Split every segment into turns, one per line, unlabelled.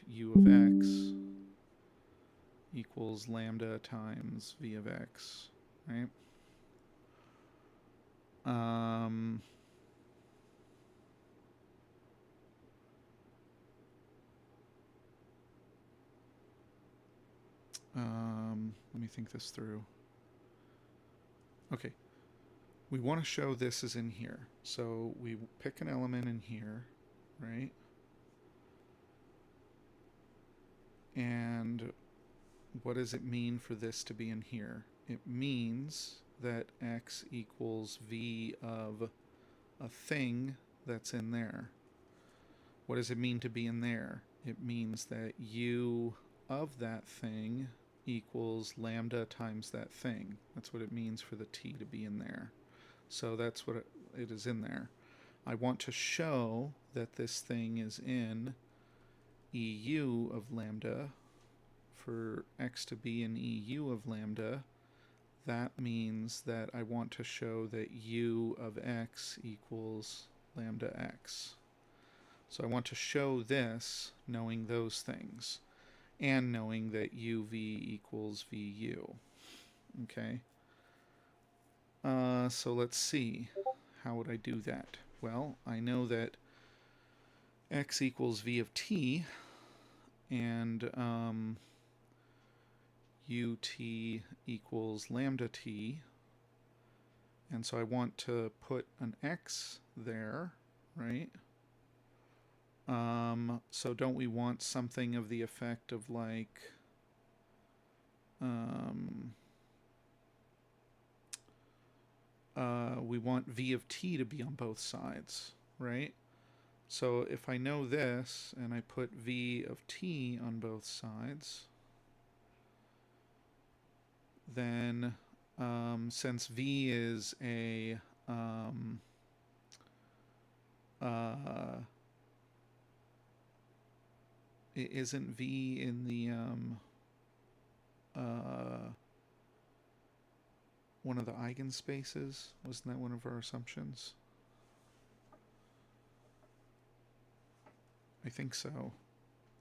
u of x equals lambda times v of x, right? Um, let me think this through. Okay, we want to show this is in here. So we pick an element in here, right? And what does it mean for this to be in here? It means that x equals v of a thing that's in there. What does it mean to be in there? It means that u of that thing equals lambda times that thing. That's what it means for the t to be in there. So that's what it is in there. I want to show that this thing is in EU of lambda. For x to be in EU of lambda, that means that I want to show that u of x equals lambda x. So I want to show this knowing those things and knowing that uv equals vu. Okay. So let's see. How would I do that? Well, I know that x equals v of t, and ut equals lambda t. And so I want to put an x there, right? So don't we want something of the effect of like, we want v of t to be on both sides, right? So if I know this and I put v of t on both sides, then since v is a isn't v in the one of the eigenspaces? Wasn't that one of our assumptions? I think so.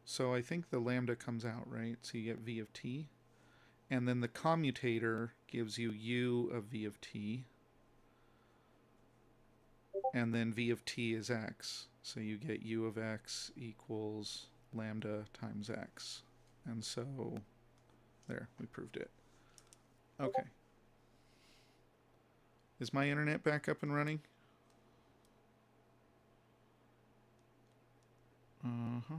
So I think the lambda comes out, right? So you get v of t. And then the commutator gives you u of v of t. And then v of t is x. So you get u of x equals lambda times x. And so, there, we proved it. Okay. Is my internet back up and running? Uh-huh.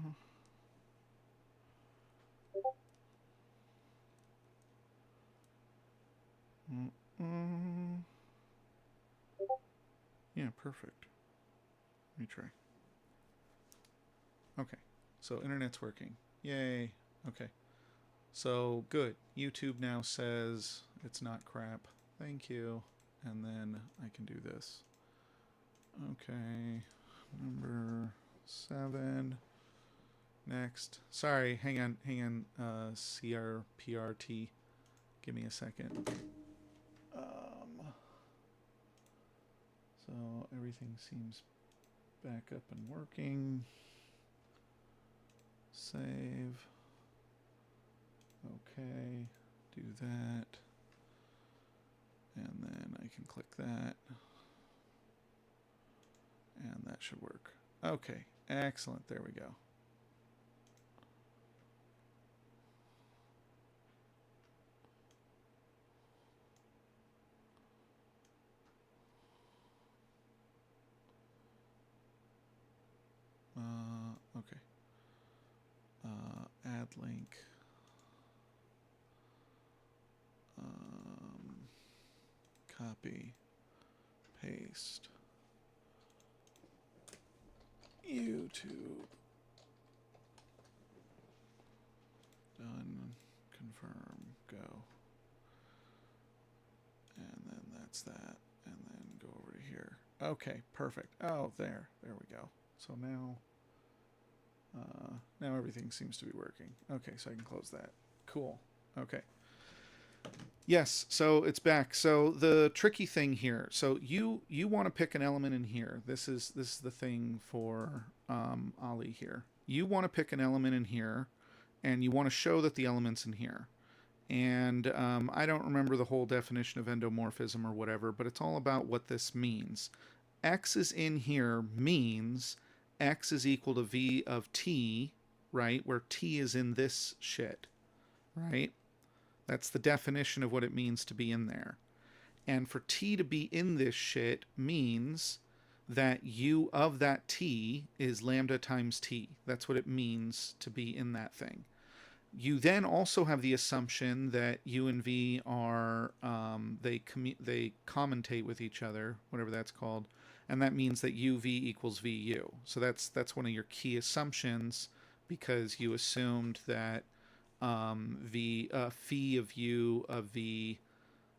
Yeah, perfect. Let me try. Okay, so internet's working. Yay. Okay. So, good. YouTube now says it's not crap. Thank you. And then I can do this. Okay. Number 7. Next. Sorry, hang on. CRPRT. Give me a second. So everything seems back up and working. Save. Okay. Do that. And then I can click that. And that should work. Okay. Excellent. There we go. Okay. Add link. Copy. Paste. YouTube. Done. Confirm. Go. And then that's that. And then go over to here. Okay, perfect. Oh, there. There we go. So now everything seems to be working. Okay, so I can close that. Cool. Okay. Yes, so it's back. So the tricky thing here. So you want to pick an element in here. This is the thing for Ali here. You want to pick an element in here, and you want to show that the element's in here. And I don't remember the whole definition of endomorphism or whatever, but it's all about what this means. X is in here means X is equal to V of T, right? Where T is in this shit, right? That's the definition of what it means to be in there. And for T to be in this shit means that U of that T is lambda times T. That's what it means to be in that thing. You then also have the assumption that U and V are they commentate with each other, whatever that's called, and that means that UV equals VU. So that's one of your key assumptions, because you assumed that phi of U of V,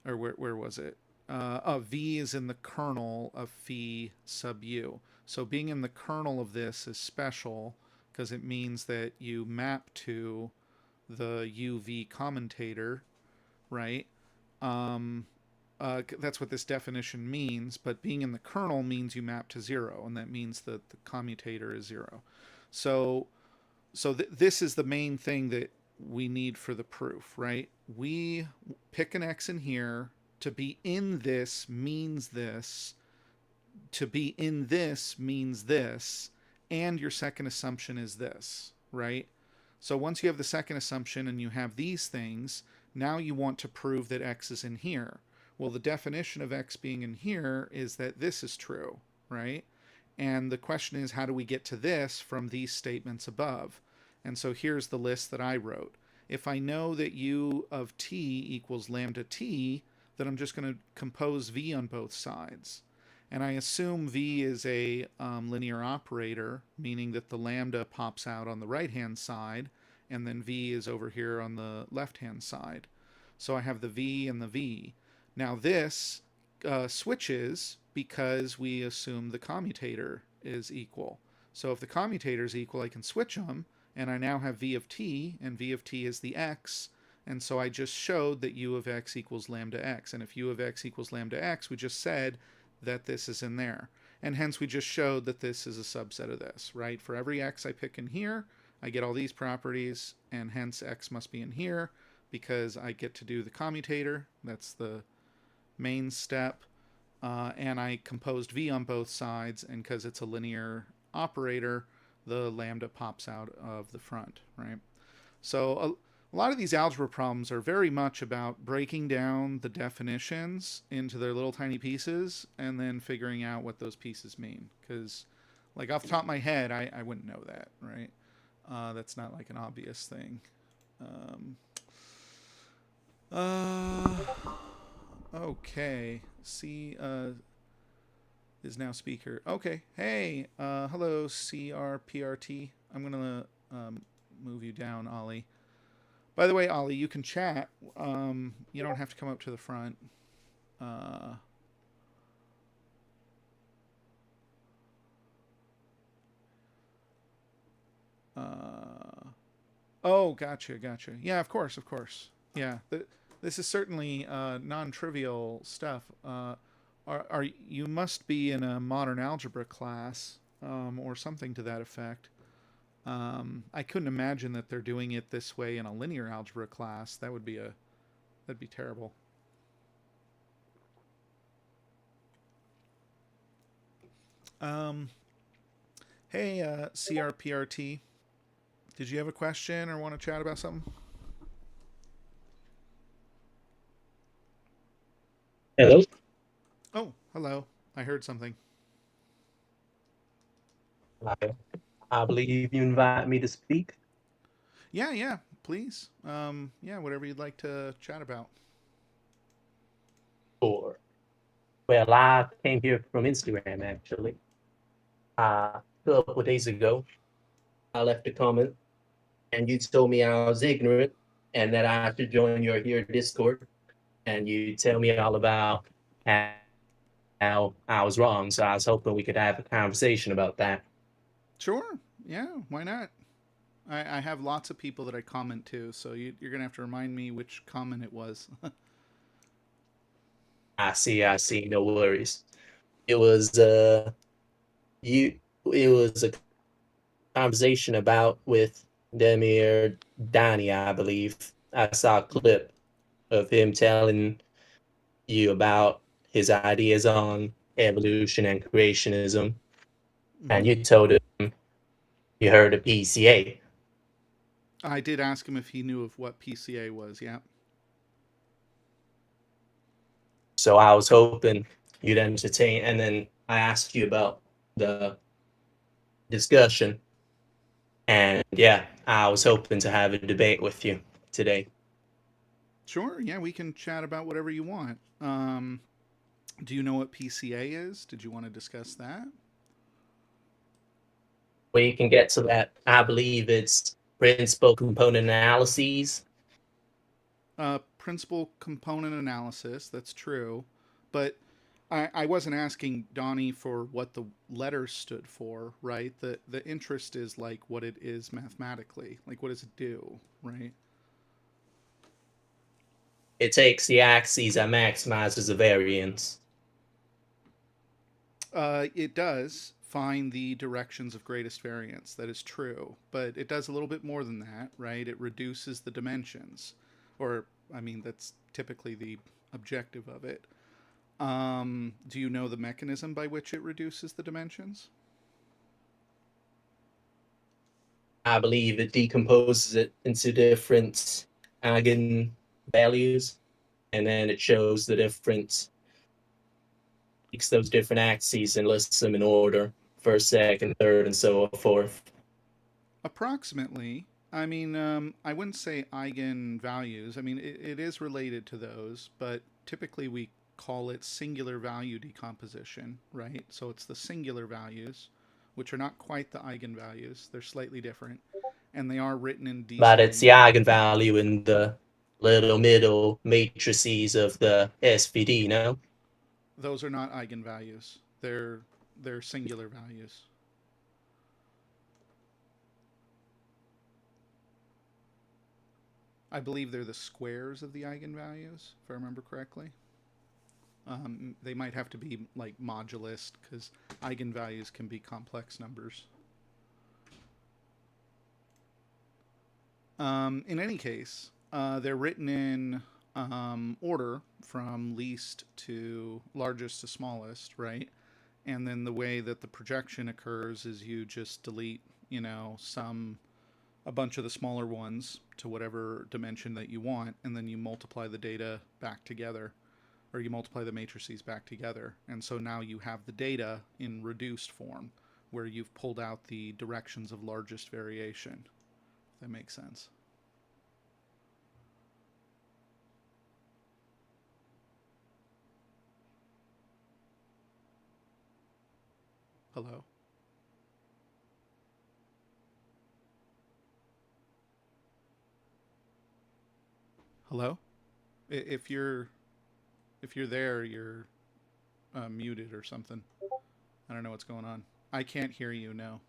or where was it? V is in the kernel of phi sub U. So being in the kernel of this is special because it means that you map to the UV commutator, right? That's what this definition means, but being in the kernel means you map to 0, and that means that the commutator is 0. So this is the main thing that we need for the proof, right? We pick an X in here. To be in this means this. To be in this means this. And your second assumption is this, right? So once you have the second assumption and you have these things, now you want to prove that X is in here. Well, the definition of X being in here is that this is true, right? And the question is, how do we get to this from these statements above? And so here's the list that I wrote. If I know that U of T equals lambda T, then I'm just going to compose V on both sides. And I assume V is a linear operator, meaning that the lambda pops out on the right-hand side, and then V is over here on the left-hand side. So I have the V and the V. Now this switches because we assume the commutator is equal. So if the commutator is equal, I can switch them, and I now have V of T, and V of T is the X, and so I just showed that U of X equals lambda X. And if U of X equals lambda X, we just said that this is in there. And hence we just showed that this is a subset of this, right? For every X I pick in here, I get all these properties, and hence X must be in here because I get to do the commutator. That's the main step. And I composed V on both sides, and because it's a linear operator, the lambda pops out of the front, right? So a lot of these algebra problems are very much about breaking down the definitions into their little tiny pieces and then figuring out what those pieces mean. Because, like, off the top of my head, I wouldn't know that, right? That's not like an obvious thing. Okay. C is now speaker. Okay. Hey, hello, CRPRT. I'm going to move you down, Ollie. By the way, Ollie, you can chat. You don't have to come up to the front. Oh, gotcha. Yeah, of course. Yeah, this is certainly non-trivial stuff. You must be in a modern algebra class or something to that effect. I couldn't imagine that they're doing it this way in a linear algebra class. That'd be terrible. Hey, CRPRT, did you have a question or want to chat about something?
Hello.
Oh, hello. I heard something.
I believe you invite me to speak.
Yeah, please. Yeah, whatever you'd like to chat about.
Sure. Well, I came here from Instagram actually. A couple of days ago, I left a comment, and you told me I was ignorant and that I should join your here Discord, and you tell me all about how I was wrong. So I was hoping we could have a conversation about that.
Sure. Yeah, why not? I have lots of people that I comment to, so you're going to have to remind me which comment it was.
I see. No worries. It was you. It was a conversation about with Demir Dani, I believe. I saw a clip of him telling you about his ideas on evolution and creationism, and
Mm-hmm.
you told him you heard of PCA.
I did ask him if he knew of what PCA was. Yeah.
So I was hoping you'd entertain, and then I asked you about the discussion, and yeah, I was hoping to have a debate with you today.
Sure. Yeah, we can chat about whatever you want. Do you know what PCA is? Did you want to discuss that?
We can get to that. I believe it's principal component analyses.
Principal component analysis. That's true, but I wasn't asking Donnie for what the letters stood for, right? The interest is like what it is mathematically. Like what does it do, right?
It takes the axes and maximizes the variance.
It does find the directions of greatest variance. That is true, but it does a little bit more than that, right? It reduces the dimensions, or I mean, that's typically the objective of it. Do you know the mechanism by which it reduces the dimensions?
I believe it decomposes it into different eigenvalues, and then it shows the different, takes those different axes and lists them in order, first, second, third, and so forth.
Approximately. I mean, I wouldn't say eigenvalues. I mean, it is related to those, but typically we call it singular value decomposition, right? So it's the singular values, which are not quite the eigenvalues. They're slightly different, and they are written in
But it's the
descending.
eigenvalue in the little middle matrices of the SVD, no?
Those are not eigenvalues. They're singular values. I believe they're the squares of the eigenvalues, if I remember correctly. They might have to be like modulus because eigenvalues can be complex numbers. In any case, they're written in order from least to largest to smallest, right? And then the way that the projection occurs is you just delete, some a bunch of the smaller ones to whatever dimension that you want, and then you multiply the data back together, or you multiply the matrices back together. And so now you have the data in reduced form, where you've pulled out the directions of largest variation. If that makes sense. Hello? Hello? If you're there, you're muted or something. I don't know what's going on. I can't hear you. No.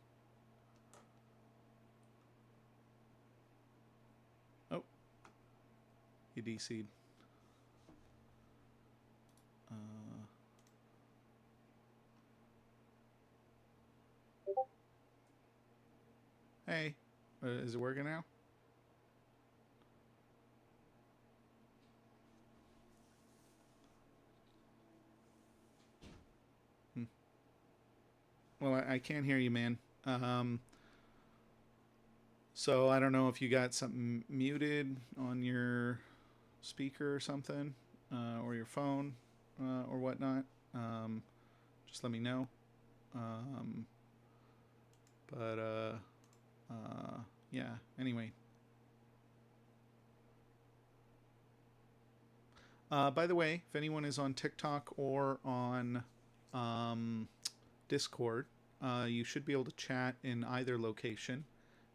Oh, you DC'd. Uh, hey, is it working now? Hmm. Well, I can't hear you, man. So I don't know if you got something muted on your speaker or something, or your phone, or whatnot. Um, just let me know. Um, but yeah. Anyway, by the way, if anyone is on TikTok or on um, Discord, you should be able to chat in either location,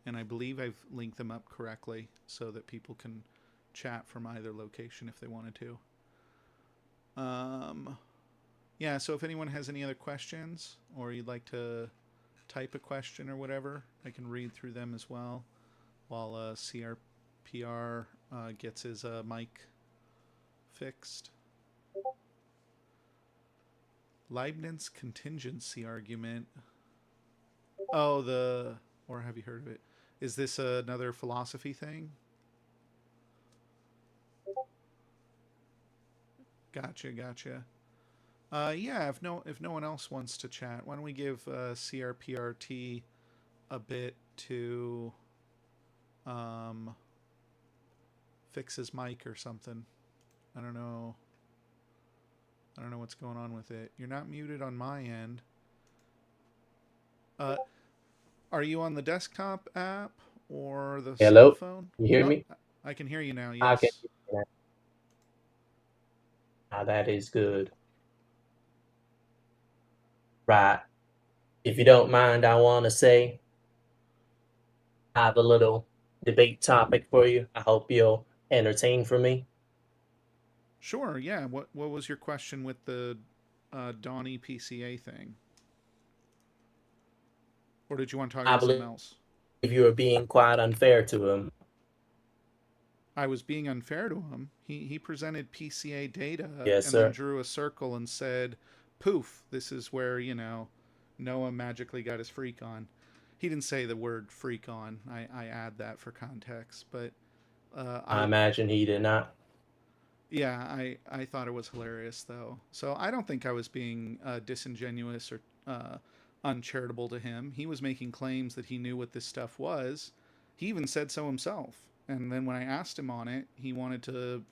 and I believe I've linked them up correctly so that people can chat from either location if they wanted to. Yeah, so if anyone has any other questions or you'd like to type a question or whatever, I can read through them as well while CRPR gets his mic fixed. Leibniz contingency argument. Oh, or have you heard of it? Is this another philosophy thing? Gotcha, gotcha. Yeah. If no one else wants to chat, why don't we give CRPRT a bit to um, fix his mic or something? I don't know. I don't know what's going on with it. You're not muted on my end. Uh, are you on the desktop app or the cell
Hello,
phone?
you hear
Oh,
me?
I can hear you now.
I can.
Yes.
That is good. Right. If you don't mind, I want to say I have a little debate topic for you. I hope you'll entertain for me.
Sure. Yeah. What was your question with the Donnie PCA thing, or did you want to talk
I
about something
believe
else?
you are being quite unfair to him.
I was being unfair to him. He presented PCA data
Yes,
and then
sir.
drew a circle and said, "Poof! This is where Noah magically got his freak on." He didn't say the word freak on. I add that for context, but
I
I
imagine he did not.
yeah I thought it was hilarious though. So I don't think I was being disingenuous or uncharitable to him. He was making claims that he knew what this stuff was. He even said so himself. And then when I asked him on it, he wanted to,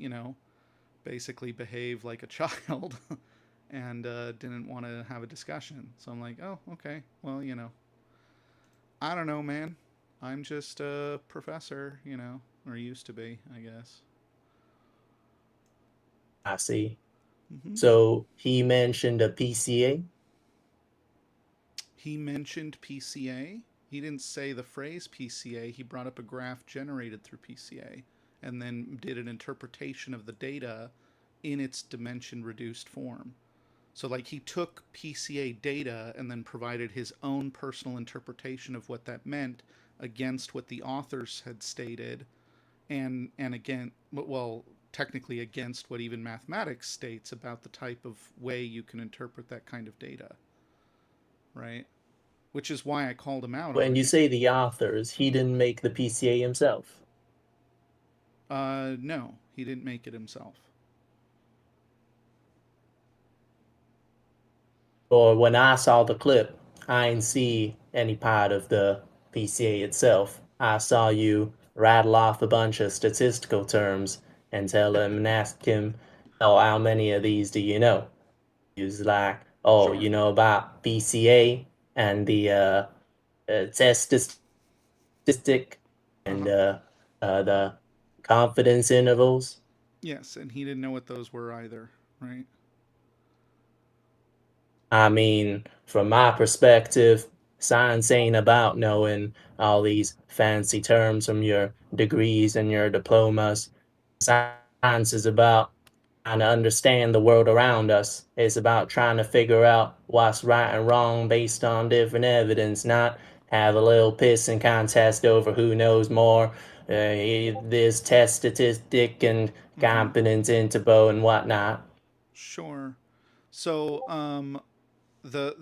basically behave like a child and didn't want to have a discussion. So I'm like, oh, okay. Well, I don't know, man. I'm just a professor, or used to be, I guess.
I see.
Hmm.
So he mentioned a PCA.
He mentioned PCA. He didn't say the phrase PCA. He brought up a graph generated through PCA and then did an interpretation of the data in its dimension reduced form. So, like, he took PCA data and then provided his own personal interpretation of what that meant against what the authors had stated, and again, well, technically against what even mathematics states about the type of way you can interpret that kind of data, right? Which is why I called him out
When
on
you
it.
say the authors, he didn't make the PCA himself.
No, he didn't make it himself.
Or when I saw the clip, I didn't see any part of the PCA itself. I saw you rattle off a bunch of statistical terms and tell him and ask him, oh, how many of these do you know? He was like, oh,
Sure.
you know about PCA and the test statistic
Uh
and
huh.
the confidence intervals.
Yes, and he didn't know what those were either, right?
I mean, from my perspective, science ain't about knowing all these fancy terms from your degrees and your diplomas. Science is about trying to understand the world around us. It's about trying to figure out what's right and wrong based on different evidence, not have a little pissing contest over who knows more. This test statistic and
Mm-hmm.
competence interval and whatnot.
Sure. So, the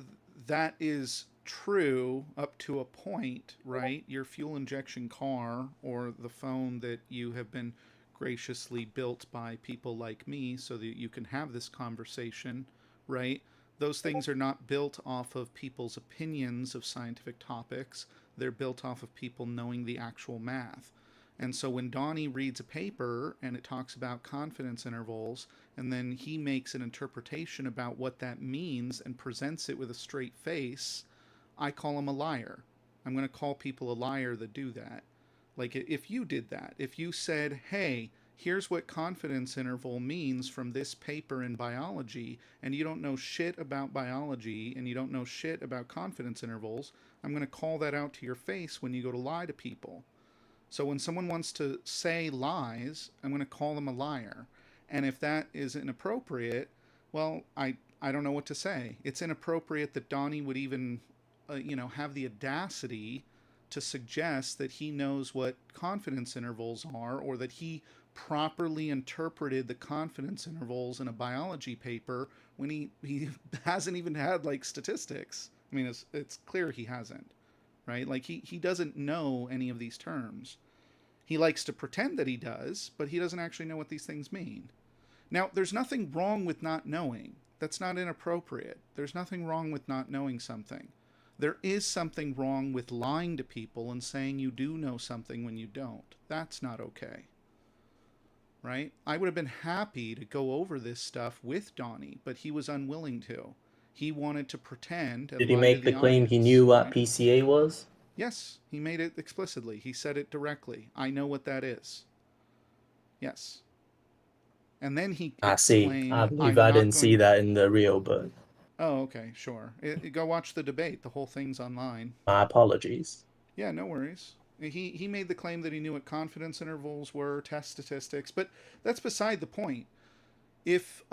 that is true up to a point, right? Your fuel injection car or the phone that you have been graciously built by people like me so that you can have this conversation, right? Those things are not built off of people's opinions of scientific topics. They're built off of people knowing the actual math. And so when Donnie reads a paper and it talks about confidence intervals, and then he makes an interpretation about what that means and presents it with a straight face, I call him a liar. I'm going to call people a liar that do that. Like if you did that, if you said, hey, here's what confidence interval means from this paper in biology, and you don't know shit about biology and you don't know shit about confidence intervals, I'm going to call that out to your face when you go to lie to people. So when someone wants to say lies, I'm going to call them a liar. And if that is inappropriate, well, I don't know what to say. It's inappropriate that Donnie would even, have the audacity to suggest that he knows what confidence intervals are or that he properly interpreted the confidence intervals in a biology paper when he hasn't even had like statistics. I mean, it's clear he hasn't, right? Like he doesn't know any of these terms. He likes to pretend that he does, but he doesn't actually know what these things mean. Now, there's nothing wrong with not knowing. That's not inappropriate. There's nothing wrong with not knowing something. There is something wrong with lying to people and saying you do know something when you don't. That's not okay. Right? I would have been happy to go over this stuff with Donnie, but he was unwilling to. He wanted to pretend and
Did he
lie to
make
the
the claim he
audience.
knew what
Right?
PCA was?
Yes, he made it explicitly. He said it directly. I know what that is. Yes. And then he
I see. I
exclaimed,
believe
I'm
I
not
didn't see
going.
that in the reel, but
Oh, okay, sure. Go watch the debate. The whole thing's online.
my apologies.
Yeah, no worries. He made the claim that he knew what confidence intervals were, test statistics, but that's beside the point. If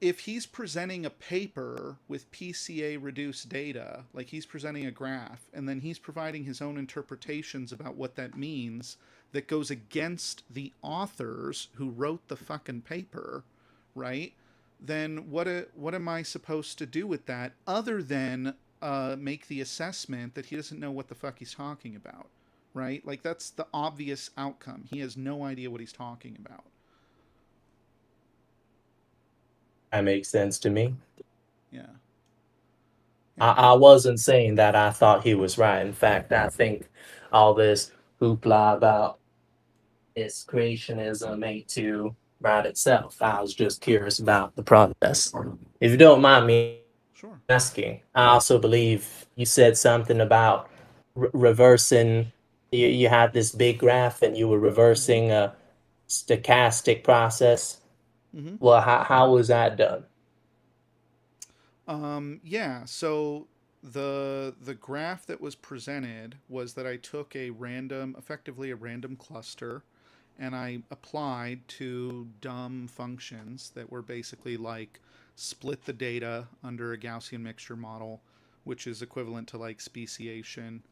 if he's presenting a paper with PCA reduced data, like he's presenting a graph, and then he's providing his own interpretations about what that means that goes against the authors who wrote the fucking paper, right? Then what am I supposed to do with that other than make the assessment that he doesn't know what the fuck he's talking about, right? Like that's the obvious outcome. He has no idea what he's talking about.
That makes sense to me.
Yeah.
I,
Yeah.
I wasn't saying that I thought he was right. In fact, I think all this hoopla about his creationism ain't too right itself. I was just curious about the process. If you don't mind me
Sure.
asking, I also believe you said something about reversing. You had this big graph and you were
Mm-hmm.
reversing a stochastic process.
Mm-hmm.
Well, how was that done?
Yeah. So the graph that was presented was that I took a random, effectively a random cluster, and I applied two dumb functions that were basically like split the data under a Gaussian mixture model, which is equivalent to like speciation,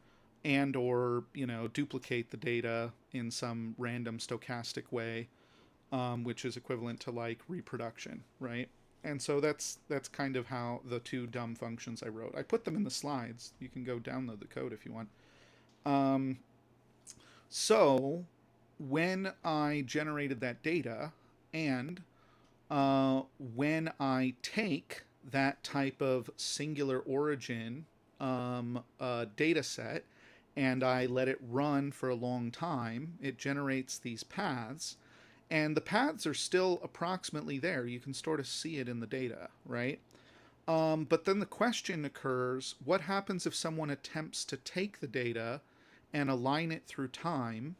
and or duplicate the data in some random stochastic way, which is equivalent to like reproduction, right? And so that's kind of how the two dumb functions I wrote. I put them in the slides. You can go download the code if you want. Um, so when I generated that data, and when I take that type of singular origin data set and I let it run for a long time, it generates these paths. And the paths are still approximately there. You can sort of see it in the data, right? But then the question occurs, what happens if someone attempts to take the data and align it through time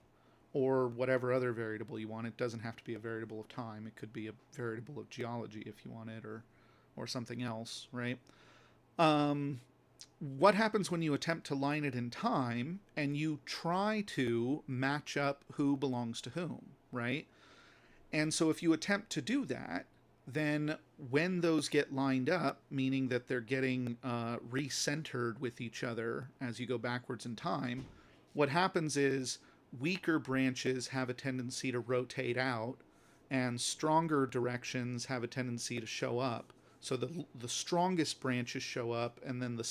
or whatever other variable you want? It doesn't have to be a variable of time. It could be a variable of geology if you want it, or something else, right? Um, what happens when you attempt to line it in time and you try to match up who belongs to whom, right? And so if you attempt to do that, then when those get lined up, meaning that they're getting recentered with each other as you go backwards in time, what happens is weaker branches have a tendency to rotate out and stronger directions have a tendency to show up. So the strongest branches show up, and then the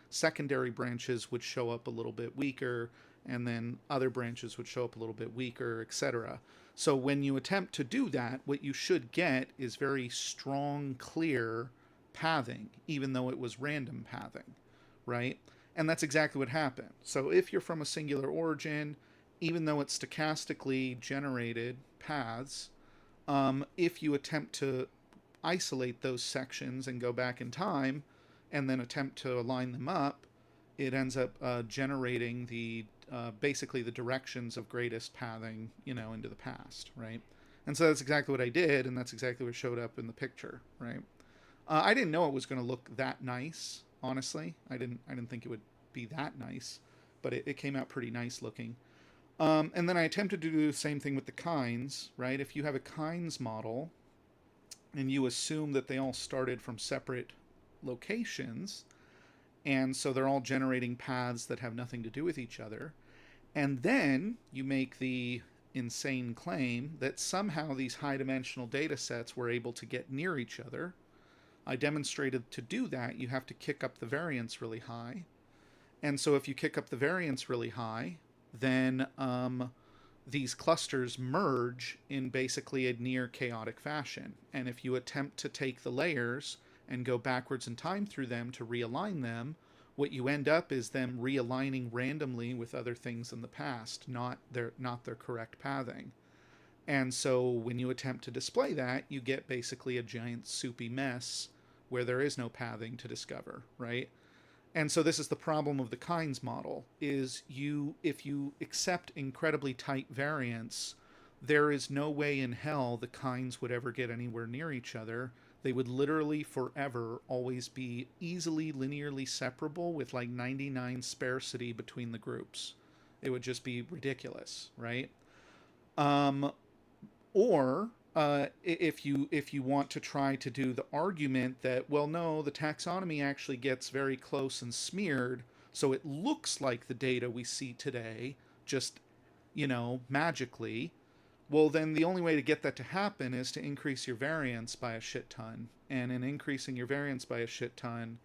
secondary branches would show up a little bit weaker, and then other branches would show up a little bit weaker, etc. So when you attempt to do that, what you should get is very strong, clear pathing, even though it was random pathing, right? And that's exactly what happened. So if you're from a singular origin, even though it's stochastically generated paths, if you attempt to isolate those sections and go back in time and then attempt to align them up, it ends up generating the basically the directions of greatest pathing, into the past, right? And so that's exactly what I did, and that's exactly what showed up in the picture, right? I didn't know it was going to look that nice, honestly. I didn't think it would be that nice, but it came out pretty nice looking. And then I attempted to do the same thing with the kinds, right? If you have a kinds model and you assume that they all started from separate locations, and so they're all generating paths that have nothing to do with each other, and then you make the insane claim that somehow these high dimensional data sets were able to get near each other. I demonstrated to do that, you have to kick up the variance really high. And so if you kick up the variance really high, then these clusters merge in basically a near chaotic fashion. And if you attempt to take the layers and go backwards in time through them to realign them, what you end up is them realigning randomly with other things in the past, not their correct pathing. And so when you attempt to display that, you get basically a giant soupy mess where there is no pathing to discover, right? And so this is the problem of the Kynes model is if you accept incredibly tight variance, there is no way in hell the Kynes would ever get anywhere near each other. They would literally forever always be easily linearly separable with like 99 sparsity between the groups. It would just be ridiculous, right? Or if you want to try to do the argument that, well, no, the taxonomy actually gets very close and smeared, so it looks like the data we see today, just, magically, well, then the only way to get that to happen is to increase your variance by a shit ton. And in increasing your variance by a shit ton,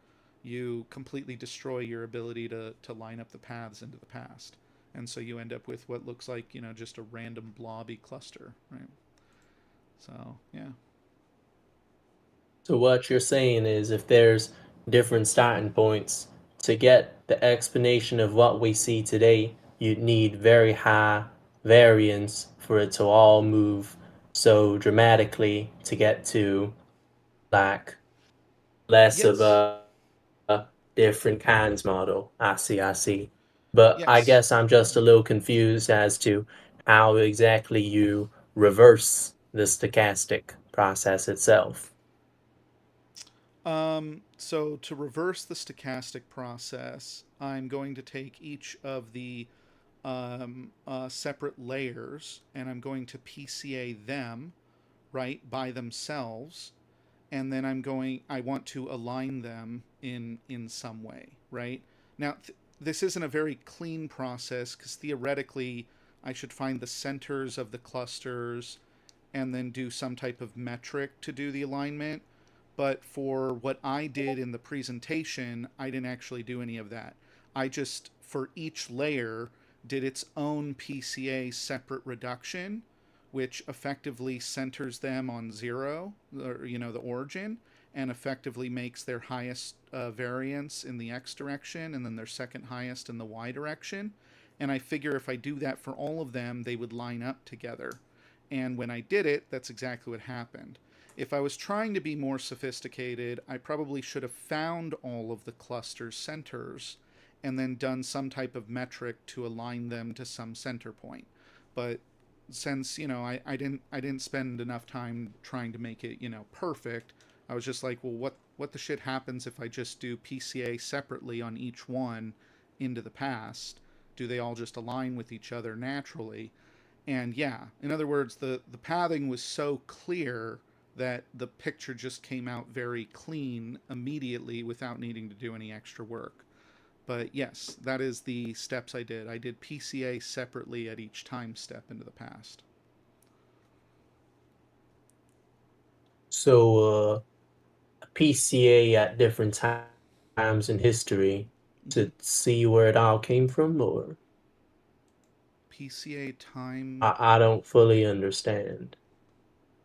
you completely destroy your ability to line up the paths into the past. And so you end up with what looks like, just a random blobby cluster, right? So, yeah.
So what you're saying is if there's different starting points, to get the explanation of what we see today, you'd need very high variance for it to all move so dramatically to get to like less of
Yes.
a different kinds model. I see. But I
Yes.
guess I'm just a little confused as to how exactly you reverse the stochastic process itself.
So to reverse the stochastic process, I'm going to take each of the separate layers and I'm going to PCA them, right, by themselves. And then I want to align them in some way, right? Now, this isn't a very clean process because theoretically I should find the centers of the clusters and then do some type of metric to do the alignment. But for what I did in the presentation, I didn't actually do any of that. I just, for each layer, did its own PCA separate reduction, which effectively centers them on zero, or, the origin, and effectively makes their highest variance in the x direction and then their second highest in the y direction. And I figure if I do that for all of them, they would line up together. And when I did it, that's exactly what happened. If I was trying to be more sophisticated, I probably should have found all of the cluster centers and then done some type of metric to align them to some center point. But since I didn't spend enough time trying to make it perfect, I was just like, well, what the shit happens if I just do PCA separately on each one into the past? Do they all just align with each other naturally? And yeah, in other words, the pathing was so clear that the picture just came out very clean immediately without needing to do any extra work. But yes, that is the steps I did. I did PCA separately at each time step into the past.
So PCA at different times in history
Mm-hmm.
to see where it all came from, or
PCA time.
I don't fully understand.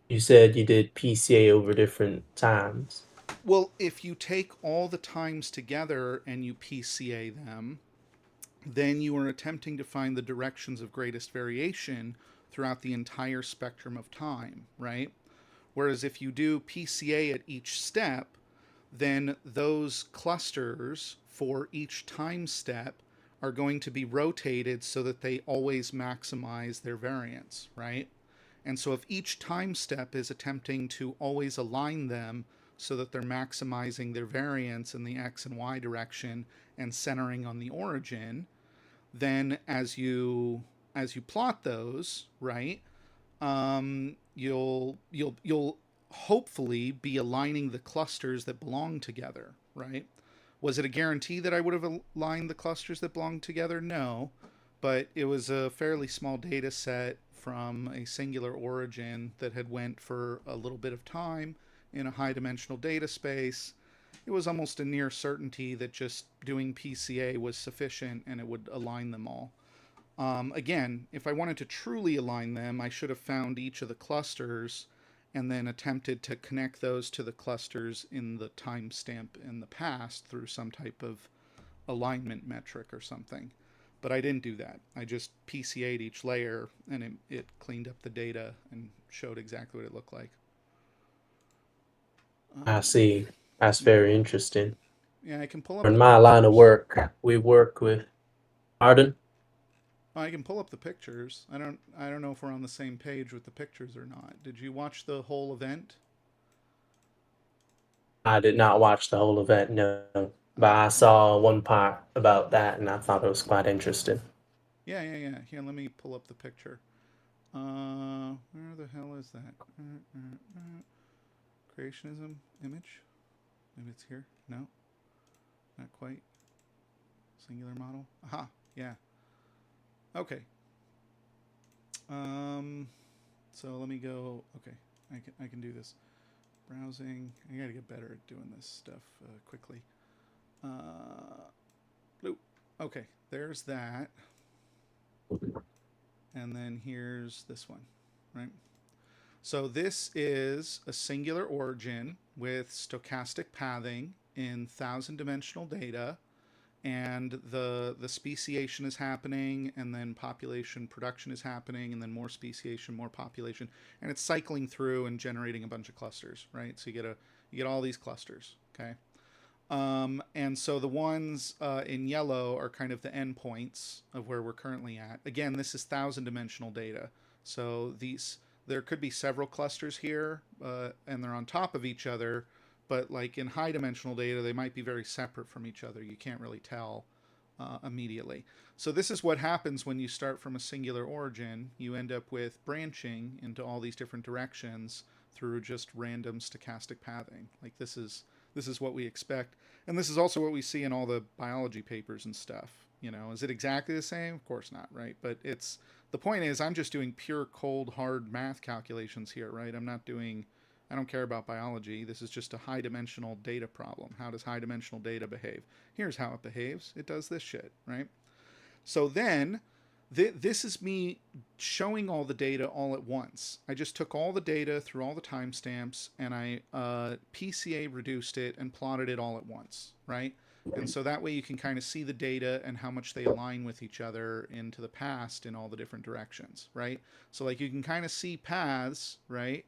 You said you did PCA over different times.
Well, if you take all the times together and you PCA them, then you are attempting to find the directions of greatest variation throughout the entire spectrum of time, right? Whereas if you do PCA at each step, then those clusters for each time step are going to be rotated so that they always maximize their variance, right? And so if each time step is attempting to always align them so that they're maximizing their variance in the x and y direction and centering on the origin, then as you plot those, right, you'll hopefully be aligning the clusters that belong together, right? Was it a guarantee that I would have aligned the clusters that belong together? No, but it was a fairly small data set from a singular origin that had went for a little bit of time in a high dimensional data space. it was almost a near certainty that just doing PCA was sufficient and it would align them all. Again, if I wanted to truly align them, I should have found each of the clusters and then attempted to connect those to the clusters in the timestamp in the past through some type of alignment metric or something. But I didn't do that. I just PCA'd each layer and it cleaned up the data and showed exactly what it looked like.
I see. That's very interesting.
Yeah, I can pull up.
In my line of work, we work with Arden.
I can pull up the pictures. I don't know if we're on the same page with the pictures or not. Did you watch the whole event?
I did not watch the whole event, no, but I saw one part about that, and I thought it was quite interesting.
Yeah. Here, let me pull up the picture. Where the hell is that? Creationism image. Maybe it's here. No, not quite. Singular model. Aha. Yeah. Okay. So let me go. Okay, I can do this. Browsing. I gotta get better at doing this stuff quickly. Okay, there's that. And then here's this one, right? So this is a singular origin with stochastic pathing in 1,000-dimensional data, and the speciation is happening, and then population production is happening, and then more speciation, more population, and it's cycling through and generating a bunch of clusters, right? So you get all these clusters, okay? And so the ones in yellow are kind of the endpoints of where we're currently at. Again, this is 1,000-dimensional data, so there could be several clusters here, and they're on top of each other. But like in high dimensional data, they might be very separate from each other. You can't really tell immediately. So this is what happens when you start from a singular origin. You end up with branching into all these different directions through just random stochastic pathing. Like this is what we expect. And this is also what we see in all the biology papers and stuff. You know, is it exactly the same? Of course not, right? But the point is I'm just doing pure cold hard math calculations here, right? I don't care about biology. This is just a high dimensional data problem. How does high dimensional data behave? Here's how it behaves. It does this shit, right? So then this is me showing all the data all at once. I just took all the data through all the timestamps and I PCA reduced it and plotted it all at once, right? And so that way you can kind of see the data and how much they align with each other into the past in all the different directions, right? So like you can kind of see paths, right?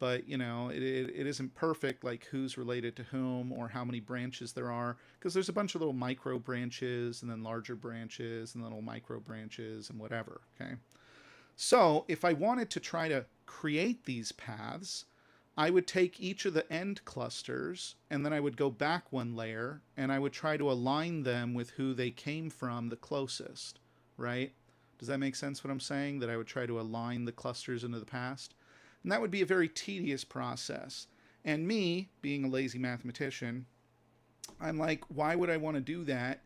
But you know it isn't perfect, like who's related to whom or how many branches there are, because there's a bunch of little micro branches and then larger branches and little micro branches and whatever. Okay, so if I wanted to try to create these paths, I would take each of the end clusters and then I would go back one layer and I would try to align them with who they came from the closest, right? Does that make sense what I'm saying? That I would try to align the clusters into the past? And that would be a very tedious process. And me, being a lazy mathematician, I'm like, why would I want to do that?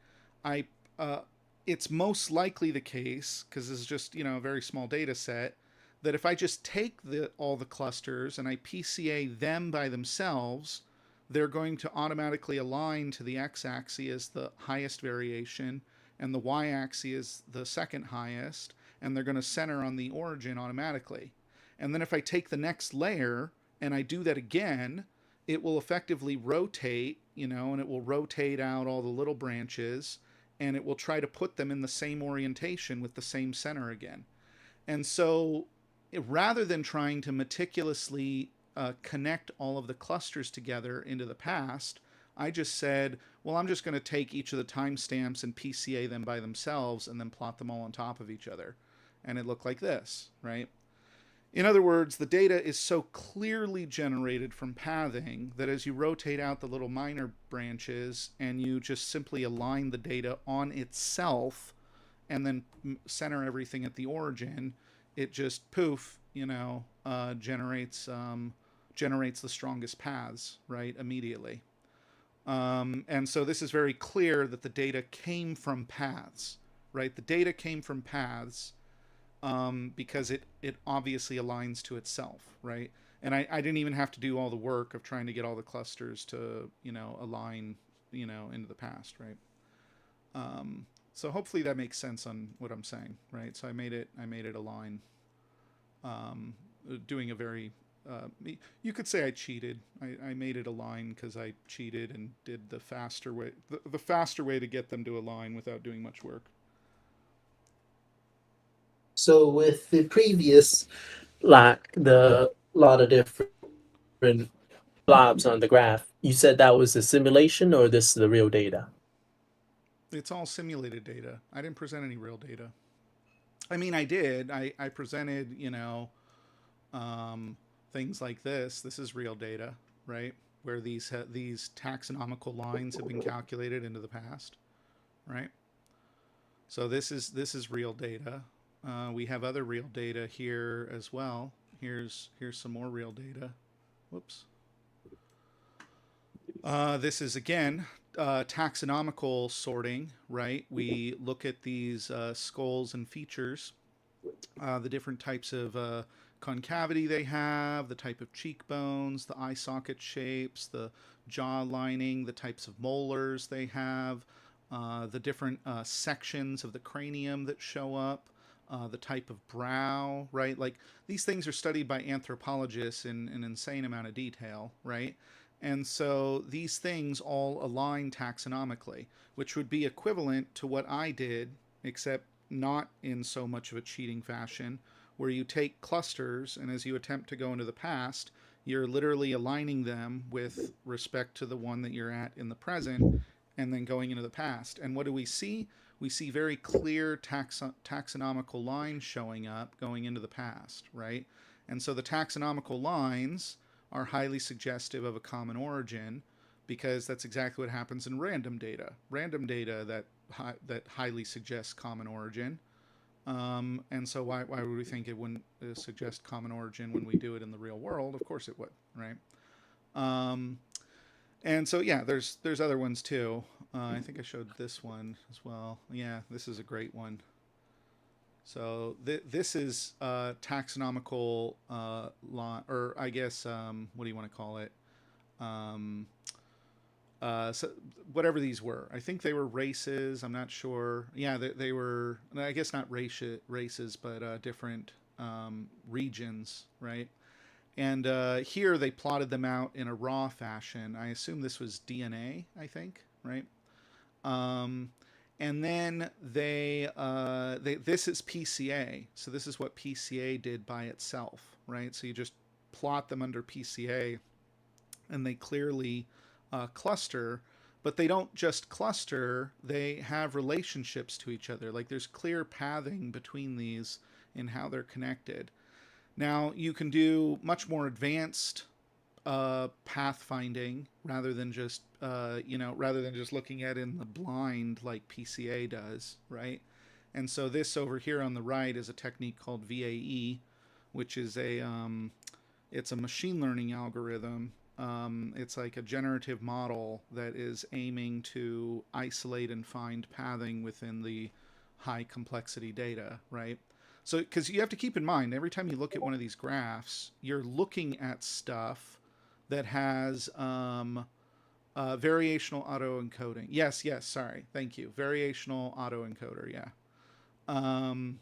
It's most likely the case, because this is just, a very small data set, that if I just take all the clusters and I PCA them by themselves, they're going to automatically align to the x-axis as the highest variation, and the y-axis is the second highest, and they're going to center on the origin automatically. And then if I take the next layer and I do that again, it will effectively rotate, and it will rotate out all the little branches, and it will try to put them in the same orientation with the same center again. And so rather than trying to meticulously connect all of the clusters together into the past, I just said, well, I'm just going to take each of the timestamps and PCA them by themselves and then plot them all on top of each other. And it looked like this, right? In other words, the data is so clearly generated from pathing that as you rotate out the little minor branches and you just simply align the data on itself and then center everything at the origin, it just poof, generates the strongest paths, right, immediately. And so this is very clear that the data came from paths, right? The data came from paths. Because it obviously aligns to itself, right? And I didn't even have to do all the work of trying to get all the clusters to, align, into the past, right? So hopefully that makes sense on what I'm saying, right? So I made it align, um, doing a very, you could say I cheated. I made it align because I cheated and did the faster way, the faster way to get them to align without doing much work.
So with the previous, like the lot of different blobs on the graph, you said that was a simulation or this is the real data?
It's all simulated data. I didn't present any real data. I mean, I did. I presented, um, things like this. This is real data, right? Where these taxonomical lines have been calculated into the past, right? So this is real data. We have other real data here as well. Here's some more real data. Whoops. This is again taxonomical sorting, right? We look at these skulls and features, the different types of concavity they have, the type of cheekbones, the eye socket shapes, the jaw lining, the types of molars they have, the different sections of the cranium that show up, the type of brow, right? Like these things are studied by anthropologists in an insane amount of detail, right? And so these things all align taxonomically, which would be equivalent to what I did, except not in so much of a cheating fashion, where you take clusters and as you attempt to go into the past, you're literally aligning them with respect to the one that you're at in the present and then going into the past. And what do we see? We see very clear taxonomical lines showing up going into the past, right? And so the taxonomical lines are highly suggestive of a common origin because that's exactly what happens in random data. Random data that highly suggests common origin. And so why would we think it wouldn't suggest common origin when we do it in the real world? Of course it would, right? Um, and so yeah, there's other ones too. I think I showed this one as well. Yeah, this is a great one. So this is taxonomical law, or I guess what do you want to call it? Um, so whatever these were, I think they were races. I'm not sure. Yeah, they were. I guess not races, but different regions, right? And here they plotted them out in a raw fashion. I assume this was DNA. I think, right? Um, and then this is PCA. So this is what PCA did by itself, right? So you just plot them under PCA, and they clearly cluster, but they don't just cluster, they have relationships to each other. Like there's clear pathing between these in how they're connected. Now, you can do much more advanced pathfinding rather than just looking at it in the blind like PCA does, right? And so this over here on the right is a technique called VAE, which is it's a machine learning algorithm. It's like a generative model that is aiming to isolate and find pathing within the high complexity data, right? So, because you have to keep in mind, every time you look at one of these graphs, you're looking at stuff that has variational autoencoding. Yes, sorry, thank you. Variational autoencoder, yeah. Um,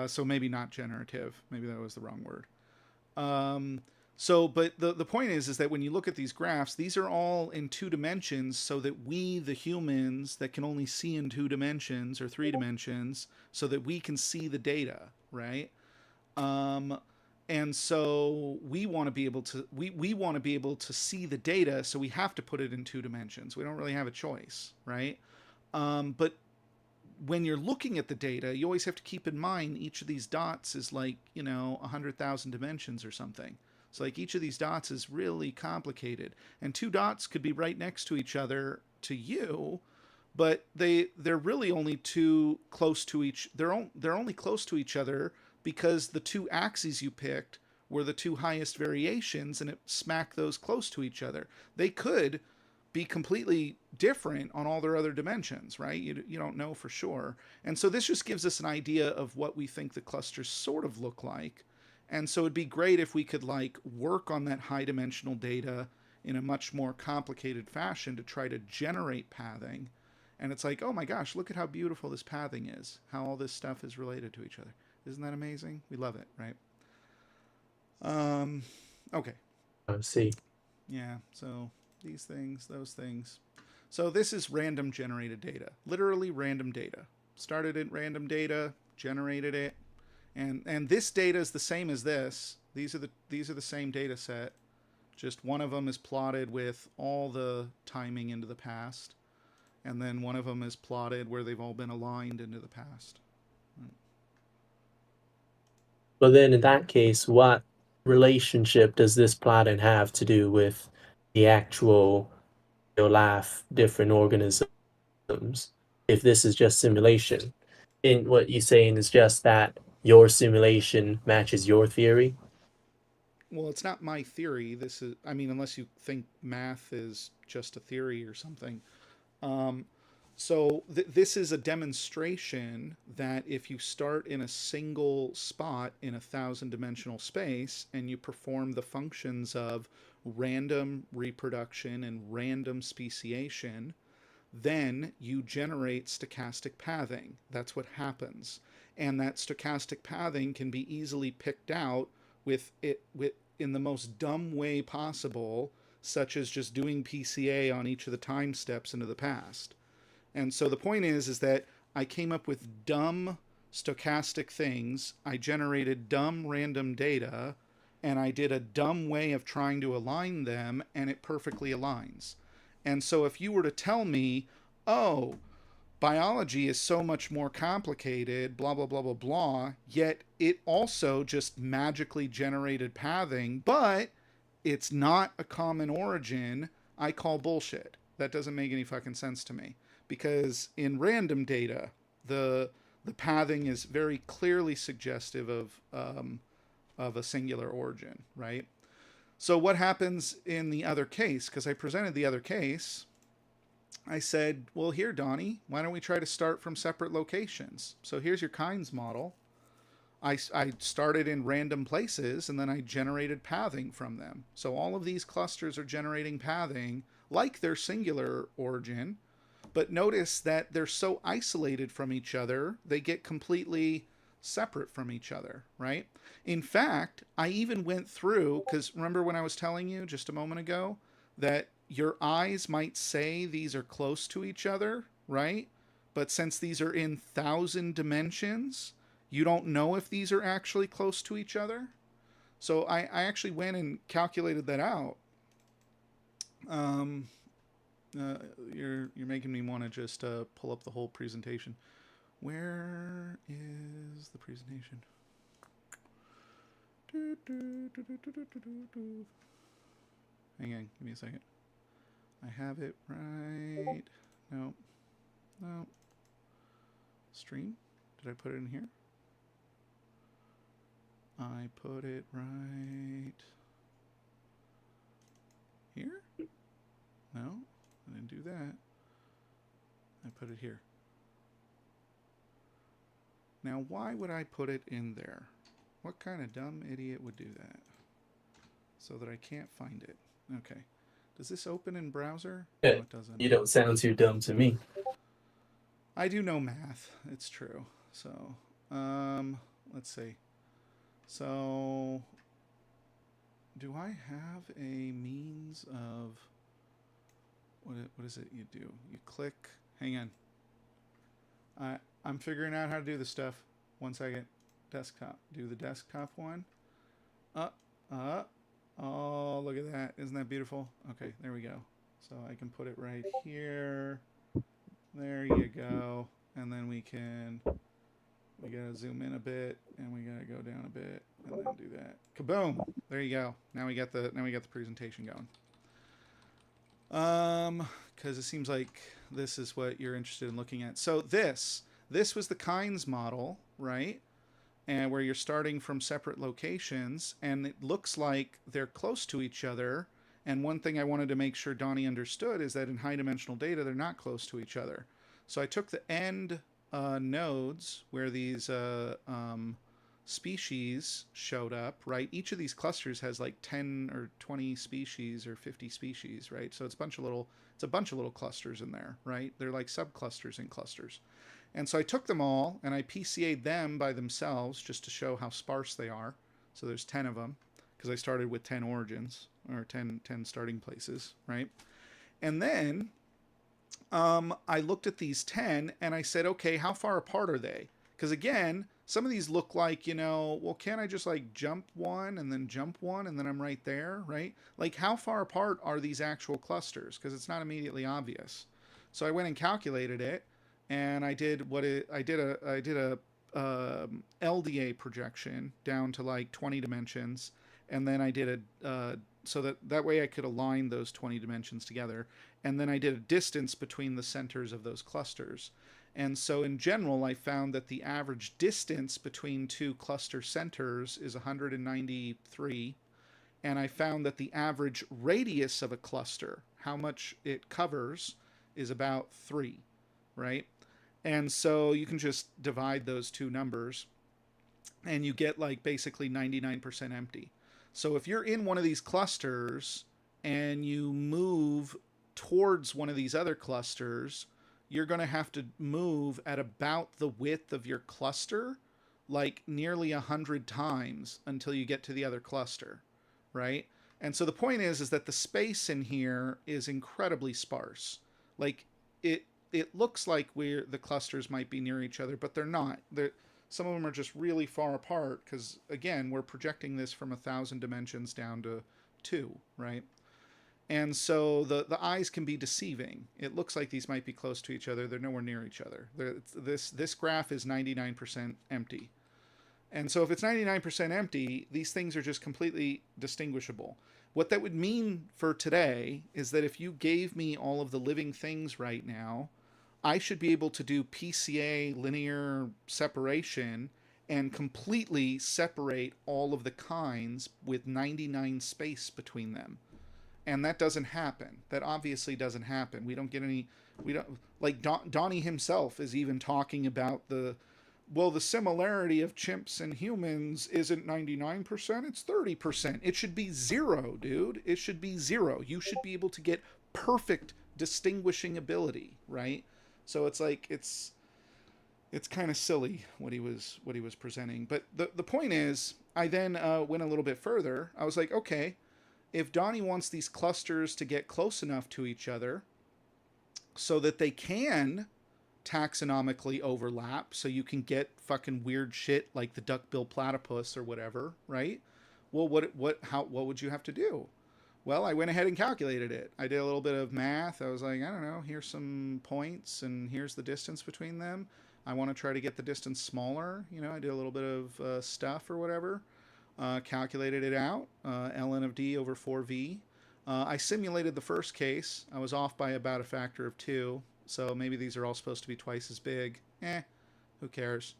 so maybe not generative. Maybe that was the wrong word. Um, but the point is that when you look at these graphs, these are all in 2 dimensions so that we, the humans that can only see in 2 dimensions or 3 dimensions, so that we can see the data, right? Um, and so we want to be able to we want to be able to see the data, so we have to put it in 2 dimensions. We don't really have a choice, right? But when you're looking at the data, you always have to keep in mind each of these dots is like 100,000 dimensions or something. So like each of these dots is really complicated, and two dots could be right next to each other to you, but they're really only too close to each. They're only close to each other because the two axes you picked were the two highest variations, and it smacked those close to each other. They could be completely different on all their other dimensions, right? You don't know for sure. And so this just gives us an idea of what we think the clusters sort of look like. And so it'd be great if we could like work on that high dimensional data in a much more complicated fashion to try to generate pathing. And it's like, oh my gosh, look at how beautiful this pathing is, how all this stuff is related to each other. Isn't that amazing? We love it, right? Okay.
I see.
Yeah, so these things, those things. So this is random generated data, literally random data. Started at random data, generated it, and this data is the same as this. These are the same data set. Just one of them is plotted with all the timing into the past, and then one of them is plotted where they've all been aligned into the past.
But then in that case, what relationship does this plotting have to do with the actual life, different organisms? If this is just simulation, in what you're saying is just that your simulation matches your theory.
Well, it's not my theory. This is, I mean, unless you think math is just a theory or something. Um, this is a demonstration that if you start in a single spot in a thousand dimensional space and you perform the functions of random reproduction and random speciation, then you generate stochastic pathing. That's what happens. And that stochastic pathing can be easily picked out with in the most dumb way possible, such as just doing PCA on each of the time steps into the past. And so the point is that I came up with dumb stochastic things, I generated dumb random data, and I did a dumb way of trying to align them, and it perfectly aligns. And so if you were to tell me, oh, biology is so much more complicated, blah, blah, blah, blah, blah, yet it also just magically generated pathing, but it's not a common origin, I call bullshit. That doesn't make any fucking sense to me. Because in random data, the pathing is very clearly suggestive of a singular origin, right? So what happens in the other case? Because I presented the other case, I said, well, here, Donnie, why don't we try to start from separate locations? So here's your kinds model. I started in random places and then I generated pathing from them. So all of these clusters are generating pathing like their singular origin, but notice that they're so isolated from each other, they get completely separate from each other, right? In fact, I even went through, because remember when I was telling you just a moment ago that your eyes might say these are close to each other, right? But since these are in 1,000 dimensions, you don't know if these are actually close to each other. So I actually went and calculated that out. You're making me want to just pull up the whole presentation. Where is the presentation? Hang on, give me a second. I have it right. No. No. Stream? Did I put it in here? I put it right here? No, I didn't do that. I put it here. Now, why would I put it in there? What kind of dumb idiot would do that? So that I can't find it. Okay. Does this open in browser?
No,
it doesn't.
You don't sound too dumb to me.
I do know math. It's true. So, let's see. So, do I have a means of... What is it you do? You click... Hang on. I'm figuring out how to do this stuff. 1 second. Desktop. Do the desktop one. Oh, look at that. Isn't that beautiful? Okay, there we go. So I can put it right here. There you go. And then we gotta zoom in a bit and we gotta go down a bit and then do that. Kaboom! There you go. Now we got the presentation going. Because it seems like this is what you're interested in looking at. So this was the kinds model, right? And where you're starting from separate locations, and it looks like they're close to each other. And one thing I wanted to make sure Donnie understood is that in high dimensional data, they're not close to each other. So I took the end nodes where these species showed up, right? Each of these clusters has like 10 or 20 species or 50 species, right? So it's a bunch of little clusters in there, right? They're like subclusters in clusters. And so I took them all and I PCA'd them by themselves just to show how sparse they are. So there's 10 of them because I started with 10 origins or 10 starting places, right? And then I looked at these 10 and I said, okay, how far apart are they? Because again, some of these look like, well, can't I just like jump one and then I'm right there, right? Like how far apart are these actual clusters? Because it's not immediately obvious. So I went and calculated it, and I did a LDA projection down to like 20 dimensions, and then I did so that way I could align those 20 dimensions together, and then I did a distance between the centers of those clusters. And so in general, I found that the average distance between two cluster centers is 193. And I found that the average radius of a cluster, how much it covers, is about 3, right? And so you can just divide those two numbers and you get like basically 99% empty. So if you're in one of these clusters and you move towards one of these other clusters, you're going to have to move at about the width of your cluster, like nearly 100 times until you get to the other cluster, right? And so the point is that the space in here is incredibly sparse. Like it looks like the clusters might be near each other, but they're not. Some of them are just really far apart because, again, we're projecting this from 1,000 dimensions down to 2, right? And so the eyes can be deceiving. It looks like these might be close to each other. They're nowhere near each other. This graph is 99% empty. And so if it's 99% empty, these things are just completely distinguishable. What that would mean for today is that if you gave me all of the living things right now, I should be able to do PCA linear separation and completely separate all of the kinds with 99 space between them. And that doesn't happen. That obviously doesn't happen. We don't get any. We don't like Donnie himself is even talking about the similarity of chimps and humans isn't 99%, it's 30%. It should be 0, dude. It should be 0. You should be able to get perfect distinguishing ability, right? So it's like it's kind of silly what he was presenting. But the point is, I then went a little bit further. I was like, okay, if Donnie wants these clusters to get close enough to each other so that they can taxonomically overlap, so you can get fucking weird shit like the duckbill platypus or whatever, right? Well, what would you have to do? Well, I went ahead and calculated it. I did a little bit of math. I was like, I don't know, here's some points and here's the distance between them. I want to try to get the distance smaller. I did a little bit of stuff or whatever. Calculated it out, ln of d over 4v. I simulated the first case. I was off by about a factor of 2, so maybe these are all supposed to be twice as big. Who cares?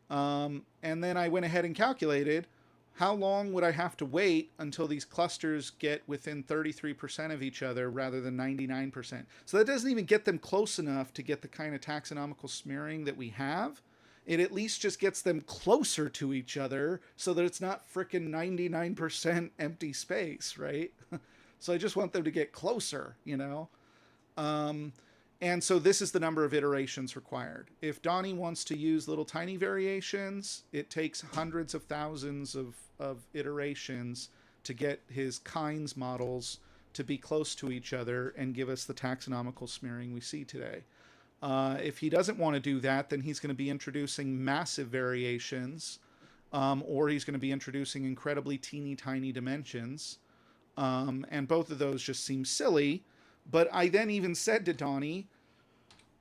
And then I went ahead and calculated how long would I have to wait until these clusters get within 33% of each other rather than 99%. So that doesn't even get them close enough to get the kind of taxonomical smearing that we have. It at least just gets them closer to each other so that it's not frickin' 99% empty space, right? So I just want them to get closer, And so this is the number of iterations required. If Donnie wants to use little tiny variations, it takes hundreds of thousands of iterations to get his kinds models to be close to each other and give us the taxonomical smearing we see today. If he doesn't want to do that, then he's going to be introducing massive variations, or he's going to be introducing incredibly teeny tiny dimensions. And both of those just seem silly. But I then even said to Donnie,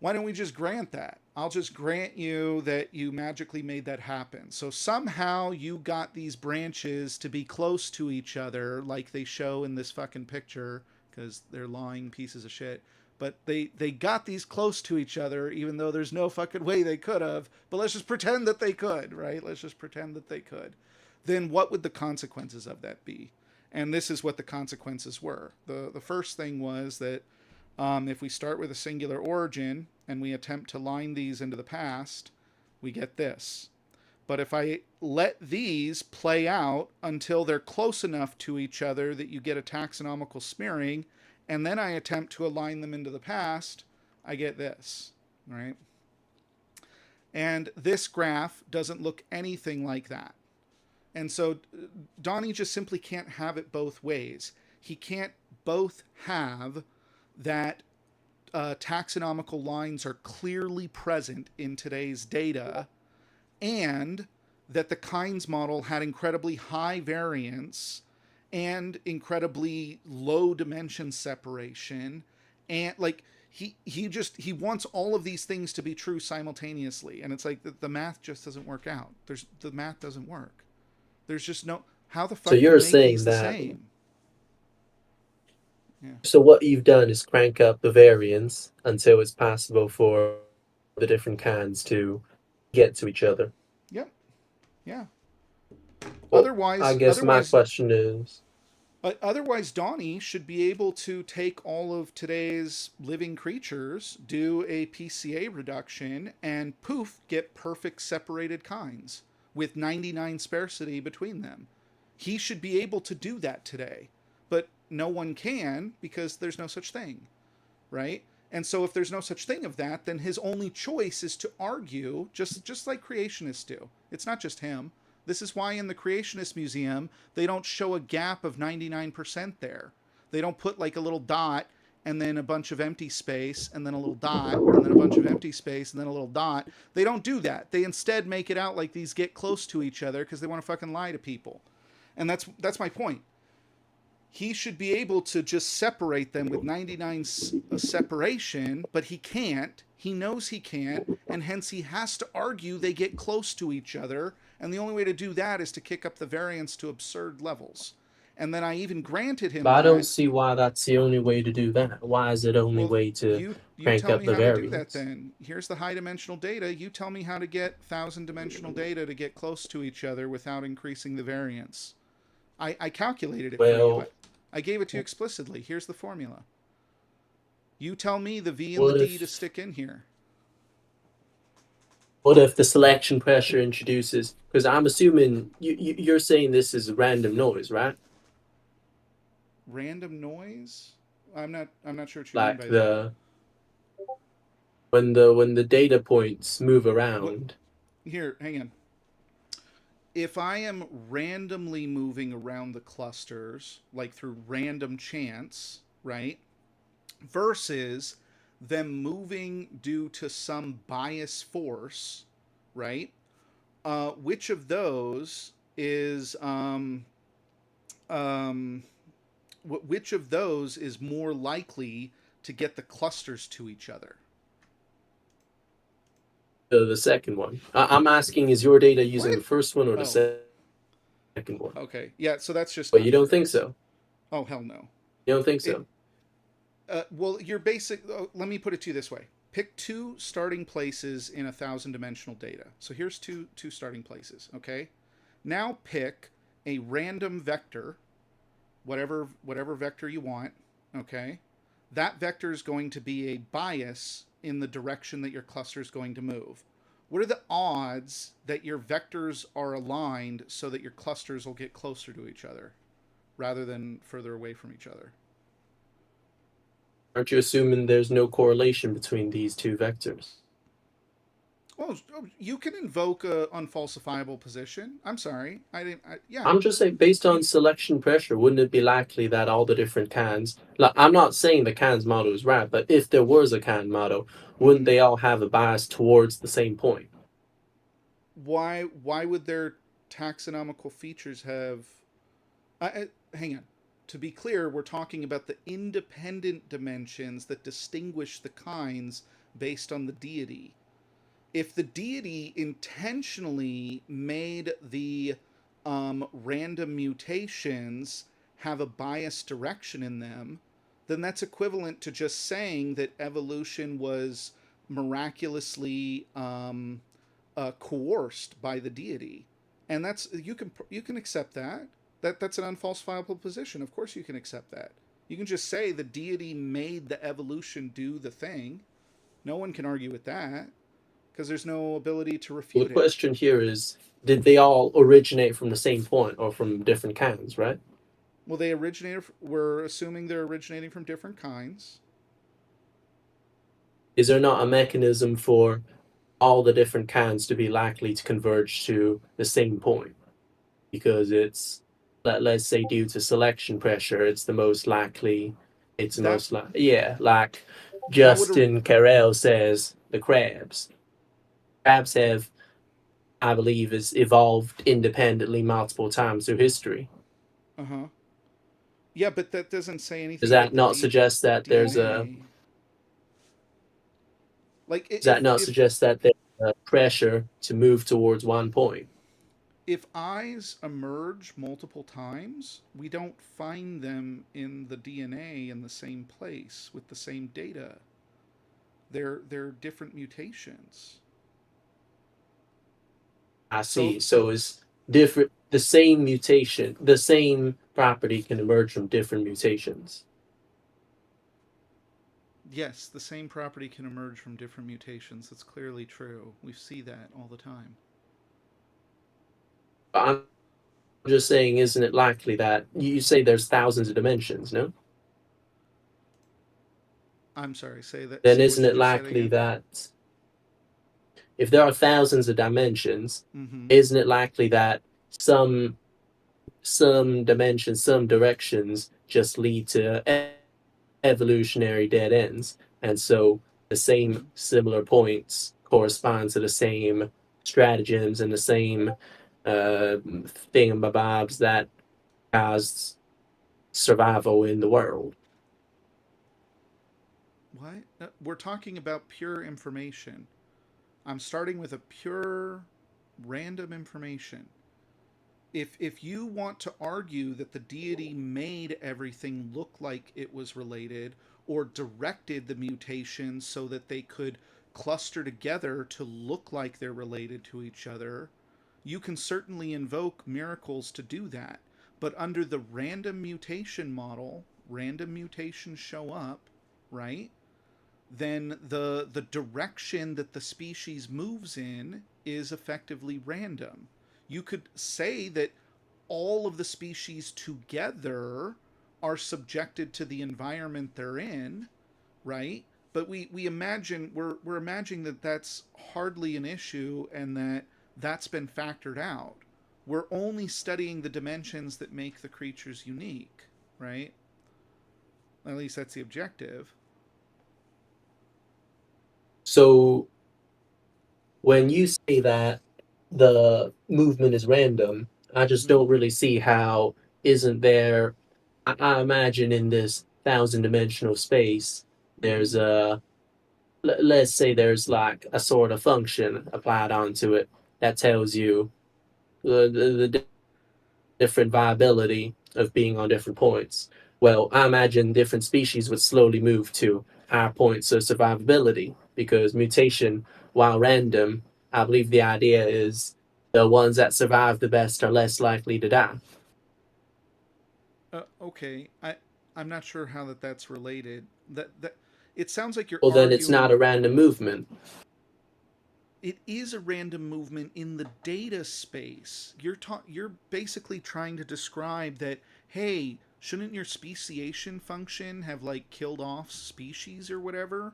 why don't we just grant that? I'll just grant you that you magically made that happen. So somehow you got these branches to be close to each other like they show in this fucking picture, because they're lying pieces of shit. But they got these close to each other, even though there's no fucking way they could have. But let's just pretend that they could, right? Let's just pretend that they could. Then what would the consequences of that be? And this is what the consequences were. The first thing was that if we start with a singular origin and we attempt to line these into the past, we get this. But if I let these play out until they're close enough to each other that you get a taxonomical smearing, and then I attempt to align them into the past, I get this, right? And this graph doesn't look anything like that. And so Donnie just simply can't have it both ways. He can't both have that taxonomical lines are clearly present in today's data, and that the Kynes model had incredibly high variance and incredibly low dimension separation, and like he wants all of these things to be true simultaneously, and it's like the math just doesn't work out. The math doesn't work. There's just no, how the fuck
So
do you
you're
make
saying
these the
that.
same? Yeah.
So what you've done is crank up the variance until it's possible for the different cans to get to each other.
Yep. Yeah.
Well,
Otherwise,
I guess my question is,
otherwise, Donnie should be able to take all of today's living creatures, do a PCA reduction, and poof, get perfect separated kinds with 99 sparsity between them. He should be able to do that today, but no one can because there's no such thing, right? And so if there's no such thing of that, then his only choice is to argue, just like creationists do. It's not just him. This is why in the Creationist Museum, they don't show a gap of 99% there. They don't put like a little dot and then a bunch of empty space and then a little dot and then a bunch of empty space and then a little dot. They don't do that. They instead make it out like these get close to each other because they want to fucking lie to people. And that's my point. He should be able to just separate them with 99 separation, but he can't. He knows he can't, and hence he has to argue they get close to each other, and the only way to do that is to kick up the variance to absurd levels. And then I even granted him
but I
that.
don't see why that's the only way to do that. Why is it the only way to
you
crank
tell
up
me
the
how to do that
variance?
then. Here's the high dimensional data. You tell me how to get 1,000 dimensional data to get close to each other without increasing the variance. I calculated it for you.
Well,
I gave it to you explicitly. Here's the formula. You tell me the V and
what
the D
if
to stick in here.
what if the selection pressure introduces? Because I'm assuming you're saying this is random noise, right?
Random noise? I'm not sure what you mean
Like
by that.
when the data points move
What?
around.
Here, hang on. If I am randomly moving around the clusters, like through random chance, right? Versus them moving due to some bias force, right? Which of those is which of those is more likely to get the clusters to each other?
The second one. I'm asking, is your data using
What?
the first one or the
Oh,
second one?
okay. Yeah, so that's just
But
not
you don't
true.
think so?
Oh, hell no.
You don't think
It
so?
well, your basic. Let me put it to you this way: pick two starting places in 1,000 dimensional data. So here's two starting places. Okay. Now pick a random vector, whatever vector you want. Okay. That vector is going to be a bias in the direction that your cluster is going to move. What are the odds that your vectors are aligned so that your clusters will get closer to each other rather than further away from each other?
Aren't you assuming there's no correlation between these two vectors?
Well, you can invoke a unfalsifiable position. I'm sorry, I didn't. Yeah,
I'm just saying, based on
you.
selection pressure, wouldn't it be likely that all the different cans, like, I'm not saying the cans model is right, but if there was a can model, wouldn't
Mm-hmm.
they all have a bias towards the same point?
Why would their taxonomical features have? Hang on. To be clear, we're talking about the independent dimensions that distinguish the kinds based on the deity. If the deity intentionally made the random mutations have a biased direction in them, then that's equivalent to just saying that evolution was miraculously coerced by the deity, and that's you can accept that. That's an unfalsifiable position. Of course, you can accept that. You can just say the deity made the evolution do the thing. No one can argue with that because there's no ability to
Well, the
refute it.
question here is did they all originate from the same point or from different kinds, right?
Well, we're assuming they're originating from different kinds.
Is there not a mechanism for all the different kinds to be likely to converge to the same point? Because let's say due to selection pressure, it's the most likely. It's the
That
most yeah, like
that would
Justin Carell says, the crabs have, I believe, is evolved independently multiple times through history.
uh-huh. Yeah, but that doesn't say
Does
anything
that
about the
not suggest that there's a
DNA. Like
does that not suggest that there's a pressure to move towards one point?
if eyes emerge multiple times, we don't find them in the DNA in the same place with the same data. They're different mutations.
I
So
see. So it's different. The same mutation, the same property can emerge from different mutations.
yes, the same property can emerge from different mutations. That's clearly true. We see that all the time.
But I'm just saying, isn't it likely that you say there's thousands of dimensions? No,
I'm sorry. Say that.
then
Say what
isn't
you
it
just said
likely
again.
that if there are thousands of dimensions,
Mm-hmm.
isn't it likely that some some dimensions, some directions just lead to evolutionary dead ends, and so the same
Mm-hmm.
similar points correspond to the same stratagems and the same uh, thingamabobs that caused survival in the world.
What? We're talking about pure information. I'm starting with a pure random information. If you want to argue that the deity made everything look like it was related or directed the mutations so that they could cluster together to look like they're related to each other, you can certainly invoke miracles to do that. But under the random mutation model, random mutations show up, right? Then the direction that the species moves in is effectively random. You could say that all of the species together are subjected to the environment they're in, right? But we imagine we're imagining that that's hardly an issue and that that's been factored out. We're only studying the dimensions that make the creatures unique, right? At least that's the objective.
So when you say that the movement is random, I just
Mm-hmm.
don't really see how isn't there. I imagine in this thousand dimensional space, there's
Mm-hmm.
a let's say there's like a sort of function applied onto it that tells you the different viability of being on different points. Well, I imagine different species would slowly move to higher points of survivability because mutation, while random, I believe the idea is the ones that survive the best are less likely to die.
Okay, I'm not sure how that's related. That it sounds like you're
Well, then it's not
arguing
a random movement.
it is a random movement in the data space. You're basically trying to describe that, hey, shouldn't your speciation function have like killed off species or whatever?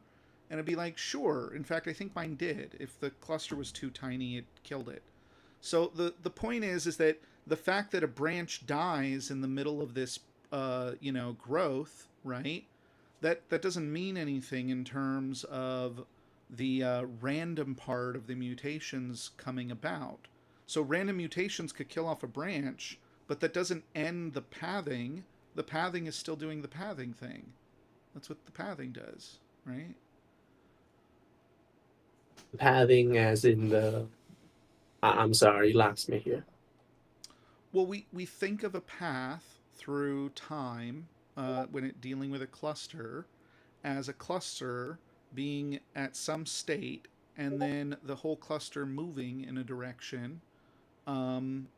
And it'd be like, sure. In fact, I think mine did. If the cluster was too tiny, it killed it. So the point is that the fact that a branch dies in the middle of this growth, right? That doesn't mean anything in terms of the random part of the mutations coming about. So random mutations could kill off a branch, but that doesn't end the pathing. The pathing is still doing the pathing thing. That's what the pathing does, right?
Pathing, as in the. I'm sorry, you lost me here.
Well, we think of a path through time when it dealing with a cluster as a cluster being at some state and then the whole cluster moving in a direction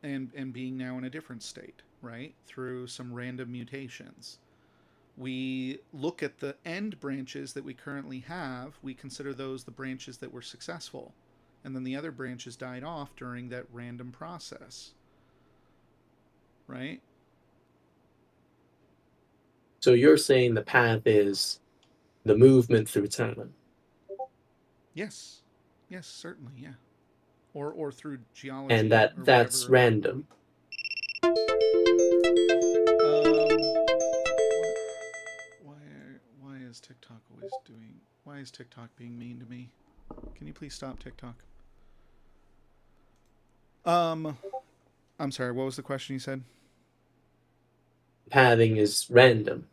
and being now in a different state, right? Through some random mutations. We look at the end branches that we currently have, we consider those the branches that were successful. and then the other branches died off during that random process. Right?
So you're saying the path is the movement through time.
Yes. Yes, certainly, yeah. Or through geology,
And
or
that's
whatever.
random.
Why is TikTok always doing? Why is TikTok being mean to me? Can you please stop TikTok? I'm sorry. What was the question you said?
Pathing is random.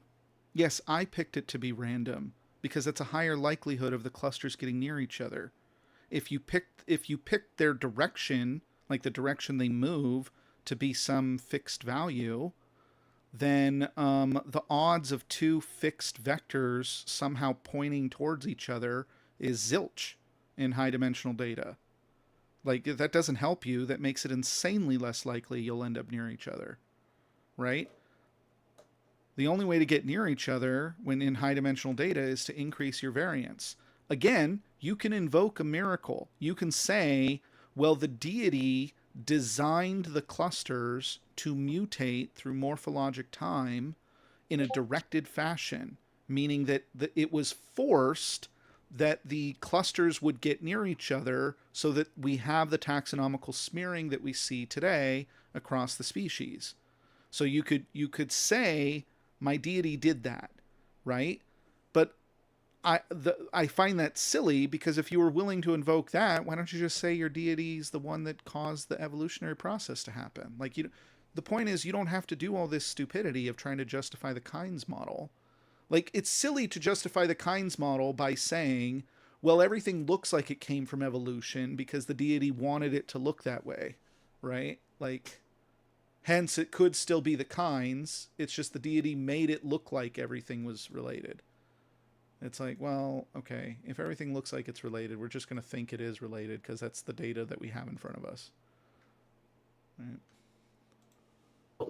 Yes, I picked it to be random because it's a higher likelihood of the clusters getting near each other. If you picked their direction, like the direction they move, to be some fixed value, then the odds of two fixed vectors somehow pointing towards each other is zilch in high dimensional data. Like, that doesn't help you. That makes it insanely less likely you'll end up near each other, right? The only way to get near each other when in high dimensional data is to increase your variance. Again, you can invoke a miracle. You can say, well, the deity designed the clusters to mutate through morphologic time in a directed fashion, meaning that it was forced that the clusters would get near each other so that we have the taxonomical smearing that we see today across the species. So you could say my deity did that, right? But I find that silly because if you were willing to invoke that, why don't you just say your deity is the one that caused the evolutionary process to happen? Like, the point is you don't have to do all this stupidity of trying to justify the Kynes model. Like, it's silly to justify the Kynes model by saying, well, everything looks like it came from evolution because the deity wanted it to look that way, right? Like, hence it could still be the Kynes. It's just the deity made it look like everything was related. It's like, well, okay, if everything looks like it's related, we're just going to think it is related because that's the data that we have in front of us. Right.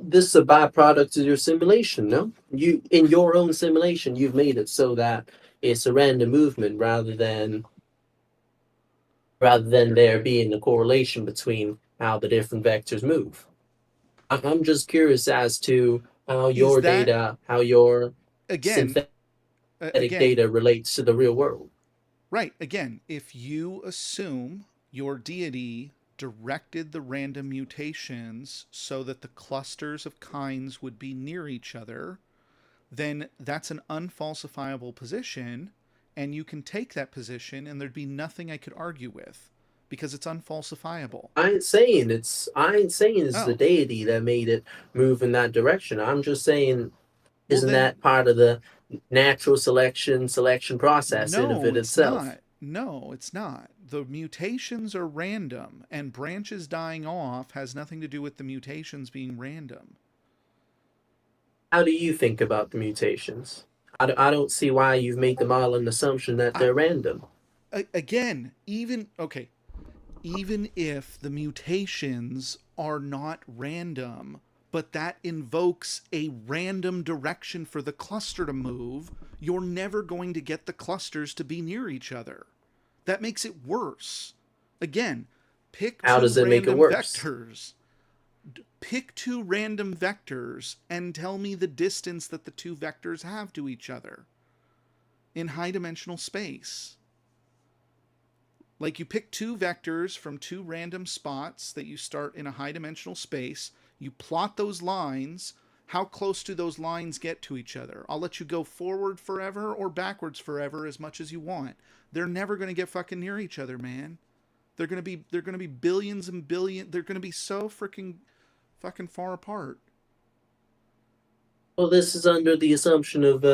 This is a byproduct of your simulation, no? You, in your own simulation, you've made it so that it's a random movement rather than there being a correlation between how the different vectors move. I'm just curious as to how your data, how your synthetic data relates to the real world.
Right. Again, if you assume your deity directed the random mutations so that the clusters of Kynes would be near each other, then that's an unfalsifiable position, and you can take that position and there'd be nothing I could argue with because it's unfalsifiable.
I ain't saying it's the deity that made it move in that direction. I'm just saying, isn't that part of the natural selection process in of it itself?
No, it's not. The mutations are random, and branches dying off has nothing to do with the mutations being random.
How do you think about the mutations? I don't see why you've made them all an assumption that they're random.
Again, even if the mutations are not random, but that invokes a random direction for the cluster to move, you're never going to get the clusters to be near each other. That makes it worse. Again, pick
How does it make it worse?
Vectors. Pick two random vectors and tell me the distance that the two vectors have to each other in high dimensional space. Like, you pick two vectors from two random spots that you start in a high dimensional space. You plot those lines. How close do those lines get to each other? I'll let you go forward forever or backwards forever as much as you want. They're never going to get fucking near each other, man. They're going to be billions and billions. They're going to be so freaking fucking far apart.
Well, this is under the assumption of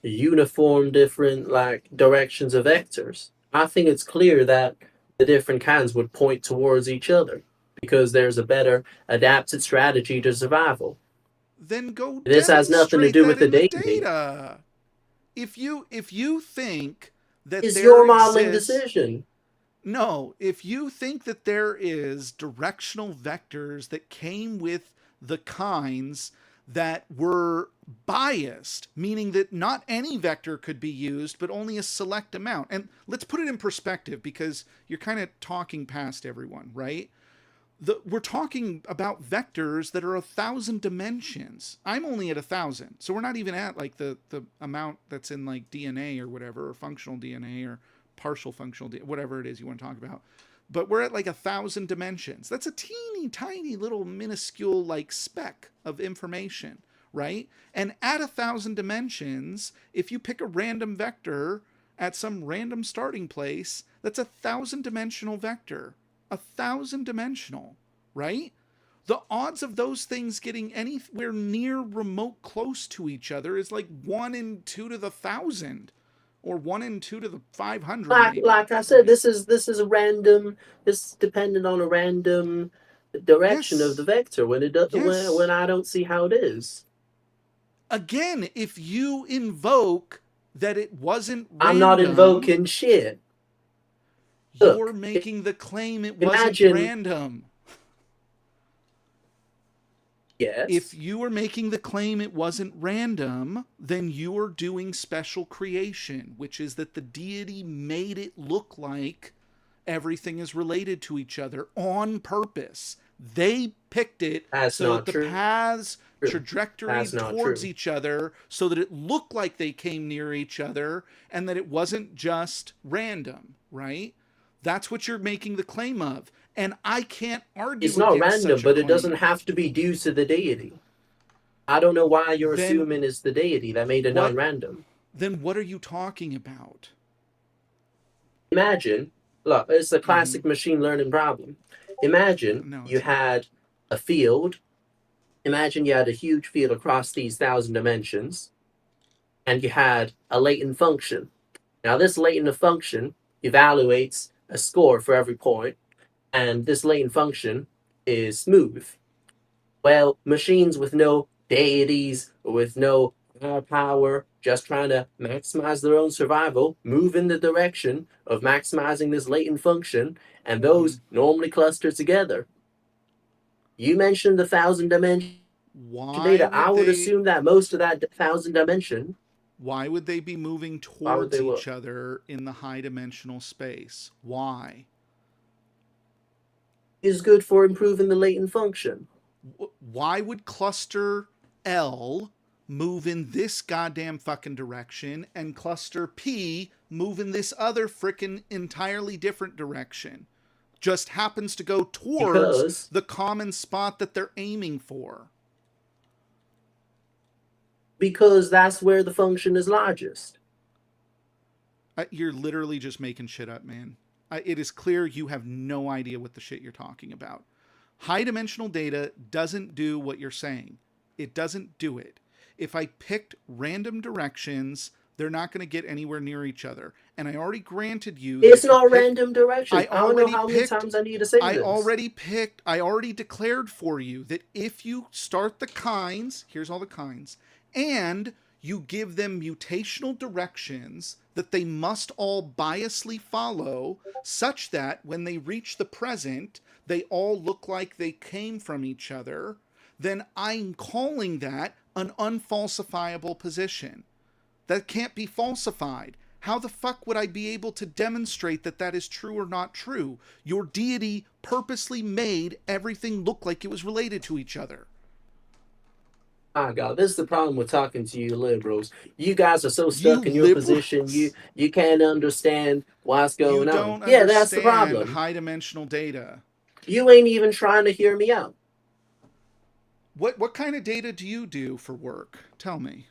uniform different directions of vectors. I think it's clear that the different kinds would point towards each other because there's a better adapted strategy to survival.
Then go.
This has nothing to do with the
data. If you think that
it's your modeling decision.
No, if you think that there is directional vectors that came with the Kynes that were biased, meaning that not any vector could be used, but only a select amount. And let's put it in perspective, because you're kind of talking past everyone, right? We're talking about vectors that are 1,000 dimensions. I'm only at 1,000, so we're not even at like the amount that's in like DNA or whatever, or functional DNA or partial functional DNA, whatever it is you want to talk about. But we're at like 1,000 dimensions. That's a teeny tiny little minuscule like speck of information, right? And at 1,000 dimensions, if you pick a random vector at some random starting place, that's 1,000 dimensional vector. 1,000 dimensional, right? The odds of those things getting anywhere near remote close to each other is like 1 in 2 to the 1,000, or 1 in 2 to the 500.
Like I said, this is a random. It's dependent on a random direction of the vector. When it does, when I don't see how it is.
Again, if you invoke that it wasn't random,
I'm not invoking shit.
You're making the claim it wasn't random.
Yes.
If you are making the claim it wasn't random, then you are doing special creation, which is that the deity made it look like everything is related to each other on purpose. They picked it so that the paths trajectory towards each other so that it looked like they came near each other and that it wasn't just random, right? That's what you're making the claim of. And I can't argue.
It's not random, but it doesn't have to be due to the deity. I don't know why you're assuming it's the deity that made it non-random.
Then what are you talking about?
Imagine, look, it's a classic machine learning problem. Imagine you had a field. Imagine you had a huge field across these 1,000 dimensions, and you had a latent function. Now, this latent function evaluates a score for every point, and this latent function is smooth. Well, machines with no deities, with no power, just trying to maximize their own survival, move in the direction of maximizing this latent function, and those normally cluster together. You mentioned the 1,000 dimension data. I would assume that most of that 1,000 dimension.
Why would they be moving towards each other in the high dimensional space? Why?
Is good for improving the latent function.
Why would cluster L move in this goddamn fucking direction and cluster P move in this other frickin' entirely different direction? Just happens to go towards the common spot that they're aiming for.
Because that's where the function is largest.
You're literally just making shit up, man. It is clear you have no idea what the shit you're talking about. High dimensional data doesn't do what you're saying. It doesn't do it. If I picked random directions, they're not going to get anywhere near each other. And I already granted you...
It's not random direction. I don't know how many times I need to say this.
I already declared for you that if you start the kinds, here's all the kinds, and you give them mutational directions that they must all biasly follow, such that when they reach the present, they all look like they came from each other, then I'm calling that an unfalsifiable position. That can't be falsified. How the fuck would I be able to demonstrate that that is true or not true? Your deity purposely made everything look like it was related to each other.
Oh God, this is the problem with talking to you liberals. You guys are so stuck in your position, you can't understand what's going on. Yeah, that's the problem.
High dimensional data.
You ain't even trying to hear me out.
What kind of data do you do for work? Tell me.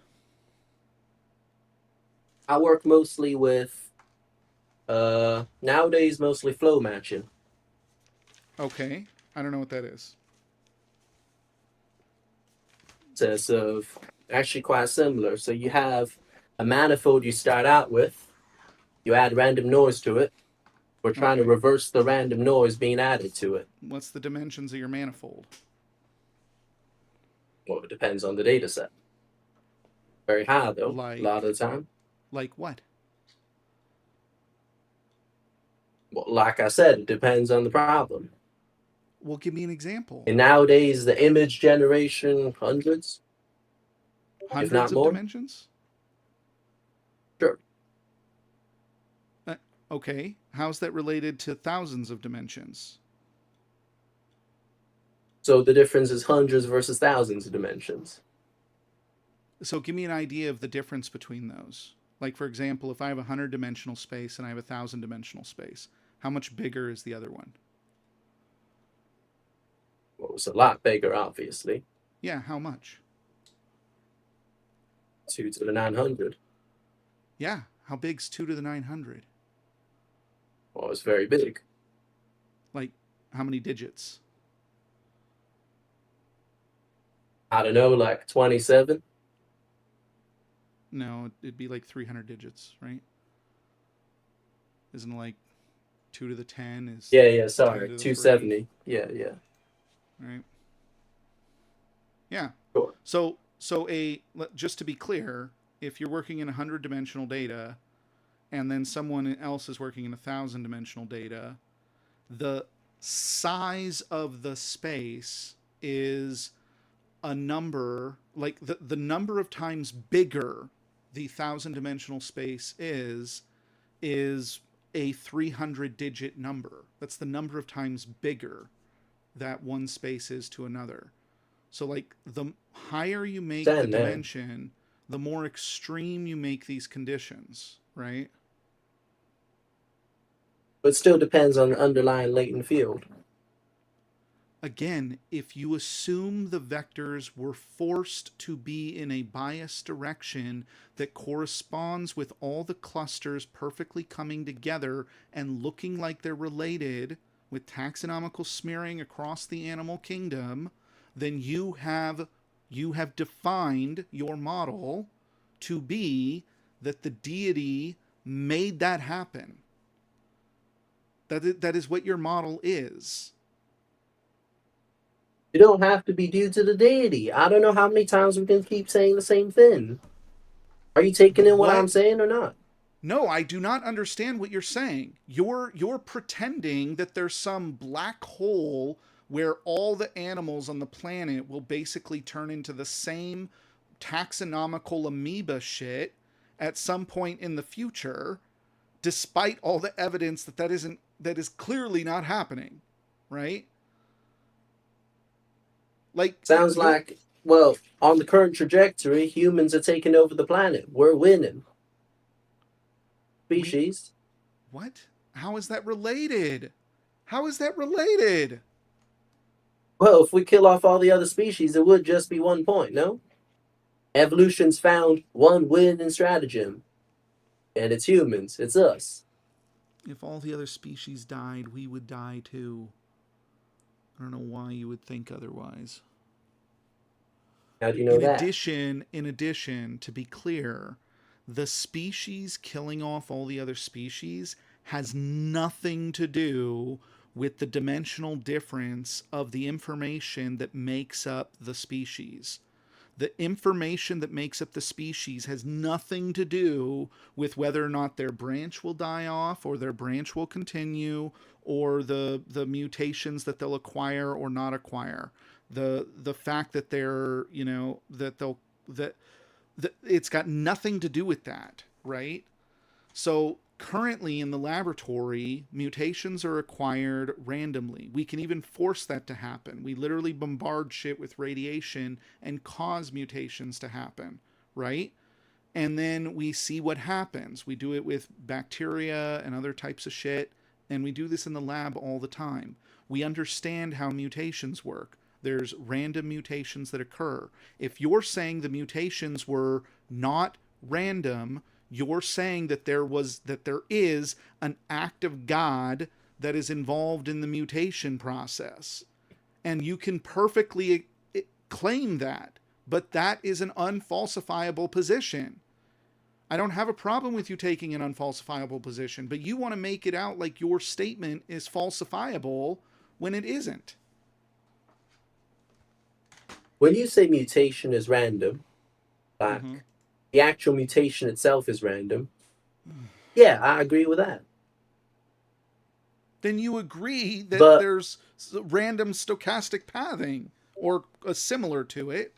I work mostly with nowadays mostly flow matching.
Okay. I don't know what that is.
Of actually quite similar. So you have a manifold you start out with, you add random noise to it. We're trying to reverse the random noise being added to it.
What's the dimensions of your manifold?
Well, it depends on the data set. Very high though, a lot of the time.
Like what?
Well, like I said, it depends on the problem.
Well, give me an example.
And nowadays, the image generation, hundreds. if not
Hundreds of
more.
dimensions?
Sure.
Okay. How's that related to thousands of dimensions?
So the difference is hundreds versus thousands of dimensions.
So give me an idea of the difference between those. Like, for example, if I have a 100-dimensional space and I have a 1,000-dimensional space, how much bigger is the other one?
Well, it's a lot bigger, obviously.
Yeah, how much?
2 to the 900.
Yeah, how big's 2 to the 900?
Well, it's very big.
Like, how many digits?
I don't know, like 27.
No, it'd be like 300 digits, right? Isn't it like 2 to the 10 is...
Yeah, sorry.
10 to the
270. Yeah.
Right. Yeah.
Sure.
So just to be clear, if you're working in 100-dimensional data and then someone else is working in 1,000-dimensional data, the size of the space is a number, like the number of times bigger the 1,000-dimensional space is a 300-digit number. That's the number of times bigger that one space is to another. So, like, the higher you make the dimension, the more extreme you make these conditions, right?
But it still depends on the underlying latent field.
Again, if you assume the vectors were forced to be in a biased direction that corresponds with all the clusters perfectly coming together and looking like they're related with taxonomical smearing across the animal kingdom, then you have defined your model to be that the deity made that happen. That is what your model is.
You don't have to be due to the deity. I don't know how many times we can keep saying the same thing. Are you taking in what I'm saying or not?
No, I do not understand what you're saying. You're pretending that there's some black hole where all the animals on the planet will basically turn into the same taxonomical amoeba shit at some point in the future, despite all the evidence that is clearly not happening, right? Like,
sounds like, well, on the current trajectory, humans are taking over the planet. We're winning. Species.
What? How is that related? How is that related?
Well, if we kill off all the other species, it would just be 1 point, no? Evolution's found one winning stratagem. And it's humans. It's us.
If all the other species died, we would die too. I don't know why you would think otherwise.
How do you know that?
In addition, to be clear, the species killing off all the other species has nothing to do with the dimensional difference of the information that makes up the species. The information that makes up the species has nothing to do with whether or not their branch will die off or their branch will continue or the mutations that they'll acquire or not acquire. The fact that they're, it's got nothing to do with that, right? So currently in the laboratory, mutations are acquired randomly. We can even force that to happen. We literally bombard shit with radiation and cause mutations to happen, right? And then we see what happens. We do it with bacteria and other types of shit, and we do this in the lab all the time. We understand how mutations work. There's random mutations that occur. If you're saying the mutations were not random, you're saying that there is an act of God that is involved in the mutation process. And you can perfectly claim that, but that is an unfalsifiable position. I don't have a problem with you taking an unfalsifiable position, but you want to make it out like your statement is falsifiable when it isn't.
When you say mutation is random, like the actual mutation itself is random, yeah, I agree with that.
Then you agree that there's random stochastic pathing or similar to it.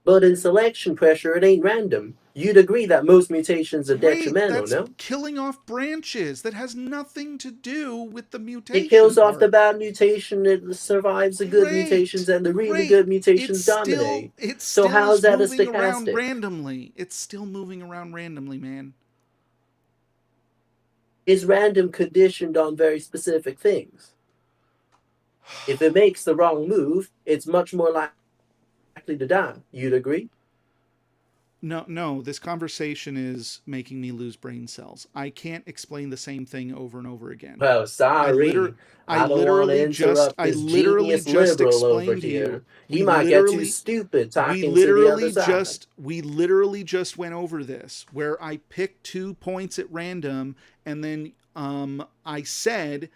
But in selection pressure, it ain't random. You'd agree that most mutations are
Great,
detrimental,
that's
no?
killing off branches. That has nothing to do with the
It
mutation
kills off the
part.
bad mutation, it survives the good
Great,
mutations, and the really
great.
good mutations dominate.
It
So
still
how
is
is that a
moving around
stochastic?
randomly. It's still moving around randomly, man.
Is random conditioned on very specific things? If it makes the wrong move, it's much more likely to die. You'd agree?
No, this conversation is making me lose brain cells. I can't explain the same thing over and over again.
Well,
I liter
sorry.
I
I don't want to
literally just
interrupt this genius liberal over
explained to you.
here. He might get too stupid talking to the other side.
We literally just went over this where I picked 2 points at random and then I said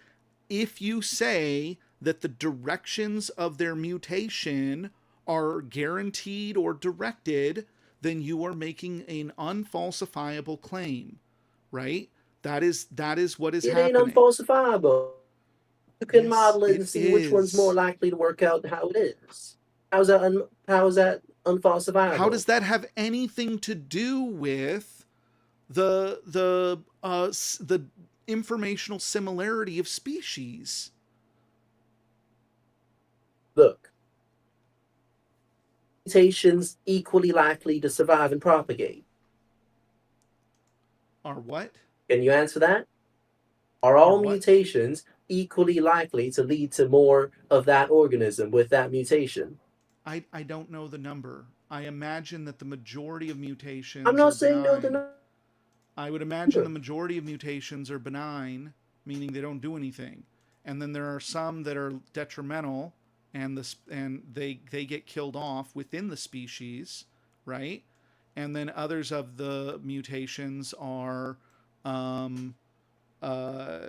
if you say that the directions of their mutation are guaranteed or directed, then you are making an unfalsifiable claim, right? That is what is
It ain't
happening.
unfalsifiable. You can
Yes,
model it
it
and see which one's more
is.
likely to work out how it is. How is that
How
unfalsifiable?
does that have anything to do with the informational similarity of species?
Look, mutations equally likely to survive and propagate.
Are what?
Can you answer that? Are
Are
all
what?
mutations equally likely to lead to more of that organism with that mutation?
I don't know the number. I imagine that the majority of
I'm
mutations are
not saying no
benign.
the
I would imagine the
number.
majority of mutations are benign, meaning they don't do anything. And then there are some that are detrimental and they get killed off within the species, right? And then others of the mutations um, uh,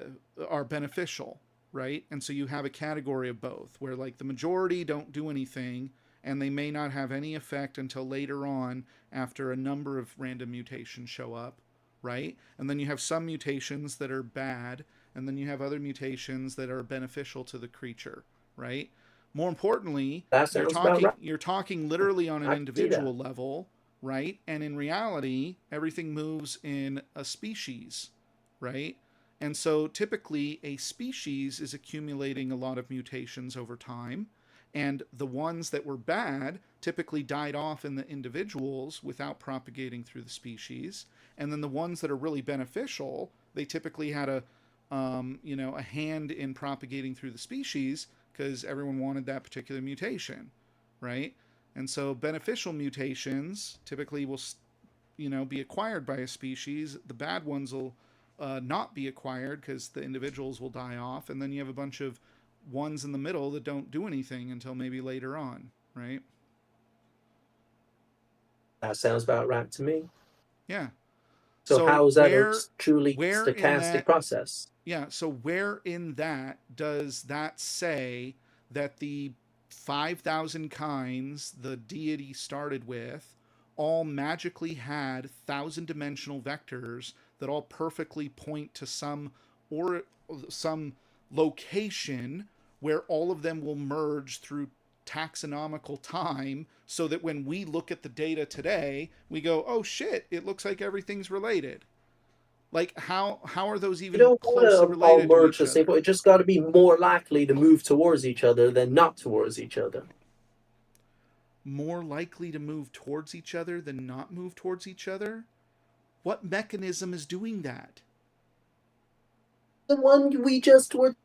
are beneficial, right? And so you have a category of both, where like the majority don't do anything, and they may not have any effect until later on after a number of random mutations show up, right? And then you have some mutations that are bad, and then you have other mutations that are beneficial to the creature, right? More importantly,
That sounds about right.
you're talking literally on an
I can see that.
individual level, right? And in reality, everything moves in a species, right? And so typically a species is accumulating a lot of mutations over time. And the ones that were bad typically died off in the individuals without propagating through the species. And then the ones that are really beneficial, they typically had a hand in propagating through the species because everyone wanted that particular mutation, right? And so beneficial mutations typically will, be acquired by a species. The bad ones will not be acquired because the individuals will die off, and then you have a bunch of ones in the middle that don't do anything until maybe later on, right?
That sounds about right to me.
Yeah.
So
So
how is that a truly
where in
stochastic
that
process?
yeah, so where in that does that say that the 5,000 kinds the deity started with all magically had thousand dimensional vectors that all perfectly point to or some location where all of them will merge through taxonomical time so that when we look at the data today, we go, oh shit, it looks like everything's related. Like how are those
You
even
don't want
closely
to all
related to
merge
each
the same
other?
point. It just got to be more likely to move towards each other than not towards each other.
More likely to move towards each other than not move towards each other? What mechanism is doing that?
The one we just were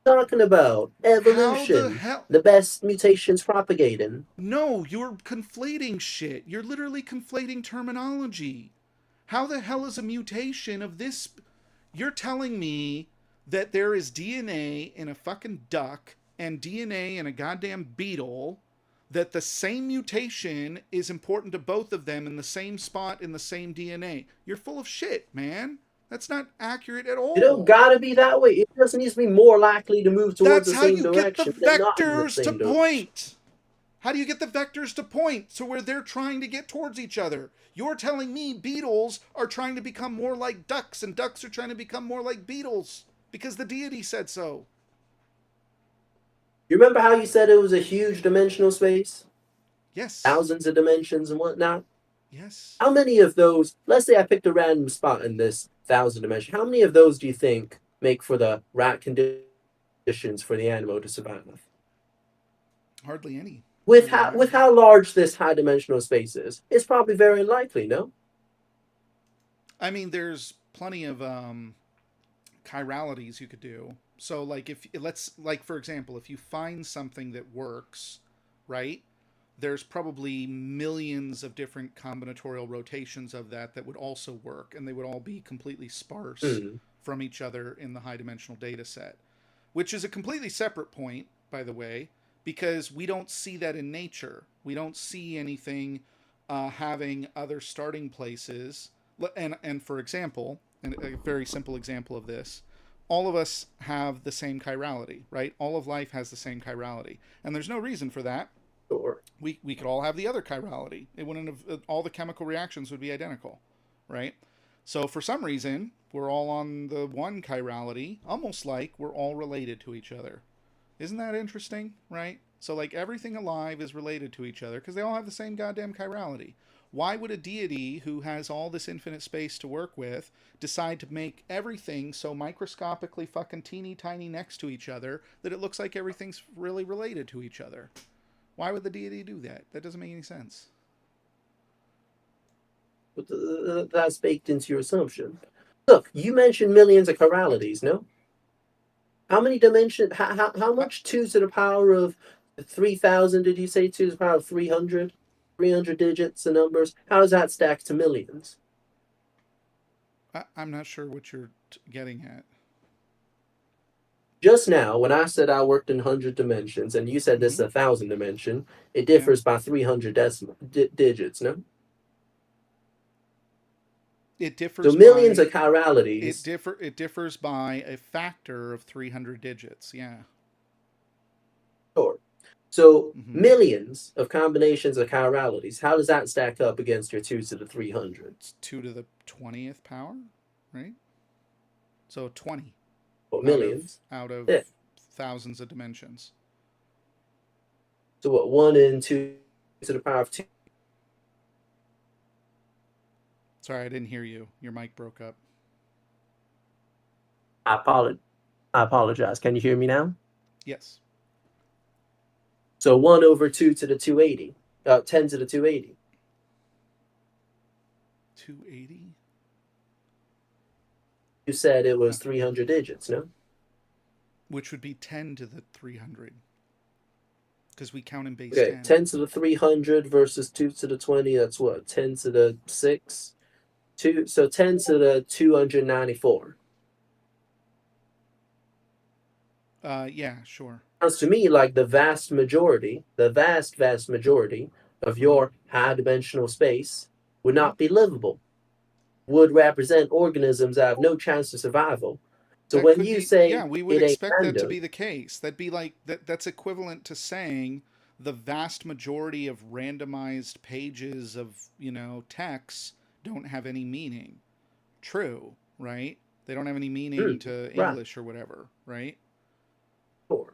talking about,
How the
evolution.
hell?
The best mutations propagating.
No, you're conflating shit. You're literally conflating terminology. How the hell is a mutation of this? You're telling me that there is DNA in a fucking duck and DNA in a goddamn beetle, that the same mutation is important to both of them in the same spot in the same DNA. You're full of shit, man. That's not accurate at
It don't
all.
gotta be that way. It just needs to be more likely to move towards
That's
the
how
same
you get the
direction than not in the
vectors to
same direction.
point. How do you get the vectors to point to where they're trying to get towards each other? You're telling me beetles are trying to become more like ducks and ducks are trying to become more like beetles because the deity said so.
You remember how you said it was a huge dimensional space?
Yes.
thousands of dimensions and whatnot.
Yes.
How many of those, let's say I picked a random spot in this 1,000 dimension, how many of those do you think make for the right conditions for the animal to survive?
Hardly any.
With
I mean,
how large this high dimensional space is, it's probably very likely, no?
I mean, there's plenty of chiralities you could do. So, like, if let's, like, for example, if you find something that works, right? There's probably millions of different combinatorial rotations of that that would also work, and they would all be completely sparse
Hmm.
from each other in the high dimensional data set, which is a completely separate point, by the way, because we don't see that in nature. We don't see anything having other starting places. And for example, and a very simple example of this, all of us have the same chirality, right? All of life has the same chirality, and there's no reason for that.
Sure.
We could all have the other chirality. It wouldn't have, all the chemical reactions would be identical, right? So for some reason, we're all on the one chirality, almost like we're all related to each other. Isn't that interesting, right? So like everything alive is related to each other because they all have the same goddamn chirality. Why would a deity who has all this infinite space to work with decide to make everything so microscopically fucking teeny tiny next to each other that it looks like everything's really related to each other? Why would the deity do that? That doesn't make any sense.
But that's baked into your assumption. Look, you mentioned millions of
What?
chiralities, no? How many dimensions, how much 2 to the power of 3,000 did you say? 2 to the power of 300? 300 digits and numbers? How does that stack to millions?
I'm not sure what you're getting at.
Just now, when I said I worked in 100 dimensions and you said this is
Mm-hmm.
1,000 dimension, it
Yeah.
differs by 300 digits, no?
It
So
differs
millions
by
of chiralities.
it differs by a factor of 300 digits. Yeah.
Sure. So
Mm-hmm.
millions of combinations of chiralities. How does that stack up against your 2 to the 300?
It's 2 to the 20th power, right? So 20
Or
out of
millions?
out of
Yeah.
thousands of dimensions.
So what? 1 and 2 to the power of 2.
Sorry, I didn't hear you. Your mic broke up.
I apologize. I apologize. Can you hear me now?
Yes.
So 1 over 2 to the 280. 10 to the 280.
280?
You said it was 300 digits, no?
Which would be 10 to the 300. Because we count in base
Okay,
10.
10 to the 300 versus 2 to the 20. That's what? 10 to the 6? 2. So 10 to the 294.
Yeah, sure.
Sounds to me like the vast majority of your high dimensional space would not be livable, would represent organisms that have no chance of survival. So
That
when
could
you
be,
say
yeah, we would
it ain't
expect that to
random,
be the case. That'd be like that's equivalent to saying the vast majority of randomized pages of, text don't have any meaning. True, right? They don't have any meaning to
right,
English or whatever, right?
sure.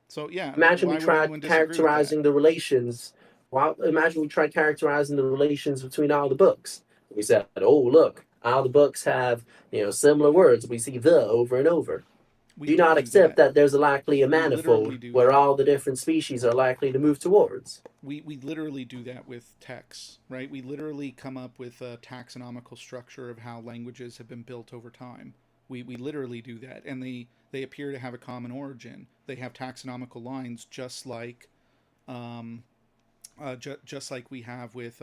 So yeah,
Imagine we
why would
tried
anyone disagree with that?
characterizing the relations. Well, imagine we tried characterizing the relations between all the books. We said, "Oh, look, all the books have similar words. We see the over and over."
We
Do you
do
not
do
accept
that.
that there's a likely a
We literally
manifold
do
where
that.
all the different species are likely to move towards?
We literally do that with texts, right? We literally come up with a taxonomical structure of how languages have been built over time. We literally do that, and they appear to have a common origin. They have taxonomical lines, just like just like we have with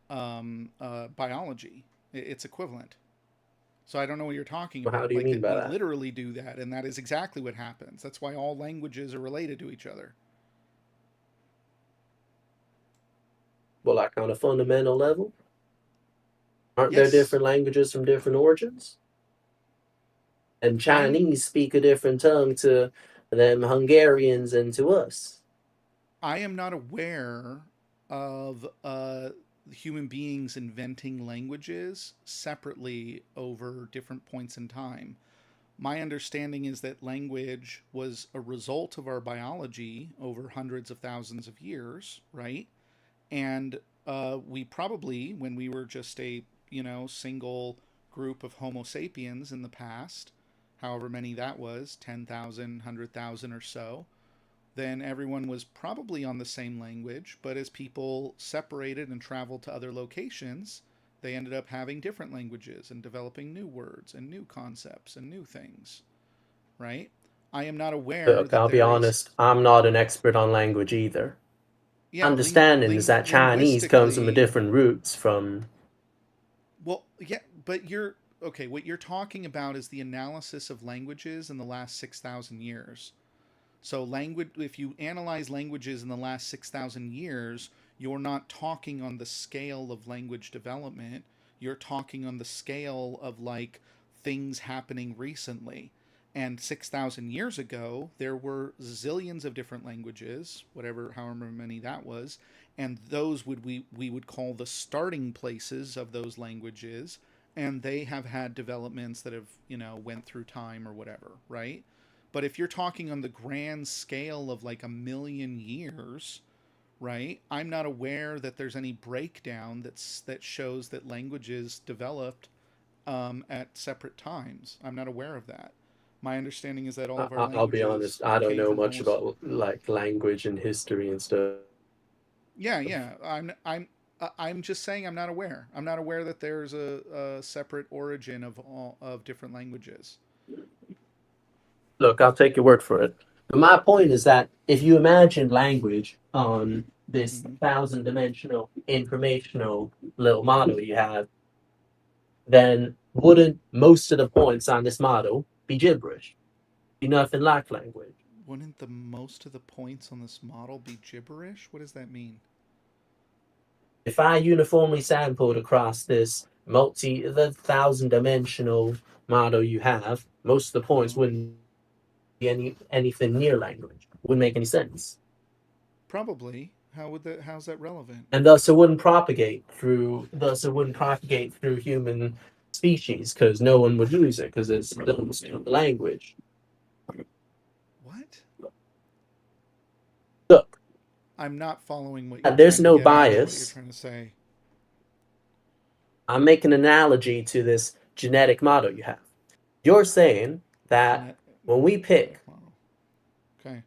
biology. It's equivalent. So I don't know what you're talking
Well, how
about.
do you
Like
mean
that,
by
we
that?
literally do that, and that is exactly what happens. That's why all languages are related to each other.
Well, like on a fundamental level, aren't there
Yes,
different languages from different origins? And
I'm
Chinese speak a different tongue to them Hungarians and to us.
I am not aware of human beings inventing languages separately over different points in time. My understanding is that language was a result of our biology over hundreds of thousands of years, right? And we probably, when we were just a single group of Homo sapiens in the past, however many that was, 10,000, 100,000 or so, then everyone was probably on the same language. But as people separated and traveled to other locations, they ended up having different languages and developing new words and new concepts and new things, right? I am not aware
Look,
that
I'll be
there is.
honest, I'm not an expert on language either.
Yeah,
Understanding is that Chinese comes from a
linguistically.
different roots from.
Well, yeah, but you're okay. What you're talking about is the analysis of languages in the last 6,000 years. So, if you analyze languages in the last 6,000 years, you're not talking on the scale of language development. You're talking on the scale of like things happening recently. And 6,000 years ago, there were zillions of different languages, whatever, however many that was, and those we would call the starting places of those languages, and they have had developments that have went through time or whatever, right? But if you're talking on the grand scale of like a million years, right? I'm not aware that there's any breakdown that shows that languages developed at separate times. I'm not aware of that. My understanding is that all of our
I'll be
languages
honest, I don't
came
know
from
much
Homo.
about like language and history and stuff.
Yeah, yeah. I'm just saying I'm not aware. I'm not aware that there's a separate origin of all of different languages.
Look, I'll take your word for it. But my point is that if you imagine language on this
Hmm.
thousand dimensional informational little model you have, then wouldn't most of the points on this model be gibberish? Be nothing like language.
Wouldn't the most of the points on this model be gibberish? What does that mean?
If I uniformly sampled across this the thousand dimensional model you have, most of the points
Uh-huh.
wouldn't be anything near language. Wouldn't make any sense.
Probably. How's that relevant?
And thus it wouldn't propagate through human species because no one would use it because it's the language.
What?
Look,
I'm not following what you're
there's
trying to
no
get at or what you're
bias.
trying to say.
I'm making an analogy to this genetic model you have. You're saying that
Genet-
when we pick
Genetic model. Okay.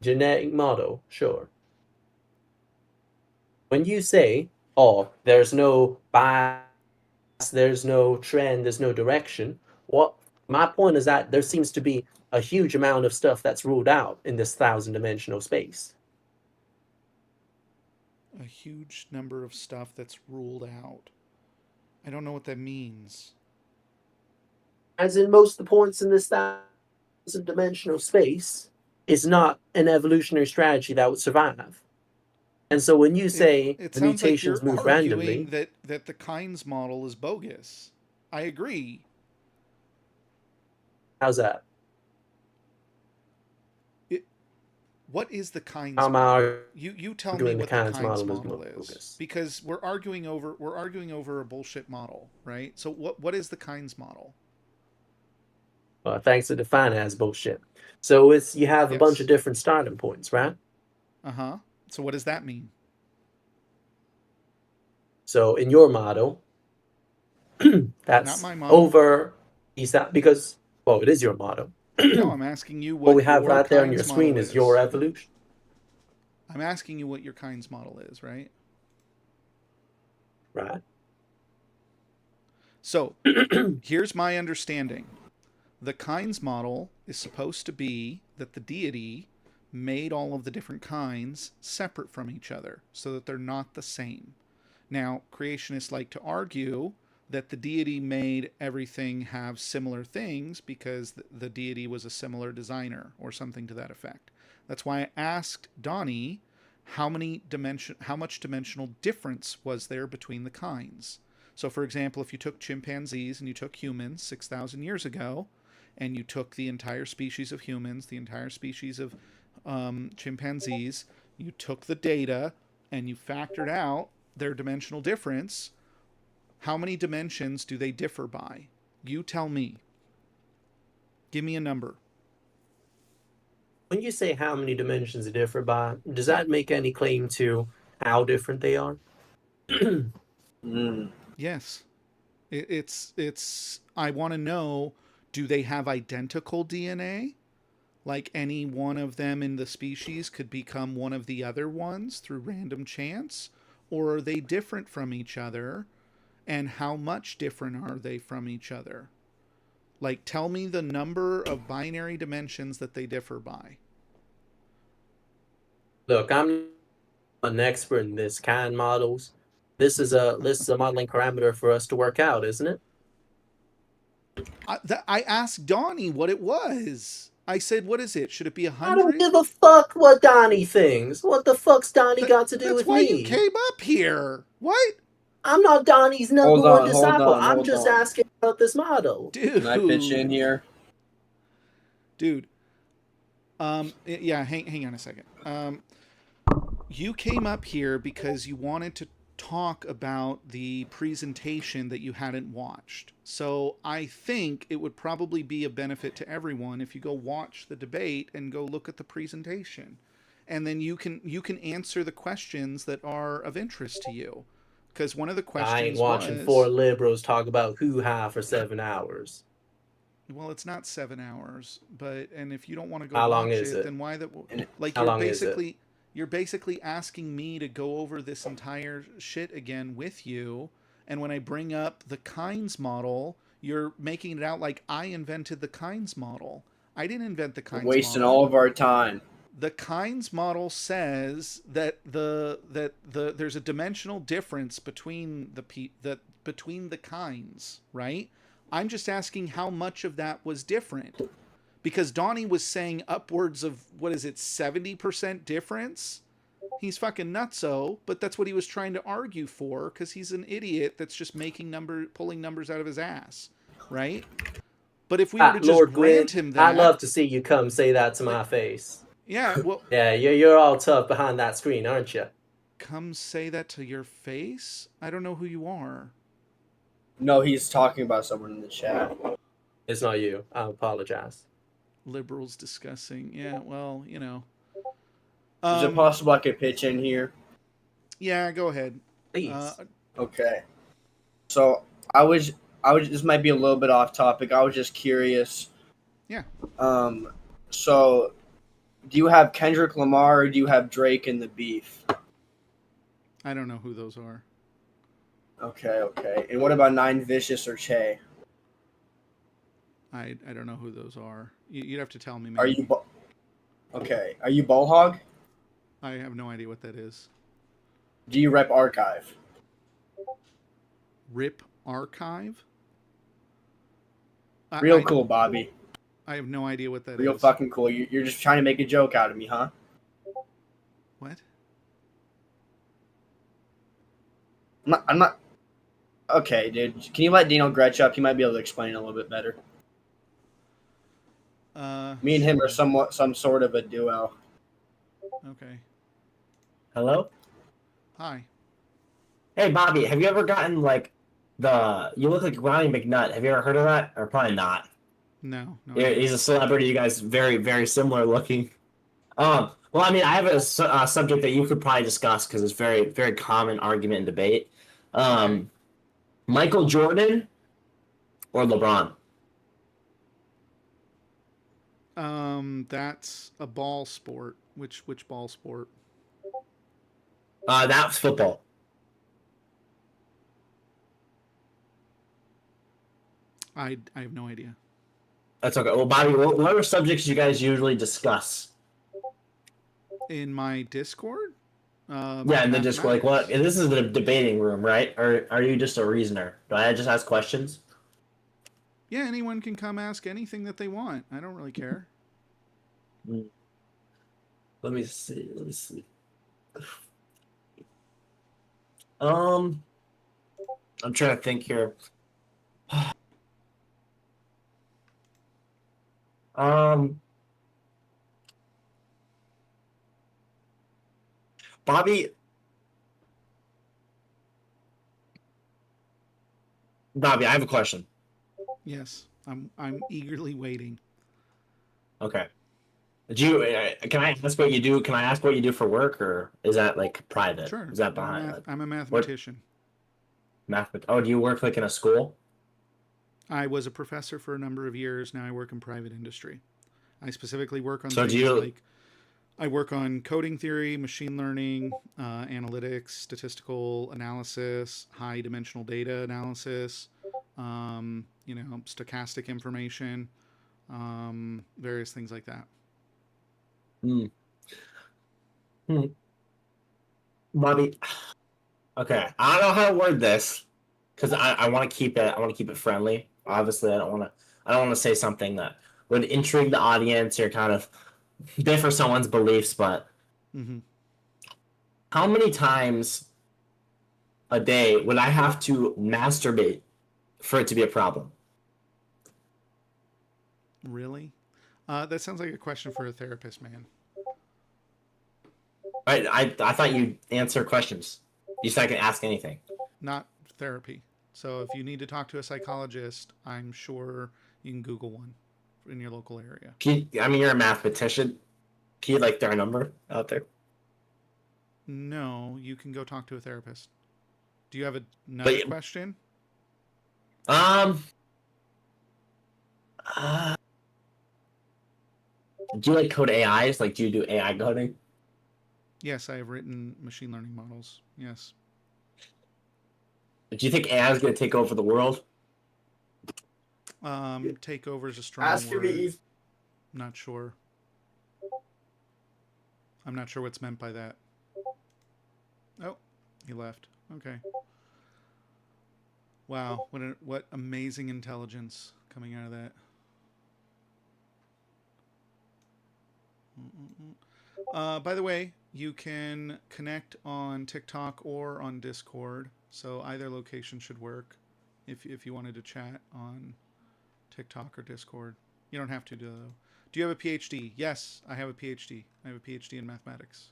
genetic model, sure. When you say, oh, there's no bias, there's no trend, there's no direction, what my point is that there seems to be a huge amount of stuff that's ruled out in this thousand dimensional space.
A huge number of stuff that's ruled out. I don't know what that means.
As in most of the points in this thousand dimensional space is not an evolutionary strategy that would survive. And so when you
It
say
it
the
sounds like
mutations
you're
move
arguing
randomly,
that the Kynes model is bogus. I agree.
how's that?
It, what is the
How
Kynes
am I
model? You tell me
arguing the
what the
Kynes
Kynes
model is
model is,
bogus?
because we're arguing over a bullshit model, right? So what is the Kynes model?
Thanks to define it as bullshit. So it's you have a bunch of
Yes.
different starting points, right?
Uh-huh. So what does that mean?
So in your model,
Not
that's
my model.
over is that because well, it is your model.
No, I'm asking you
What
what
we have
your
right there on your
Kynes
screen
model
is your
is.
evolution,
I'm asking you what your Kynes model is, right?
right?
So, here's my understanding. The Kynes model is supposed to be that the deity made all of the different kinds separate from each other so that they're not the same. Now, creationists like to argue that the deity made everything have similar things because the deity was a similar designer or something to that effect. That's why I asked Donnie how much dimensional difference was there between the kinds. So, for example, if you took chimpanzees and you took humans 6,000 years ago, and you took the entire species of humans, the entire species of chimpanzees, you took the data and you factored out their dimensional difference, how many dimensions do they differ by? You tell me. Give me a number.
When you say how many dimensions they differ by, does that make any claim to how different they are?
Yes. It's I want to know, do they have identical DNA? Like any one of them in the species could become one of the other ones through random chance? Or are they different from each other? And how much different are they from each other? Like, tell me the number of binary dimensions that they differ by.
Look, I'm an expert in this kind models. This is a modeling parameter for us to work out, isn't it?
I asked Donnie what it was. I said, what is it? Should it be
I don't
100?
give a fuck what Donnie thinks. What the fuck's Donnie got to do
That's
with
why you
me?
came up here. What?
I'm not Donnie's number
Hold
one
on,
disciple. I'm
hold
just
on.
asking about this model.
Dude.
Can I pitch in here?
Dude. Yeah, hang on a second. You came up here because you wanted to talk about the presentation that you hadn't watched. So I think it would probably be a benefit to everyone if you go watch the debate and go look at the presentation. And then you can answer the questions that are of interest to you. Because one of the questions
I ain't watching
was,
four liberals talk about hoo-ha for 7 hours.
well, it's not 7 hours, but and if you don't want to go
How long
watch
is it?
then why the like
How
you're
long is it?
basically asking me to go over this entire shit again with you, and when I bring up the Kynes model, you're making it out like I invented the Kynes model. I didn't invent the Kynes
Wasting
model.
all of our time.
The Kynes model says that there's a dimensional difference between between the kinds, right? I'm just asking how much of that was different, because Donnie was saying upwards of, what is it, 70% difference. He's fucking nutso, but that's what he was trying to argue for, because he's an idiot that's just pulling numbers out of his ass, right? But if we were to just
Lord Gwyn,
grant him that,
I'd love to see you come say that to my face.
yeah, well,
Yeah, you're all tough behind that screen, aren't you?
come say that to your face? I don't know who you are.
No, he's talking about someone in the chat.
It's not you. I apologize.
Liberals discussing. Yeah, well, you know.
Is it possible I could pitch in here?
Yeah, go ahead.
Please.
Okay. So I was. This might be a little bit off topic. I was just curious.
Yeah.
So, do you have Kendrick Lamar or do you have Drake in the beef?
I don't know who those are.
Okay. And what about Nine Vicious or Che?
I don't know who those are. You'd have to tell me. Man.
Are you? Okay. Are you Bullhog?
I have no idea what that is.
Do you rep Archive?
Rip Archive?
Real cool, Bobby.
I have no idea what that is.
Real fucking cool. You're just trying to make a joke out of me, huh?
What?
I'm not. Okay, dude. Can you let Dino Gretsch up? He might be able to explain it a little bit better. Me and him are some sort of a duo.
Okay.
Hello?
Hi.
Hey, Bobby, have you ever gotten, like, you look like Ronnie McNutt. Have you ever heard of that? Or probably not.
No.
Yeah, he's a celebrity. You guys very, very similar looking. Well, I mean, I have a subject that you could probably discuss because it's very, very common argument and debate. Michael Jordan or LeBron?
That's a ball sport. Which ball sport?
That's football.
I have no idea.
That's okay. Well, Bobby, what are subjects you guys usually discuss?
In my Discord?
Yeah, in the Discord. Like, what? This is the debating room, right? Or are you just a reasoner? Do I just ask questions?
Yeah, anyone can come ask anything that they want. I don't really care.
Let me see. I'm trying to think here. Bobby, I have a question.
Yes, I'm eagerly waiting.
Okay. Do you? Can I ask what you do? Can I ask what you do for work, or is that like private?
Sure.
Is that behind?
I'm a
What
mathematician.
math? Oh, do you work like in a school?
I was a professor for a number of years. Now I work in private industry. I specifically work on
So do
things
you?
like I work on coding theory, machine learning, analytics, statistical analysis, high dimensional data analysis, stochastic information, various things like that.
Hmm. Hmm. Bobby. Okay, I don't know how to word this because I want to keep it. I want to keep it friendly. Obviously, I don't want to. I don't want to say something that would intrigue the audience or kind of differ someone's beliefs. But
Hmm.
how many times a day would I have to masturbate for it to be a problem?
Really? That sounds like a question for a therapist, man.
I thought you answer questions. You said I can ask anything.
Not therapy. So if you need to talk to a psychologist, I'm sure you can Google one in your local area.
I mean, you're a mathematician. Can you like throw a number out there?
No, you can go talk to a therapist. Do you have another
But
question?
um, uh, do you like code AIs? Like, do you do AI coding?
Yes, I have written machine learning models. Yes.
Do you think AI is going to take over the world?
Takeover is a strong
Ask for
word.
me.
Not sure. I'm not sure what's meant by that. Oh, he left. Okay. Wow, what amazing intelligence coming out of that. By the way, you can connect on TikTok or on Discord, so either location should work if you wanted to chat on TikTok or Discord. You don't have to, though. Do you have a PhD? Yes, I have a PhD. I have a PhD in mathematics.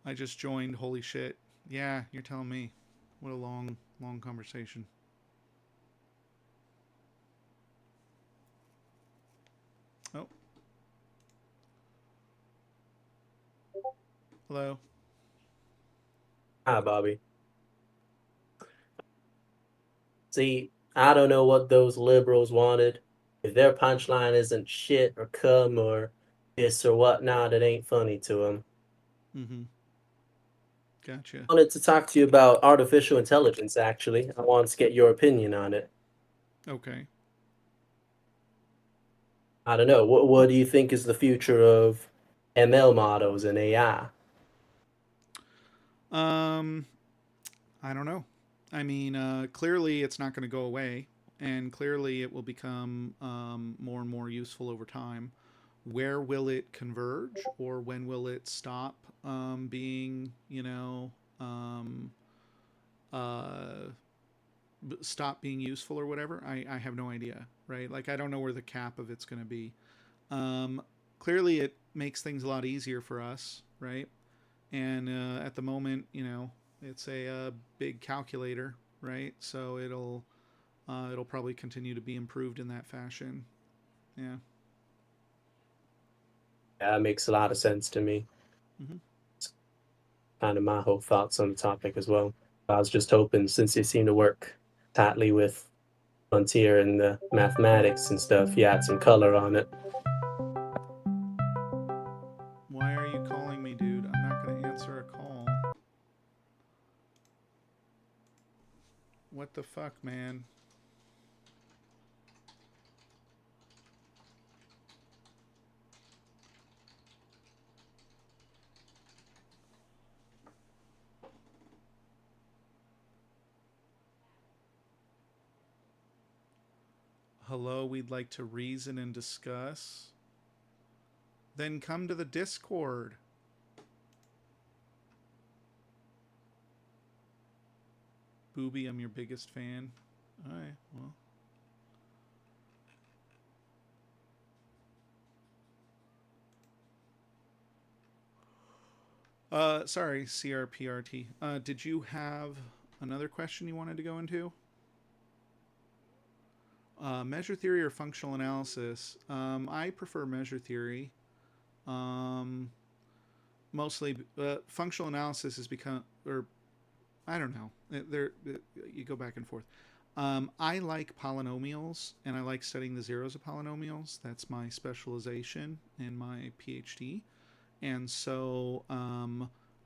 I just joined. Holy shit. Yeah, you're telling me. What a long, long conversation. Oh. Hello.
Hi, Bobby. See, I don't know what those liberals wanted. If their punchline isn't shit or cum or this or whatnot, it ain't funny to them.
Mm-hmm. Gotcha.
I wanted to talk to you about artificial intelligence, actually. I wanted to get your opinion on it.
Okay.
I don't know. What do you think is the future of ML models and AI?
Um, I don't know. I mean, clearly it's not going to go away, and clearly it will become more and more useful over time. Where will it converge, or when will it stop being, uh, stop being useful or whatever? I have no idea, right? Like, I don't know where the cap of it's going to be. Um, Clearly, it makes things a lot easier for us, right? And at the moment, it's a big calculator, right? So it'll probably continue to be improved in that fashion. Yeah.
That makes a lot of sense to me.
Mm-hmm.
Kind of my whole thoughts on the topic as well. I was just hoping, since you seem to work tightly with Frontier and the mathematics and stuff, you had some color on it.
Why are you calling me, dude? I'm not going to answer a call. What the fuck, man? Hello, we'd like to reason and discuss. Then come to the Discord. Booby, I'm your biggest fan. Alright, well. Sorry, CRPRT. Did you have another question you wanted to go into? Measure theory or functional analysis? I prefer measure theory. Mostly, functional analysis has become, or I don't know. You go back and forth. I like polynomials, and I like studying the zeros of polynomials. That's my specialization in my PhD. And so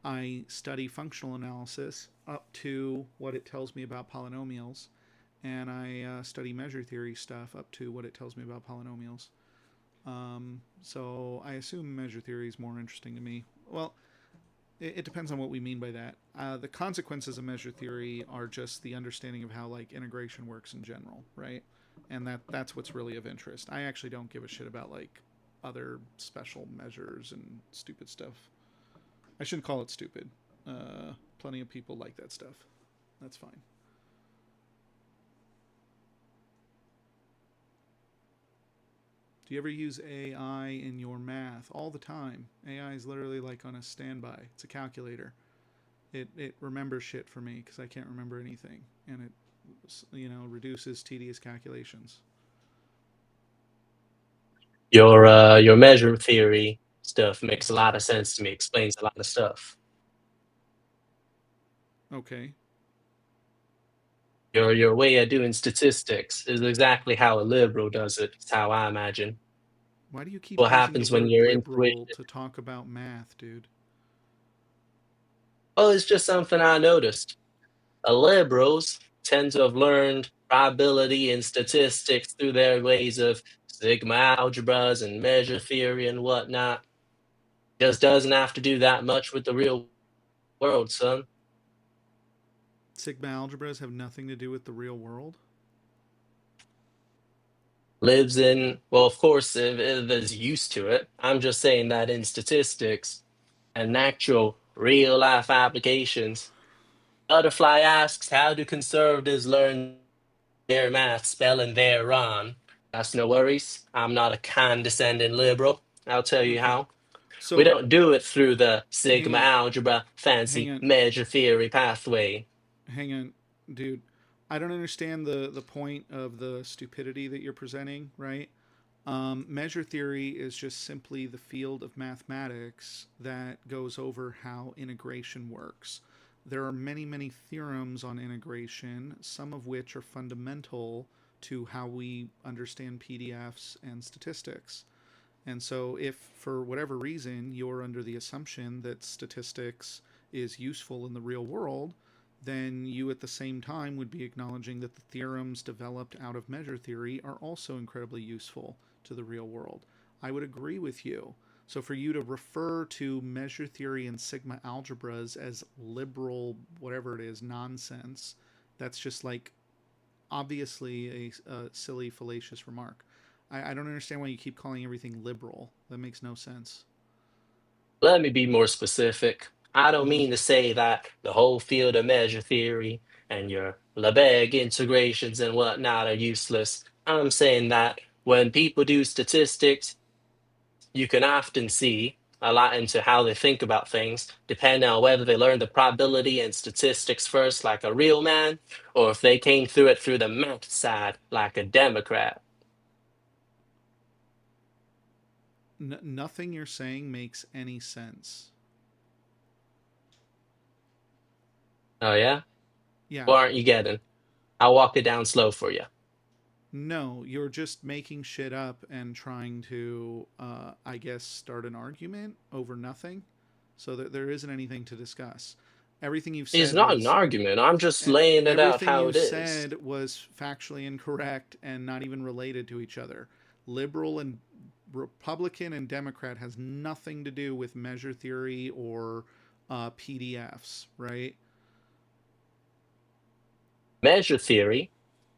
I study functional analysis up to what it tells me about polynomials, and I study measure theory stuff up to what it tells me about polynomials. So I assume measure theory is more interesting to me. Well, it depends on what we mean by that. The consequences of measure theory are just the understanding of how like integration works in general, right? And that's what's really of interest. I actually don't give a shit about like other special measures and stupid stuff. I shouldn't call it stupid. Plenty of people like that stuff. That's fine. Do you ever use AI in your math? All the time. AI is literally like on a standby. It's a calculator. It remembers shit for me because I can't remember anything, and it reduces tedious calculations.
Your measure theory stuff makes a lot of sense to me. Explains a lot of stuff.
Okay.
Your way of doing statistics is exactly how a liberal does it. It's how I imagine.
Why do you keep
What
using
happens
the
when
word
you're
liberal
intuition?
to talk about math, dude?
Oh, it's just something I noticed. Liberals tend to have learned probability and statistics through their ways of sigma algebras and measure theory and whatnot. Just doesn't have to do that much with the real world, son.
Sigma algebras have nothing to do with the real world?
Lives in, well, of course, if there's used to it. I'm just saying that in statistics and actual real life applications, Butterfly asks, how do conservatives learn their math spelling their wrong? That's no worries. I'm not a condescending liberal. I'll tell you
Okay.
how.
So
We don't do it through the
hang
sigma
on,
algebra fancy measure theory pathway.
hang on, dude. I don't understand the point of the stupidity that you're presenting, right? Measure theory is just simply the field of mathematics that goes over how integration works. There are many, many theorems on integration, some of which are fundamental to how we understand PDFs and statistics. And so, if for whatever reason you're under the assumption that statistics is useful in the real world, then you at the same time would be acknowledging that the theorems developed out of measure theory are also incredibly useful to the real world. I would agree with you. So, for you to refer to measure theory and sigma algebras as liberal, whatever it is, nonsense, that's just like obviously a silly, fallacious remark. I don't understand why you keep calling everything liberal. That makes no sense.
Let me be more specific. I don't
Mm-hmm.
mean to say that the whole field of measure theory and your Lebesgue integrations and whatnot are useless. I'm saying that when people do statistics, you can often see a lot into how they think about things, depending on whether they learned the probability and statistics first, like a real man, or if they came through it through the math side, like a Democrat.
Nothing you're saying makes any sense.
Oh, yeah?
Yeah.
What aren't you getting? I'll walk it down slow for you.
No, you're just making shit up and trying to, I guess, start an argument over nothing, so that there isn't anything to discuss. Everything you've
It's
said
not an
was
argument. I'm just laying it out
everything
how
you
it is.
said was factually incorrect and not even related to each other. Liberal and Republican and Democrat has nothing to do with measure theory or PDFs, right?
Measure theory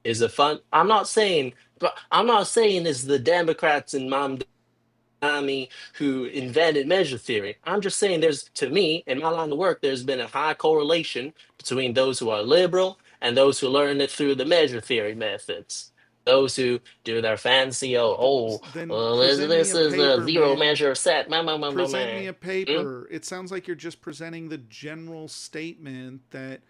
is a fun. I'm not saying it's the Democrats and Mamdani who invented measure theory. I'm just saying to me, in my line of work, there's been a high correlation between those who are liberal and those who learn it through the measure theory methods. Those who do their fancy,
Then
well,
present me
this
a
is a
paper,
zero
man.
measure set.
Present me a
Hmm?
paper. It sounds like you're just presenting the general statement that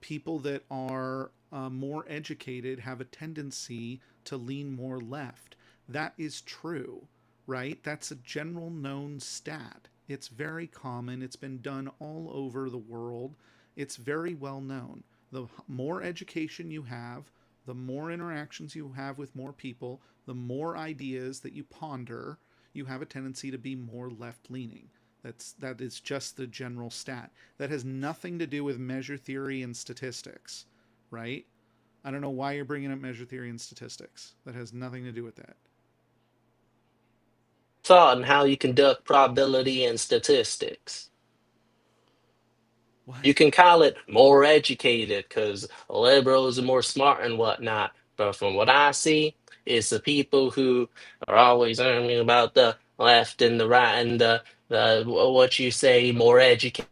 people that are more educated have a tendency to lean more left. That is true, right? That's a general known stat. It's very common. It's been done all over the world. It's very well known. The more education you have, the more interactions you have with more people, the more ideas that you ponder, you have a tendency to be more left leaning. That is just the general stat. That has nothing to do with measure theory and statistics, right? I don't know why you're bringing up measure theory and statistics. That has nothing to do with that.
Thought on how you conduct probability and statistics.
What?
You can call it more educated because liberals are more smart and whatnot. But from what I see, it's the people who are always arguing about the left and the right and the what you say more educated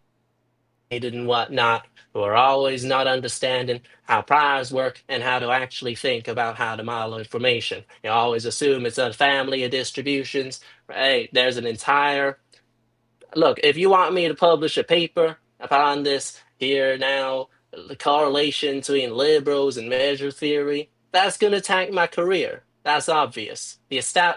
and whatnot, who are always not understanding how priors work and how to actually think about how to model information. You always assume it's a family of distributions. Right? There's an entire look, if you want me to publish a paper upon this here now, the correlation between liberals and measure theory, that's going to tank my career. That's obvious.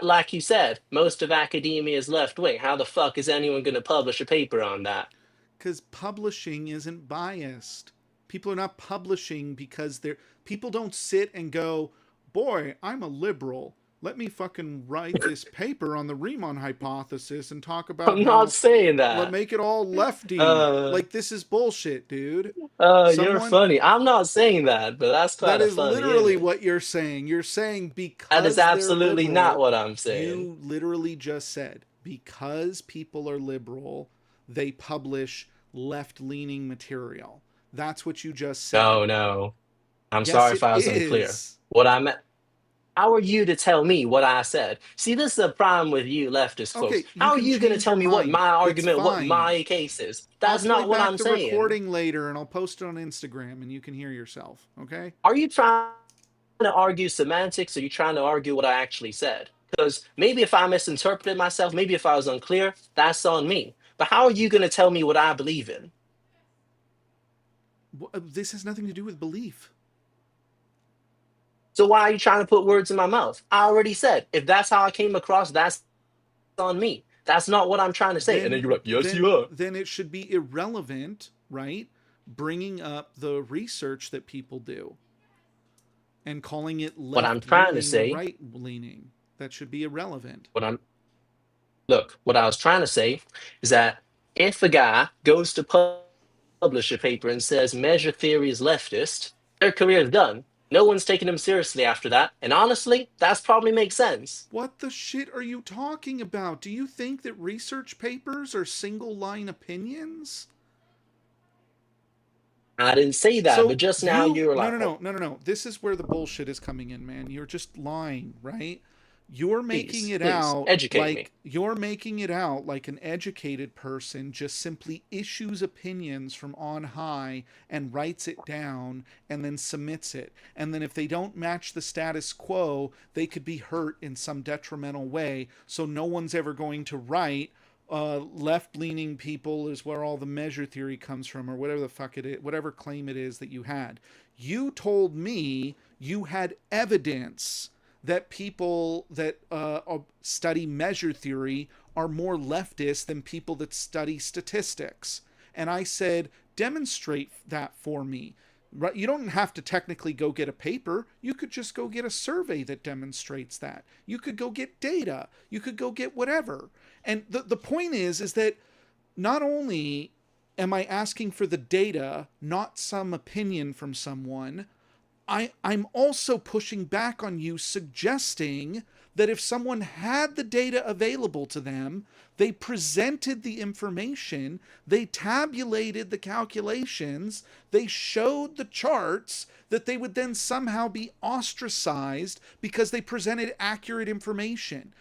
Like you said, most of academia is left wing. How the fuck is anyone going to publish a paper on that?
Because publishing isn't biased. People are not publishing because people don't sit and go, boy, I'm a liberal. Let me fucking write this paper on the Riemann hypothesis and talk about
I'm not saying that.
make it all lefty. Like, this is bullshit, dude.
You're funny. I'm not saying that, but that's quite
That is
funny,
literally
isn't it?
what you're saying. You're saying because
That is
they're
absolutely
liberal,
not what I'm saying.
You literally just said, because people are liberal, they publish left-leaning material. That's what you just said.
No. I'm
Yes,
sorry if
it
I was unclear.
is.
What I meant. How are you to tell me what I said? See, this is the problem with you leftist folks.
Okay, you
How are
can
you going to
change
tell
your
me what
mind.
my
It's
argument, what
fine.
my case is? That's
I'll
not
play
what
back
I'm
the
saying.
recording later, and I'll post it on Instagram, and you can hear yourself. Okay?
Are you trying to argue semantics, or are you trying to argue what I actually said? Because maybe if I misinterpreted myself, maybe if I was unclear, that's on me. But how are you going to tell me what I believe in?
This has nothing to do with belief.
So why are you trying to put words in my mouth? I already said, if that's how I came across, that's on me. That's not what I'm trying to say. And then you're like, yes, you are.
Then it should be irrelevant, right? Bringing up the research that people do and calling it left
What I'm trying to say,
right leaning. That should be irrelevant.
what I was trying to say is that if a guy goes to publish a paper and says measure theory is leftist, their career is done. No one's taking them seriously after that. And honestly, that's probably makes sense.
What the shit are you talking about? Do you think that research papers are single line opinions?
I didn't say that, but just now you were like,
No. This is where the bullshit is coming in, man. You're just lying, right? You're making it out like you're making it out like an educated person just simply issues opinions from on high and writes it down and then submits it. And then if they don't match the status quo, they could be hurt in some detrimental way. So no one's ever going to write left-leaning people is where all the measure theory comes from, or whatever the fuck it is, whatever claim it is that you had. You told me you had evidence that people that study measure theory are more leftist than people that study statistics. And I said, demonstrate that for me. Right? You don't have to technically go get a paper. You could just go get a survey that demonstrates that. You could go get data. You could go get whatever. And the point is that not only am I asking for the data, not some opinion from someone, I'm also pushing back on you, suggesting that if someone had the data available to them, they presented the information, they tabulated the calculations, they showed the charts, that they would then somehow be ostracized because they presented accurate information.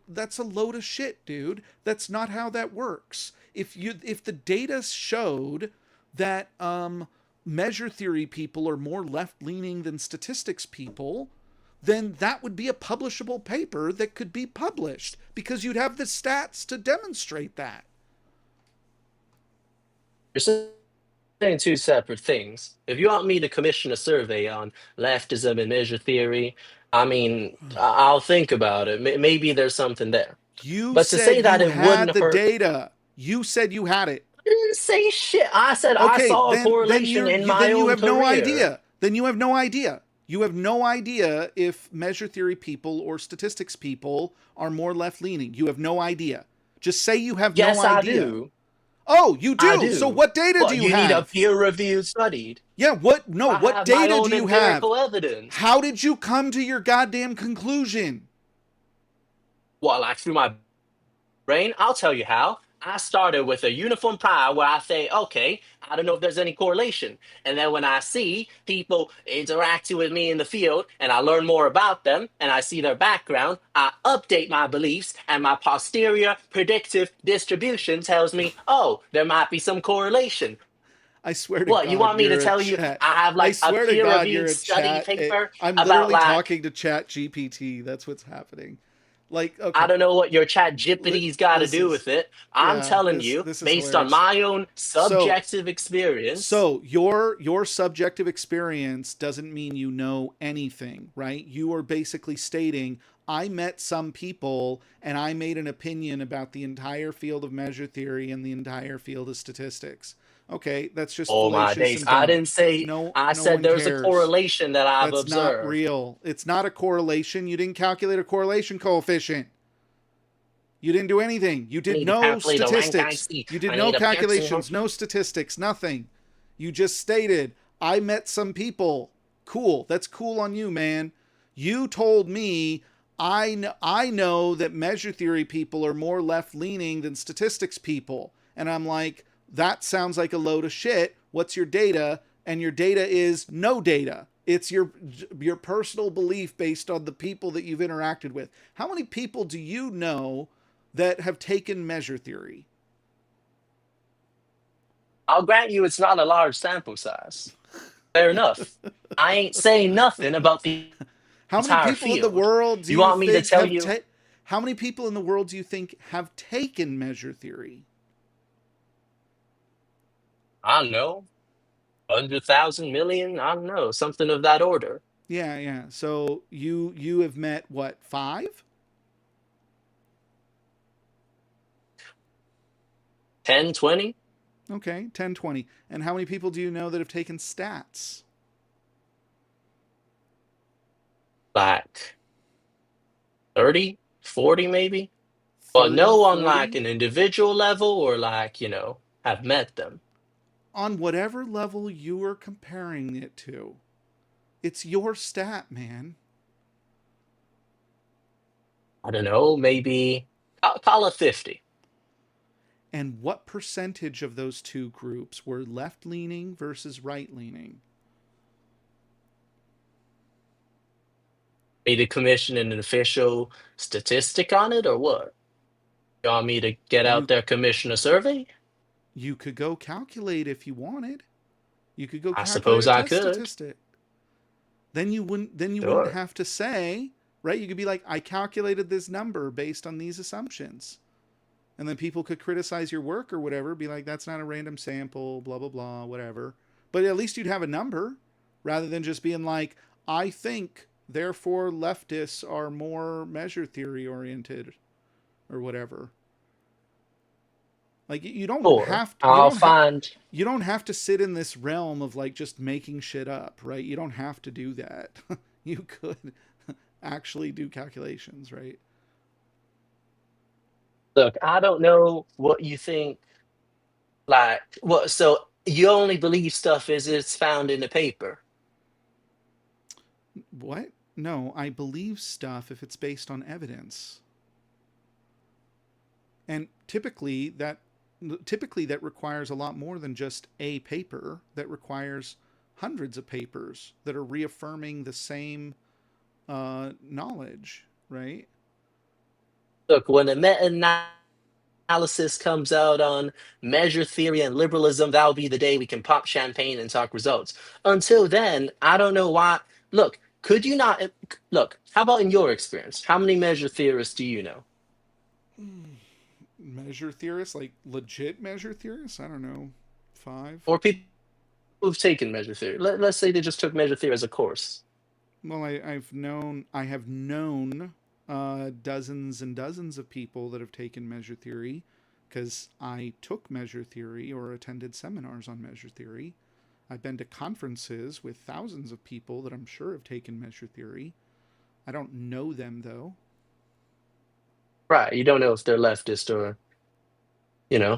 That's a load of shit, dude. That's not how that works. If the data showed that measure theory people are more left-leaning than statistics people, then that would be a publishable paper that could be published because you'd have the stats to demonstrate that.
You're saying two separate things. If you want me to commission a survey on leftism and measure theory, I mean, I'll think about it. Maybe there's something there.
You
But to say
said
that
you
it
had
wouldn't
the
hurt,
data. You said you had it.
I didn't say shit. I said I
Okay,
saw a
then
correlation in my
you
own
have no
career.
idea. Then you have no idea. You have no idea if measure theory people or statistics people are more left leaning. You have no idea. Just say you have
Yes,
no
I
idea.
do.
Oh, you
I
do. So
do.
what data
Well,
do
you
you
need a
have?
peer-reviewed study.
Yeah, what? No,
I
what
have my
data
own
do you have?
empirical evidence.
How did you come to your goddamn conclusion?
Well, like through my brain, I'll tell you how. I started with a uniform prior where I say, okay, I don't know if there's any correlation. And then when I see people interacting with me in the field and I learn more about them and I see their background, I update my beliefs and my posterior predictive distribution tells me, oh, there might be some correlation.
I swear to
What, you
God,
want me to
you're a
tell you
chat.
I have
I
like a
swear to
peer
God, you're
reviewed
a
study
chat.
paper
I'm
about
literally
like,
talking to Chat GPT. That's what's happening. Like, okay,
I don't know what your chat GPT's got to
this
do
is
with it. I'm
yeah,
telling you,
this is
based on
hilarious.
my own
So
subjective experience.
So your subjective experience doesn't mean you know anything, right? You are basically stating, I met some people and I made an opinion about the entire field of measure theory and the entire field of statistics. Okay, that's just
Oh my
fallacious
days.
and
I
dumb.
didn't say, I
No
said
one
there's a
cares.
correlation that I've
That's not
observed.
real. It's not a correlation. You didn't calculate a correlation coefficient. You didn't do anything. You
I
did
need to
no
calculate a rank
statistics.
IC.
You did
I
no
need a pencil.
calculations, no statistics, nothing. You just stated, I met some people. Cool. That's cool on you, man. You told me I know that measure theory people are more left leaning than statistics people. And I'm like, that sounds like a load of shit. What's your data? And your data is no data. It's your personal belief based on the people that you've interacted with. How many people do you know that have taken measure theory?
I'll grant you it's not a large sample size. Fair enough. I ain't saying nothing about the
How many
entire
people in the
field.
world do
You want me to
think
tell
have
you?
how many people in the world do you think have taken measure theory?
I don't know. 100,000 million? I don't know. Something of that order.
Yeah, yeah. So you have met what, 5?
10, 20?
Okay, 10, 20. And how many people do you know that have taken stats?
Like 30, 40 maybe? But
30,
no on
40?
like an individual level or like, have met them.
On whatever level you are comparing it to. It's your stat, man.
I don't know, maybe call it 50.
And what percentage of those two groups were left leaning versus right leaning?
Need to commission an official statistic on it or what? You want me to get out there, commission a survey?
You could go calculate if you wanted. You could go
I
calculate
suppose
a
I
test
could.
statistic. Then you wouldn't
Sure.
have to say, right? You could be like, I calculated this number based on these assumptions. And then people could criticize your work or whatever, be like, that's not a random sample, blah, blah, blah, whatever. But at least you'd have a number rather than just being like, I think, therefore leftists are more measure theory oriented or whatever. Like you don't
Sure.
have to, you don't have to sit in this realm of like just making shit up, right? You don't have to do that. You could actually do calculations, right?
Look, I don't know what you think. Like, what? So you only believe stuff as it's found in the paper.
What? No, I believe stuff if it's based on evidence. And typically that requires a lot more than just a paper. That requires hundreds of papers that are reaffirming the same knowledge, right?
Look, when a meta-analysis comes out on measure theory and liberalism, that'll be the day we can pop champagne and talk results. Until then, I don't know why. Look, could you not look? How about in your experience? How many measure theorists do you know?
Measure theorists, like legit measure theorists? I don't know, 5.
Or people who've taken measure theory. Let's say they just took measure theory as a course.
Well, I have known dozens and dozens of people that have taken measure theory because I took measure theory or attended seminars on measure theory. I've been to conferences with thousands of people that I'm sure have taken measure theory. I don't know them though.
Right. You don't know if they're leftist or,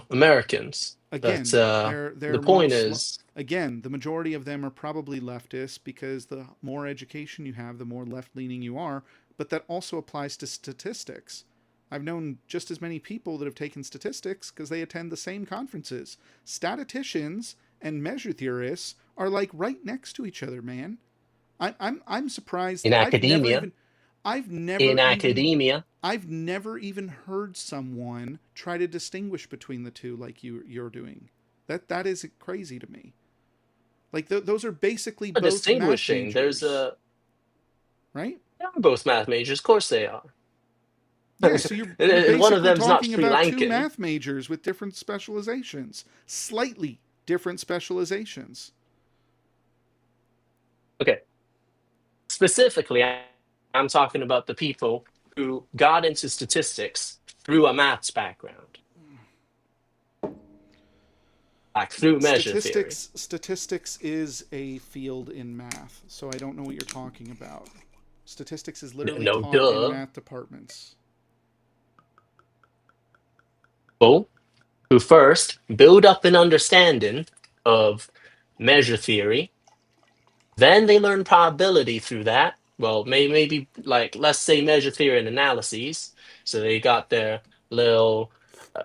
Americans.
Again,
But
they're
the point is,
again, the majority of them are probably leftists because the more education you have, the more left-leaning you are. But that also applies to statistics. I've known just as many people that have taken statistics because they attend the same conferences. Statisticians and measure theorists are like right next to each other, man. I'm surprised.
in academia,
I've never even heard someone try to distinguish between the two like you're doing. That is crazy to me. Like those are basically both
distinguishing.
math
There's
majors, right?
they're both math majors. Of course they are.
Yeah, so you're
And one of
basically
them's not
talking
Sri
about two
Lankan.
math majors with different specializations, slightly different specializations.
Okay. Specifically, I'm talking about the people who got into statistics through a maths background, like through measure theory.
Statistics is a field in math, so I don't know what you're talking about. Statistics is literally
No,
taught
duh.
in math departments.
People who first build up an understanding of measure theory, then they learn probability through that. Well, maybe like, let's say measure theory and analyses. So they got their little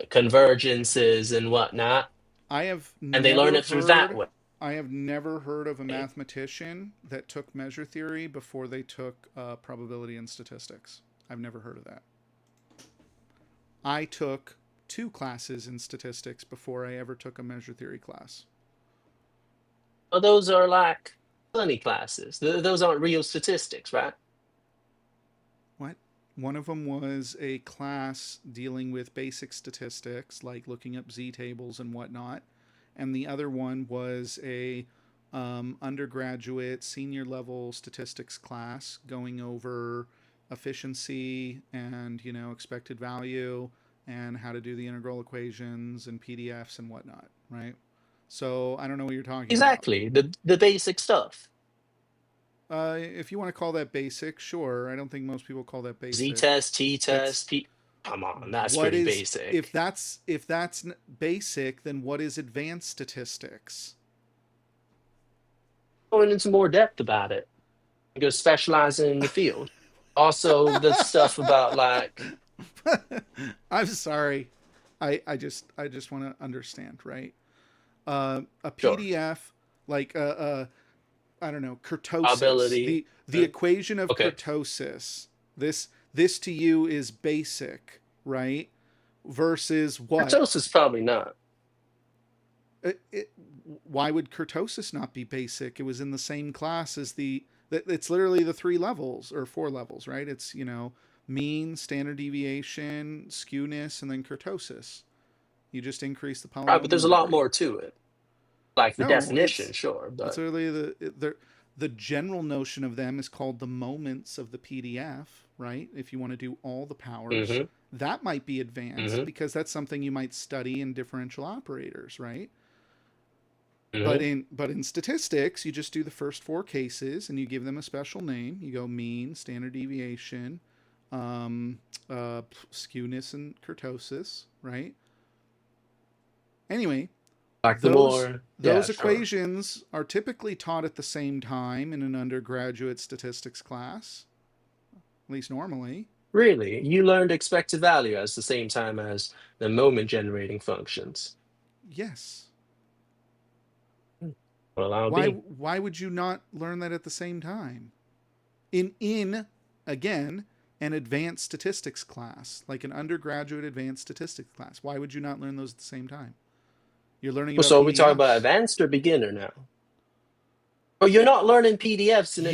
convergences and whatnot,
I have
and they learn it through that way.
I have never heard of a mathematician that took measure theory before they took probability and statistics. I've never heard of that. I took 2 classes in statistics before I ever took a measure theory class.
Well, those are like funny classes. Those aren't real statistics, right?
What? One of them was a class dealing with basic statistics, like looking up z-tables and whatnot. And the other one was a undergraduate senior level statistics class going over efficiency and, expected value and how to do the integral equations and PDFs and whatnot, right? So I don't know what you're talking
Exactly. The basic stuff.
about. If you want to call that basic, sure. I don't think most people call that basic.
Z-test, T-test, Come on, that's
What
pretty
is-
basic.
If that's basic, then what is advanced statistics?
Going into more depth about it. You go specializing in the field. Also, the stuff about like,
I'm sorry. I just want to understand, right? A
Sure.
PDF like I don't know, kurtosis.
Probability.
The equation of
Okay.
kurtosis. This to you is basic, right? Versus what?
kurtosis probably not.
Why would kurtosis not be basic? It was in the same class as it's literally the 3 levels or 4 levels, right? It's, mean, standard deviation, skewness, and then kurtosis. You just increase the polynomial.
Right, but there's a lot
number.
more to it. Like the
No,
definition,
it's-
sure. But
It's literally the general notion of them is called the moments of the PDF, right? If you want to do all the powers,
Mhm.
that might be advanced
Mhm.
because that's something you might study in differential operators, right?
Mhm.
But in statistics, you just do the first 4 cases and you give them a special name. You go mean, standard deviation, skewness, and kurtosis, right? Anyway,
like the more
those
yeah, sure.
equations are typically taught at the same time in an undergraduate statistics class, at least normally.
Really, you learned expected value at the same time as the moment generating functions.
Yes.
Well, I'll
Why
be.
why would you not learn that at the same time? In again, an advanced statistics class, like an undergraduate advanced statistics class. Why would you not learn those at the same time? You're learning about
So are we talking about
PDFs.
advanced or beginner now? Oh, you're not learning PDFs in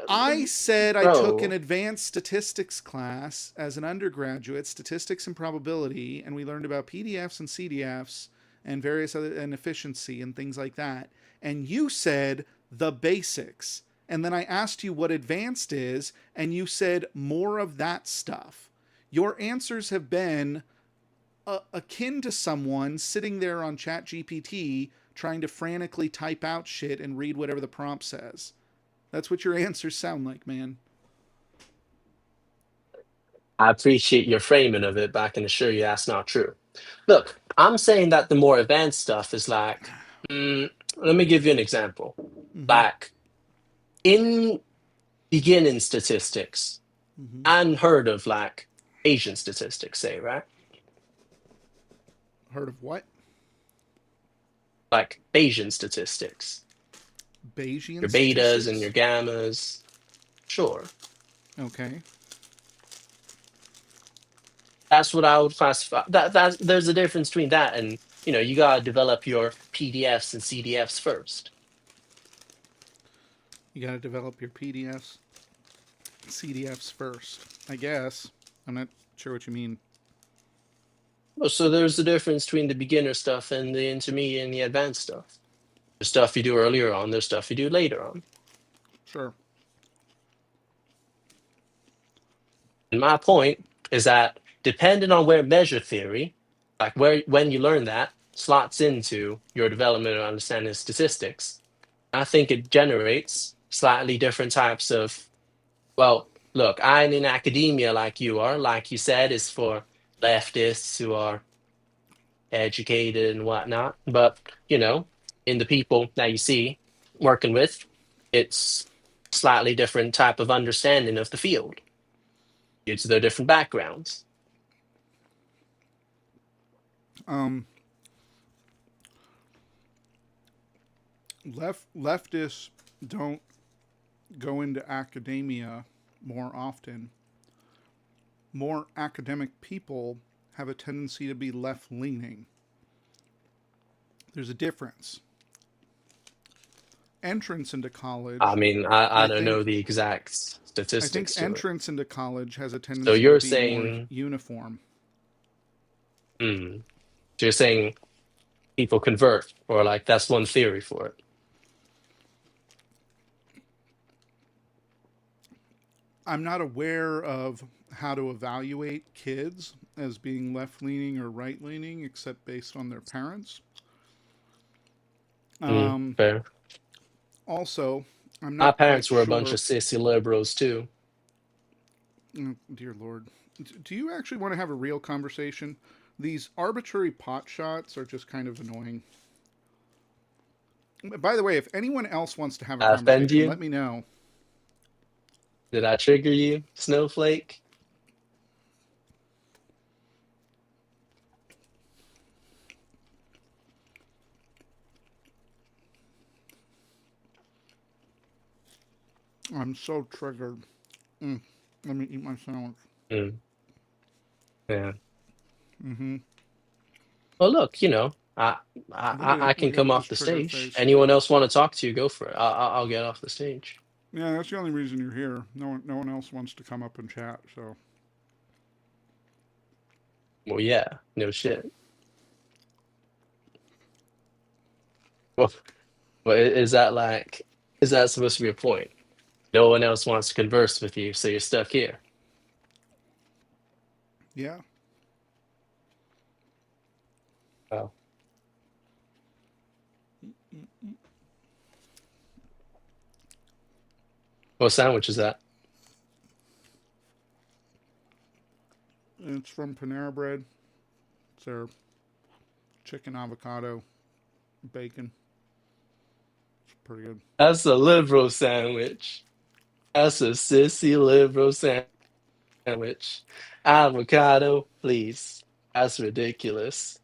I said I took
Bro.
an advanced statistics class as an undergraduate, statistics and probability, and we learned about PDFs and CDFs and various other, and efficiency and things like that. And you said the basics. And then I asked you what advanced is, and you said more of that stuff. Your answers have been akin to someone sitting there on ChatGPT trying to frantically type out shit and read whatever the prompt says. That's what your answers sound like, man.
I appreciate your framing of it, but I can assure you that's not true. Look, I'm saying that the more advanced stuff is like, let me give you an example.
Mm-hmm.
Like, in beginning statistics,
Mm-hmm.
unheard of like Asian statistics, say, right?
Heard of what?
Like Bayesian statistics.
Bayesian
Your betas
statistics?
and your gammas. Sure.
Okay.
That's what I would classify. That there's a difference between that and, you gotta develop your PDFs and CDFs first.
You got to develop your PDFs, CDFs first, I guess. I'm not sure what you mean.
Oh, so there's a difference between the beginner stuff and the intermediate and the advanced stuff. There's stuff you do earlier on, there's stuff you do later on.
Sure.
And my point is that depending on where measure theory, like when you learn that, slots into your development or understanding of statistics, I think it generates slightly different types of, well, look, I'm in academia like you are, like you said, is for leftists who are educated and whatnot. But, in the people that you see working with, it's slightly different type of understanding of the field due to their different backgrounds.
Leftists don't go into academia more often. More academic people have a tendency to be left-leaning. There's a difference. Entrance into college.
I mean, I don't
think-
know the exact
I
statistics.
think
to it.
entrance into college has a tendency
So you're
to be more
saying,
uniform.
so you're saying people convert, or like that's one theory for it.
I'm not aware of how to evaluate kids as being left-leaning or right-leaning, except based on their parents.
Fair.
Also, I'm
My
not
parents
quite
were a bunch
sure-
of sissy liberals too.
Oh, dear Lord. Do you actually want to have a real conversation? These arbitrary pot shots are just kind of annoying. By the way, if anyone else wants to have a
I offend
conversation,
you?
let me know.
Did I trigger you, Snowflake?
I'm so triggered. Let me eat my sandwich.
Yeah.
Mm-hmm.
Well, look, I
at-
can
look
come
at
off the
this trigger
stage.
face.
Anyone else want to talk to you? Go for it. I'll get off the stage.
Yeah, that's the only reason you're here. No one else wants to come up and chat, so.
Well, yeah, no shit. Well, is that supposed to be a point? No one else wants to converse with you, so you're stuck here.
Yeah.
Oh. What sandwich is that?
It's from Panera Bread. It's their chicken avocado bacon. It's pretty good.
That's a liberal sandwich. That's a sissy liberal sandwich. Avocado, please. That's ridiculous.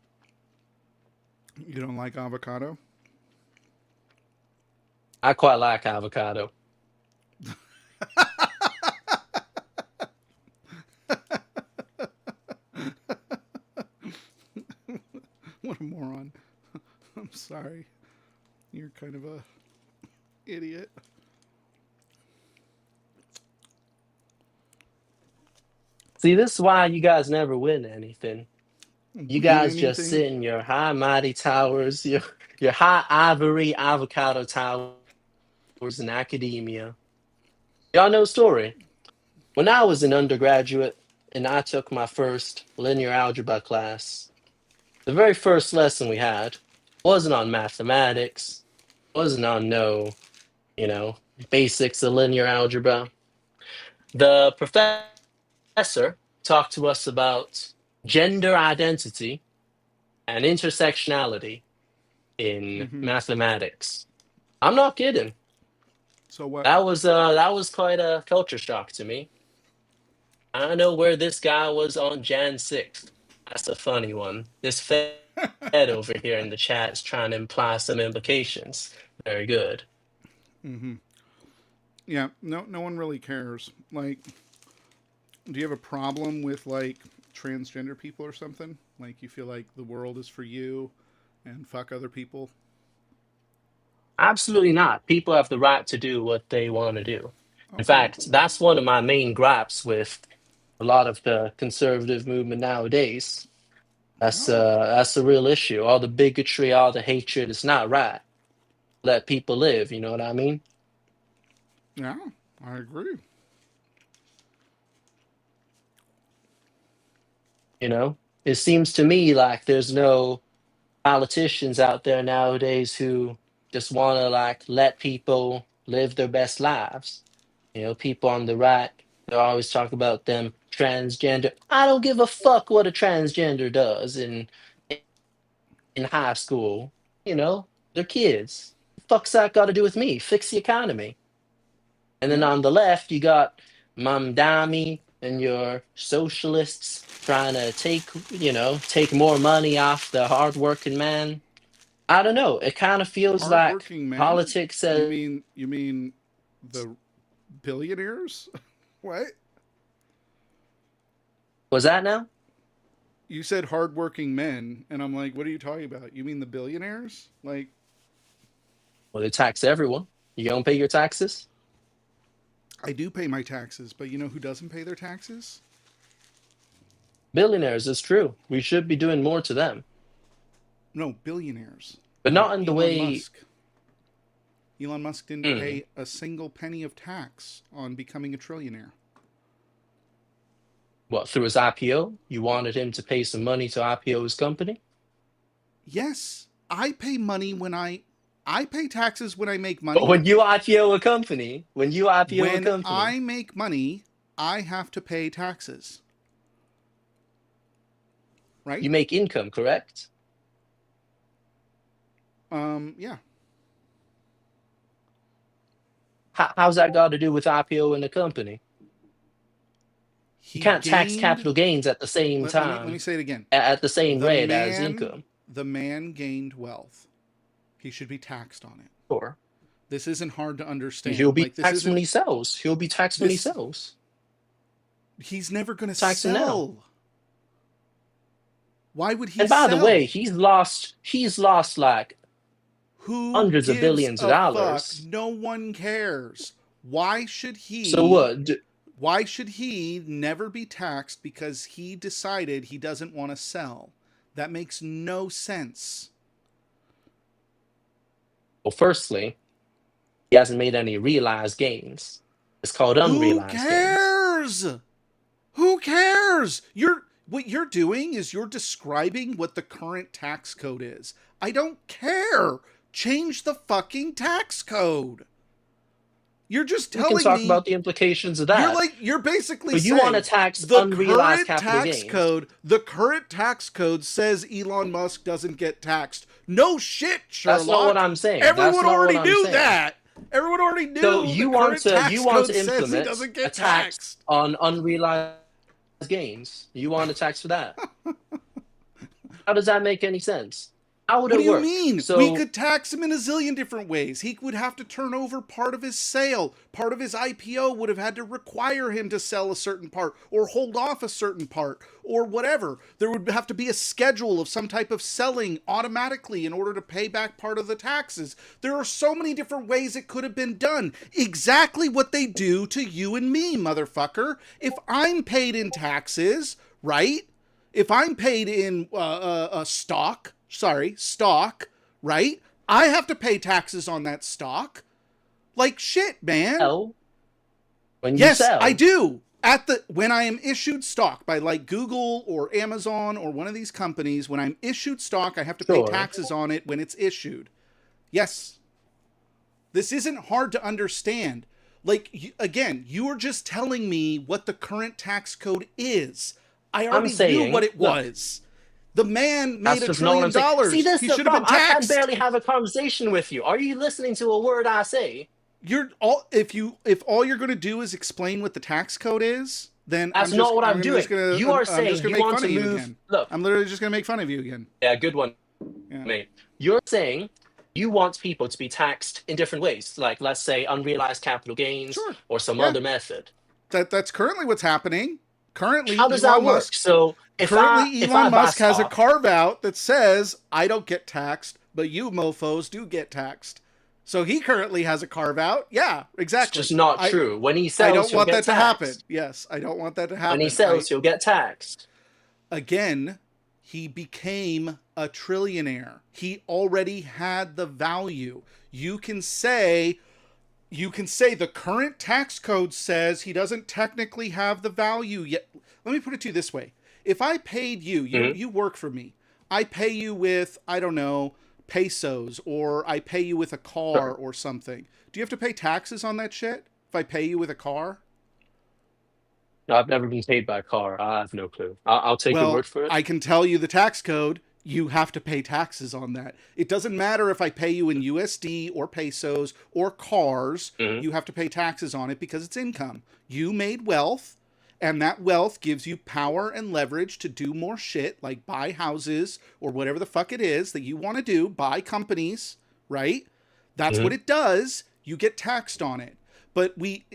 You don't like avocado?
I quite like avocado.
What a moron. I'm sorry. You're kind of a idiot.
See, this is why you guys never win anything. You
mean
guys just
anything?
sit in your high mighty towers, your high ivory avocado towers in academia. Y'all know the story. When I was an undergraduate and I took my first linear algebra class, the very first lesson we had wasn't on mathematics, wasn't on no, you know, basics of linear algebra. The professor talked to us about gender identity and intersectionality in
Hmm.
mathematics. I'm not kidding.
So what?
That was quite a culture shock to me. I don't know where this guy was on Jan 6th. That's a funny one. This Fed over here in the chat is trying to imply some implications. Very good.
Hmm. Yeah, no one really cares. Like, do you have a problem with like transgender people or something? Like, you feel like the world is for you and fuck other people?
Absolutely not. People have the right to do what they want to do. In
Okay.
fact, that's one of my main gripes with a lot of the conservative movement nowadays.
Oh,
That's a real issue. All the bigotry, all the hatred, it's not right. Let people live, you know what I mean?
yeah, I agree.
You know? It seems to me like there's no politicians out there nowadays who just want to like let people live their best lives. You know, people on the right, they always talk about them transgender. I don't give a fuck what a transgender does in high school. You know, they're kids. Fuck's that got to do with me? Fix the economy. And then
Yeah.
on the left, you got Mamdani and your socialists trying to take more money off the hardworking man. I don't know. It kind of feels like
Hardworking men?
politics
You
says,
mean the billionaires? What?
was that now?
You said hardworking men, and I'm like, what are you talking about? You mean the billionaires? Like,
Well, they tax everyone. You gonna pay your taxes?
I do pay my taxes, but you know who doesn't pay their taxes?
Billionaires, it's true. We should be doing more to them,
No, billionaires.
but
Like
not in the
Elon
way.
Musk. Elon Musk didn't
Mm,
pay a single penny of tax on becoming a trillionaire.
what, through his IPO? You wanted him to pay some money to IPO his company?
Yes, I pay taxes when I make
But
money.
when you IPO a company,
When I make money, I have to pay taxes. Right?
you make income, correct?
Yeah.
How's that got to do with IPO in the company? You
He
can't tax
gained
capital gains at the same
let me
time,
say it again.
at the same
The
rate as
man
income.
the man gained wealth. He should be taxed on it.
Sure.
This isn't hard to
He'll
understand.
be
Like this
taxed when
isn't
he sells. He'll be taxed when he
this
sells.
he's never going to
Tax him now.
sell. Why would he
And by the way,
sell?
he's lost like
Who
hundreds of
gives
billions of
a fuck?
dollars.
No one cares. Why should
So
he
what?
why should he never be taxed because he decided he doesn't want to sell? That makes no sense.
Well, firstly, he hasn't made any realized gains. It's called
Who
unrealized gains.
cares? Who cares? What you're doing is you're describing what the current tax code is. I don't care. Change the fucking tax code. You're just
We can
telling
talk
me
about the implications of that.
you're basically
But you want to
saying
tax
the
unrealized
current
capital
tax
gains.
code says Elon Musk doesn't get taxed. No shit,
That's not what
Sherlock.
I'm saying. That's
Everyone
not what
already
I'm
knew
saying.
that. Everyone already knew
So
the
you want
current
to
tax
you want
code
to
says he
implement
doesn't
a
get
tax
taxed.
on unrealized gains. You want a tax for that. How does that make any sense? How would
What
it
do you
work?
mean? We
So,
could tax him in a zillion different ways. He would have to turn over part of his sale. Part of his IPO would have had to require him to sell a certain part or hold off a certain part or whatever. There would have to be a schedule of some type of selling automatically in order to pay back part of the taxes. There are so many different ways it could have been done. Exactly what they do to you and me, motherfucker. If I'm paid in taxes, right? if I'm paid in stock, right? I have to pay taxes on that stock. Like shit, man.
Sell? When you
Yes,
sell.
I do. When I am issued stock by like Google or Amazon or one of these companies, when I'm issued stock, I have to pay
Sure.
taxes on it when it's issued. Yes. This isn't hard to understand. Like, again, you are just telling me what the current tax code is. I already knew
saying,
what it
look,
was. The man
That's
made $1
just not what
trillion.
I'm saying. See, this
He
is the
should have been
problem. I can
taxed.
barely have a conversation with you. Are you listening to a word I say?
If all you're going to do is explain what the tax code is, then
That's not what I'm doing. You are
I'm
saying
just gonna
you
make
want
fun
to
of you
move.
again.
Look,
I'm literally just going to make fun of you again.
yeah, good one,
Yeah.
mate. You're saying you want people to be taxed in different ways, like let's say unrealized capital gains
Sure.
or some
Yeah.
other method.
That's currently what's happening. Currently,
How does
Elon
that work?
Musk,
So if
Elon
I buy
Musk has a
stock-
carve out that says I don't get taxed, but you mofos do get taxed. So he currently has a carve out. Yeah,
it's
exactly.
just not true. When he
I
sells,
don't
he'll
want
get
that to happen.
taxed.
Yes, I don't want that to happen.
When he sells, he'll get taxed.
Again, he became a trillionaire. He already had the value. You can say the current tax code says he doesn't technically have the value yet. Let me put it to you this way. If I paid you, you work for me. I pay you with, I don't know, pesos, or I pay you with a car or something. Do you have to pay taxes on that shit if I pay you with a car?
No, I've never been paid by a car. I have no clue. I'll take your word for it.
I can tell you the tax code. You have to pay taxes on that. It doesn't matter if I pay you in USD or pesos or cars. You have to pay taxes on it because it's income. You made wealth, and that wealth gives you power and leverage to do more shit, like buy houses or whatever the fuck it is that you want to do, buy companies, right? That's what it does. You get taxed on it. But we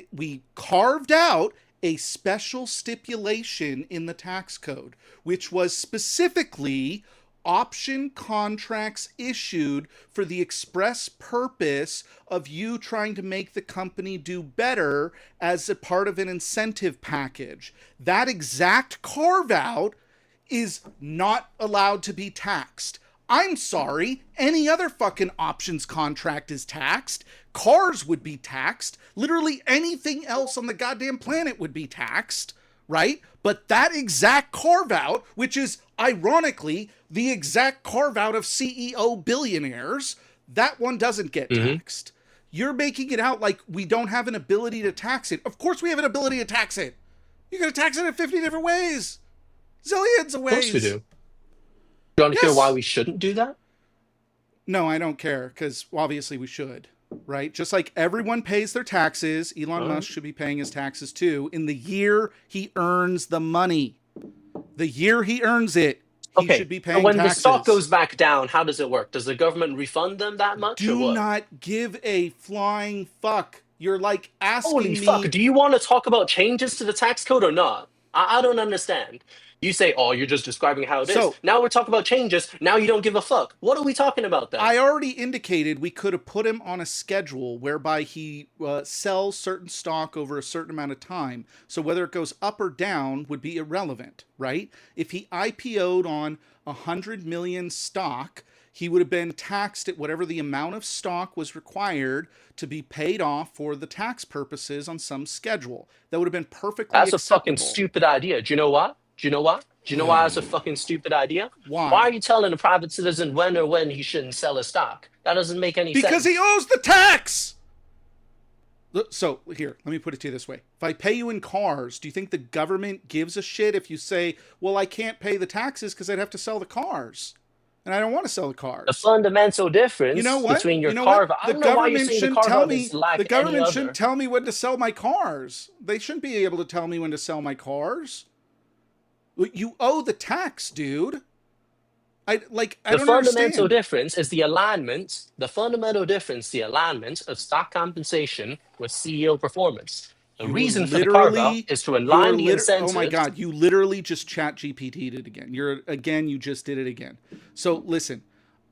carved out a special stipulation in the tax code, which was specifically option contracts issued for the express purpose of you trying to make the company do better as a part of an incentive package. That exact carve out is not allowed to be taxed. I'm sorry, any other fucking options contract is taxed. Cars would be taxed. Literally anything else on the goddamn planet would be taxed, right? But that exact carve out, which is ironically the exact carve out of CEO billionaires, that one doesn't get taxed. You're making it out like we don't have an ability to tax it. Of course we have an ability to tax it. You're going to tax it in 50 different ways. Zillions of ways.
Of course we do. Do you want to hear why we shouldn't do that?
No, I don't care, because obviously we should, right? Just like everyone pays their taxes, Elon Musk should be paying his taxes too in the year he earns the money. The year he earns it, he should be paying
so when
taxes.
the stock goes back down, how does it work? Does the government refund them that much or
Do
what?
not give a flying fuck. You're like asking
Holy
me.
fuck, do you want to talk about changes to the tax code or not? I don't understand. You say, oh, you're just describing how it is.
So-
Now we're talking about changes. Now you don't give a fuck. What are we talking about then?
I already indicated we could have put him on a schedule whereby he sells certain stock over a certain amount of time. So whether it goes up or down would be irrelevant, right? If he IPO'd on 100 million stock, he would have been taxed at whatever the amount of stock was required to be paid off for the tax purposes on some schedule. That would have been perfectly
That's a fucking
acceptable.
stupid idea. Do you know what? Do you know why? Do you know why that's a fucking stupid idea?
Why?
Why are you telling a private citizen when he shouldn't sell his stock? That doesn't make any sense.
Because he owes the tax! So, here, let me put it to you this way. If I pay you in cars, do you think the government gives a shit if you say, well, I can't pay the taxes because I'd have to sell the cars? And I don't want to sell the cars.
The fundamental difference
You know what?
between your
You know
carve
what?
I don't know why you're saying the
shouldn't
carve
tell
out
me.
is like
The government
any
shouldn't
other.
tell me when to sell my cars. They shouldn't be able to tell me when to sell my cars. You owe the tax, dude. I
The
don't
fundamental
understand.
difference is the alignment. The fundamental difference, the alignment of stock compensation with CEO performance. The reason for the carve out is to align the incentives.
Oh my god, you literally just chat GPT'd it again. You just did it again. So listen,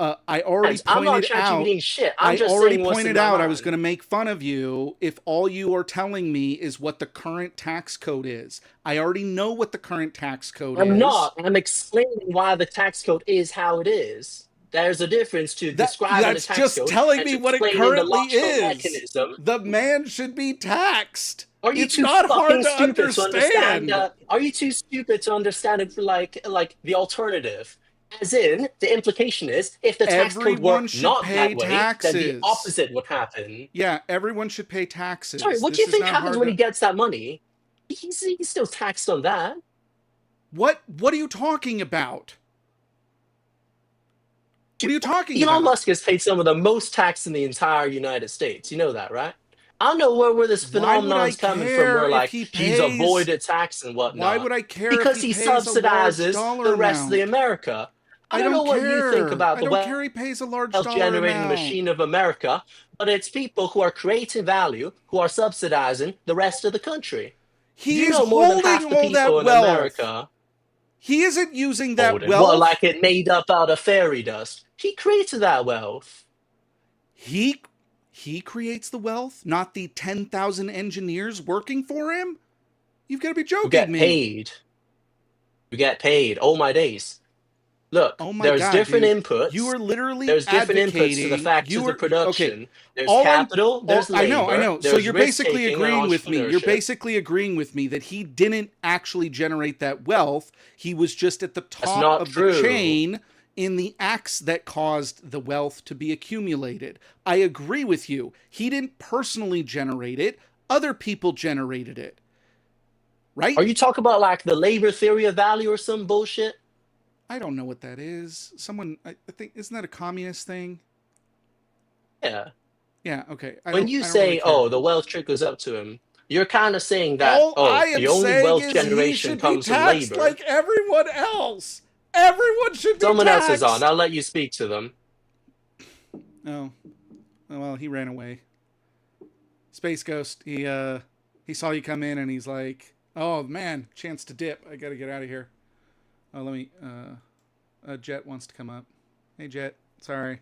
I already
I'm not
pointed out.
ChatGPT shit. I'm
I
just
already
saying what's in
pointed
my
out I
mind.
was going to make fun of you if all you are telling me is what the current tax code is. I already know what the current tax code
I'm
is.
not. I'm explaining why the tax code is how it is. There's a difference to describing the
That's
tax
just
code
telling
and
me
to
what it
explaining the
currently
logical
is.
mechanism.
The man should be taxed.
Are you
It's
too
not hard
fucking
to
stupid to understand?
understand.
Are you too stupid to understand it like the alternative? As in, the implication is, if the tax code were
Everyone should
not
pay
that way, then the
taxes.
opposite would happen.
Yeah, everyone should pay
Sorry,
taxes.
what do you
This is
think
not
happens
hard
when he
to.
gets that money? He's still taxed on that.
What are you talking about? What are you talking
Elon
about?
Musk has paid some of the most tax in the entire United States. You know that, right? I don't know where this
Why would I
phenomenon's coming from,
care
where
if
like
he
he's
pays?
avoided tax and
Why
whatnot,
would I care if
because
he
he
pays a large
subsidizes
dollar
the rest of the
amount?
America. I
I
don't know
don't
what you think
care.
about
I
the
don't care he pays a large
wealth
dollar
generating
amount.
machine of America, but it's people who are creating value who are subsidizing the rest of the country.
He
You
is
know more than half
holding
the
all
people
that
in
wealth.
America.
He isn't using that
Golden. What,
wealth.
like it made up out of fairy dust? He created that wealth.
He creates the wealth, not the 10,000 engineers working for him? You've got to be
You
joking
get
me.
paid. You get paid. Oh my days. Look,
Oh my
there's
god,
different
dude.
inputs.
You are literally
There's different inputs to the
advocating.
factors
You
of
are okay.
production. There's capital, there's
I know, I
labor,
know. So
there's
you're
risk
basically
taking and
agreeing with me. You're
entrepreneurship.
basically agreeing with me that he didn't actually generate that wealth. He was just at the top
not
of
true.
the chain in the acts that caused the wealth to be accumulated. I agree with you. He didn't personally generate it. Other people generated it. Right?
Are you talking about like the labor theory of value or some bullshit?
I don't know what that is. Someone, I think, isn't that a communist thing?
Yeah.
Yeah, okay.
When you
I don't
say,
really care.
oh, the wealth trickles up to him, you're kind of saying that,
All I am
the only
saying
wealth
is he
generation
should be
comes from
taxed
labor.
like everyone else. Everyone should be
Someone
taxed.
else is on. I'll let you speak to them.
Oh, well, he ran away. Space Ghost. He saw you come in and he's like, "Oh man, chance to dip. I gotta get out of here." Oh, let me. Jet wants to come up. Hey, Jet. Sorry.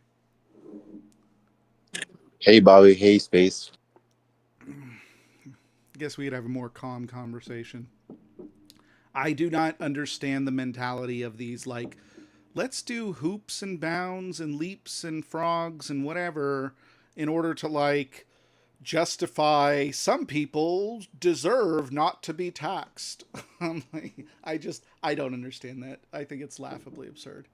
Hey, Bobby. Hey, Space.
Guess we could have a more calm conversation. I do not understand the mentality of these, like, let's do hoops and bounds and leaps and frogs and whatever in order to, like, justify some people deserve not to be taxed. I don't understand that. I think it's laughably absurd.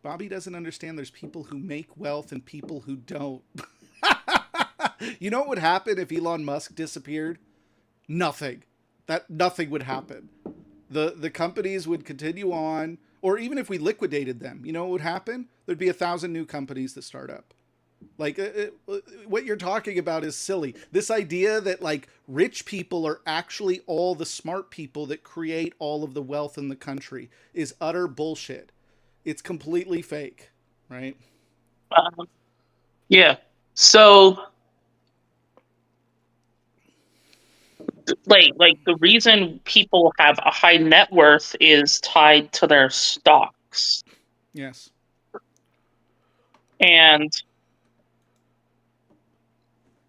Bobby doesn't understand there's people who make wealth and people who don't. You know what would happen if Elon Musk disappeared? Nothing. Nothing would happen. The companies would continue on, or even if we liquidated them, you know what would happen? There'd be 1,000 new companies that start up. Like, what you're talking about is silly. This idea that, like, rich people are actually all the smart people that create all of the wealth in the country is utter bullshit. It's completely fake, right?
Yeah. So, like the reason people have a high net worth is tied to their stocks,
Yes.
and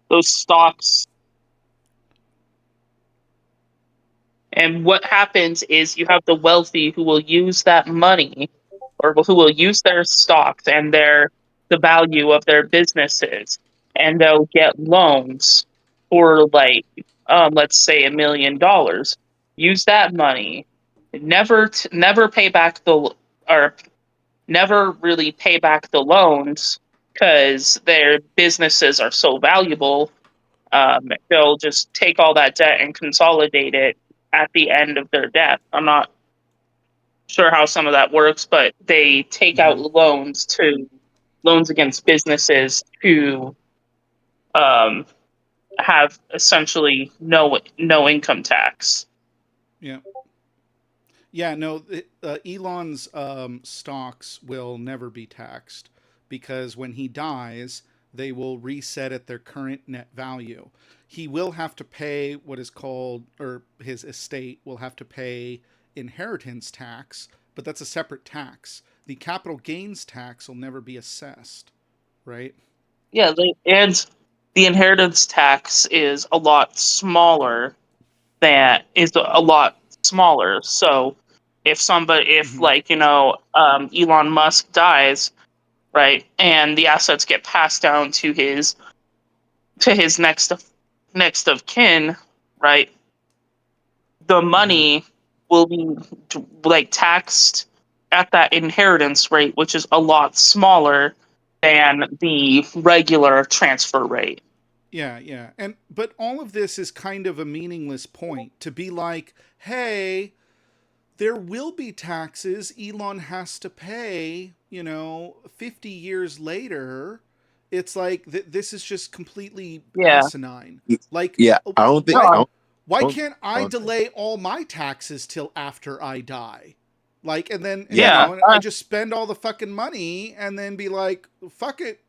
those stocks. And what happens is you have the wealthy who will use that money, or who will use their stocks and the value of their businesses, and they'll get loans for like, let's say $1 million. Use that money, never pay back or never really pay back the loans because their businesses are so valuable. They'll just take all that debt and consolidate it at the end of their debt. I'm not sure how some of that works, but they take out loans against businesses to have essentially no income tax.
Yeah. Yeah, no, Elon's stocks will never be taxed because when he dies, they will reset at their current net value. He will have to pay what is called, or his estate will have to pay inheritance tax, but that's a separate tax. The capital gains tax will never be assessed, right?
Yeah, and the inheritance tax is a lot smaller. So if
Mhm.
like Elon Musk dies, right, and the assets get passed down to his next of kin, right, the money will be like taxed at that inheritance rate, which is a lot smaller than the regular transfer rate.
Yeah, yeah. But all of this is kind of a meaningless point to be like, hey, there will be taxes Elon has to pay, 50 years later. It's like this is just completely
Yeah.
asinine. Like,
Yeah, I don't think.
why,
I
why
don't-
can't I
don't-
delay all my taxes till after I die? Like, and then
Yeah.
I just spend all the fucking money and then be like, fuck it,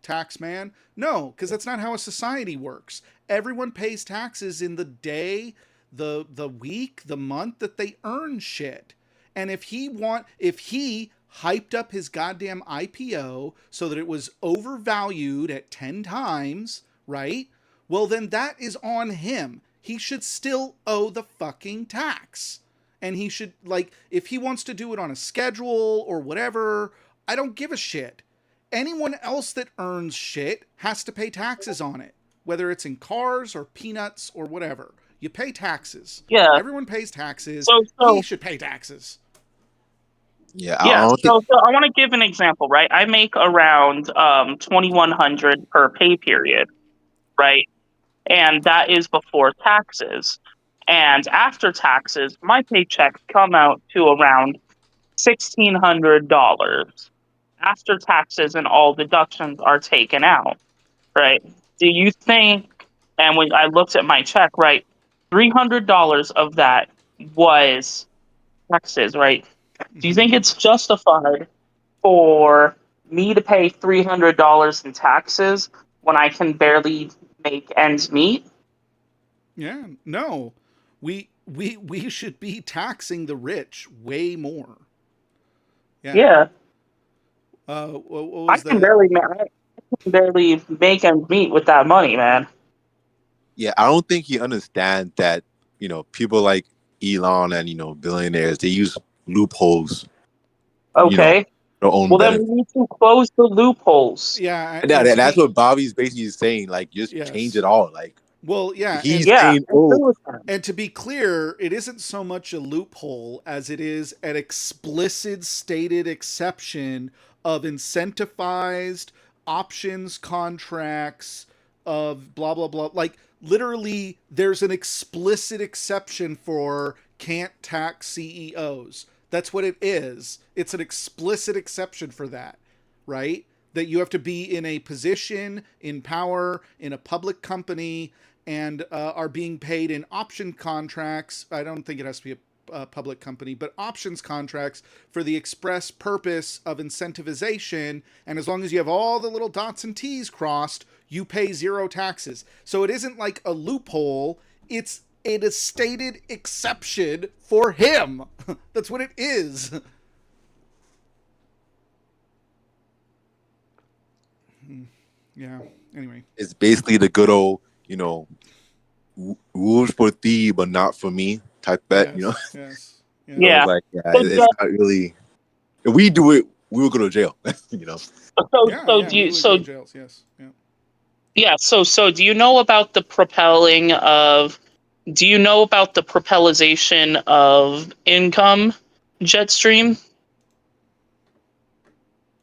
tax man. No, because that's not how a society works. Everyone pays taxes in the day, the week, the month that they earn shit. And if he hyped up his goddamn IPO so that it was overvalued at 10 times, right? Well, then that is on him. He should still owe the fucking tax. And he should, like, if he wants to do it on a schedule or whatever, I don't give a shit. Anyone else that earns shit has to pay taxes on it, whether it's in cars or peanuts or whatever. You pay taxes.
Yeah.
Everyone pays taxes.
So
He should pay taxes.
Yeah, I
yeah.
don't
So,
think.
so I want to give an example, right? I make around $2,100 per pay period, right? And that is before taxes. And after taxes, my paychecks come out to around $1,600 after taxes and all deductions are taken out, right? Do you think, and when I looked at my check, right, $300 of that was taxes, right? Do you think it's justified for me to pay $300 in taxes when I can barely make ends meet?
Yeah, no. We should be taxing the rich way more.
Yeah.
What
I
was
can
the
barely make ends meet with that money, man.
Yeah, I don't think he understands that. People like Elon and billionaires, they use loopholes.
Okay.
Their own
Well, then
benefit.
we need to close the loopholes.
Yeah,
That's what Bobby's basically saying. Like, just
Yes.
change it all. Like,
Well, yeah,
he's
Yeah.
saying,
I agree with that.
and to be clear, it isn't so much a loophole as it is an explicit stated exception of incentivized options contracts of blah blah blah. Like, literally, there's an explicit exception for can't tax CEOs. That's what it is. It's an explicit exception for that, right? That you have to be in a position, in power, in a public company, and are being paid in option contracts. I don't think it has to be a public company, but options contracts for the express purpose of incentivization. And as long as you have all the little dots and T's crossed, you pay zero taxes. So it isn't like a loophole. It is stated exception for him. That's what it is. Yeah. Anyway.
it's basically the good old, rules for thee, but not for me type bet.
Yes.
So
Yeah.
it's like,
So,
it's not really. If we do it, we will go to jail.
So do you so
jails, yes. Yeah.
yeah, so do you know about the propellization of income, Jetstream?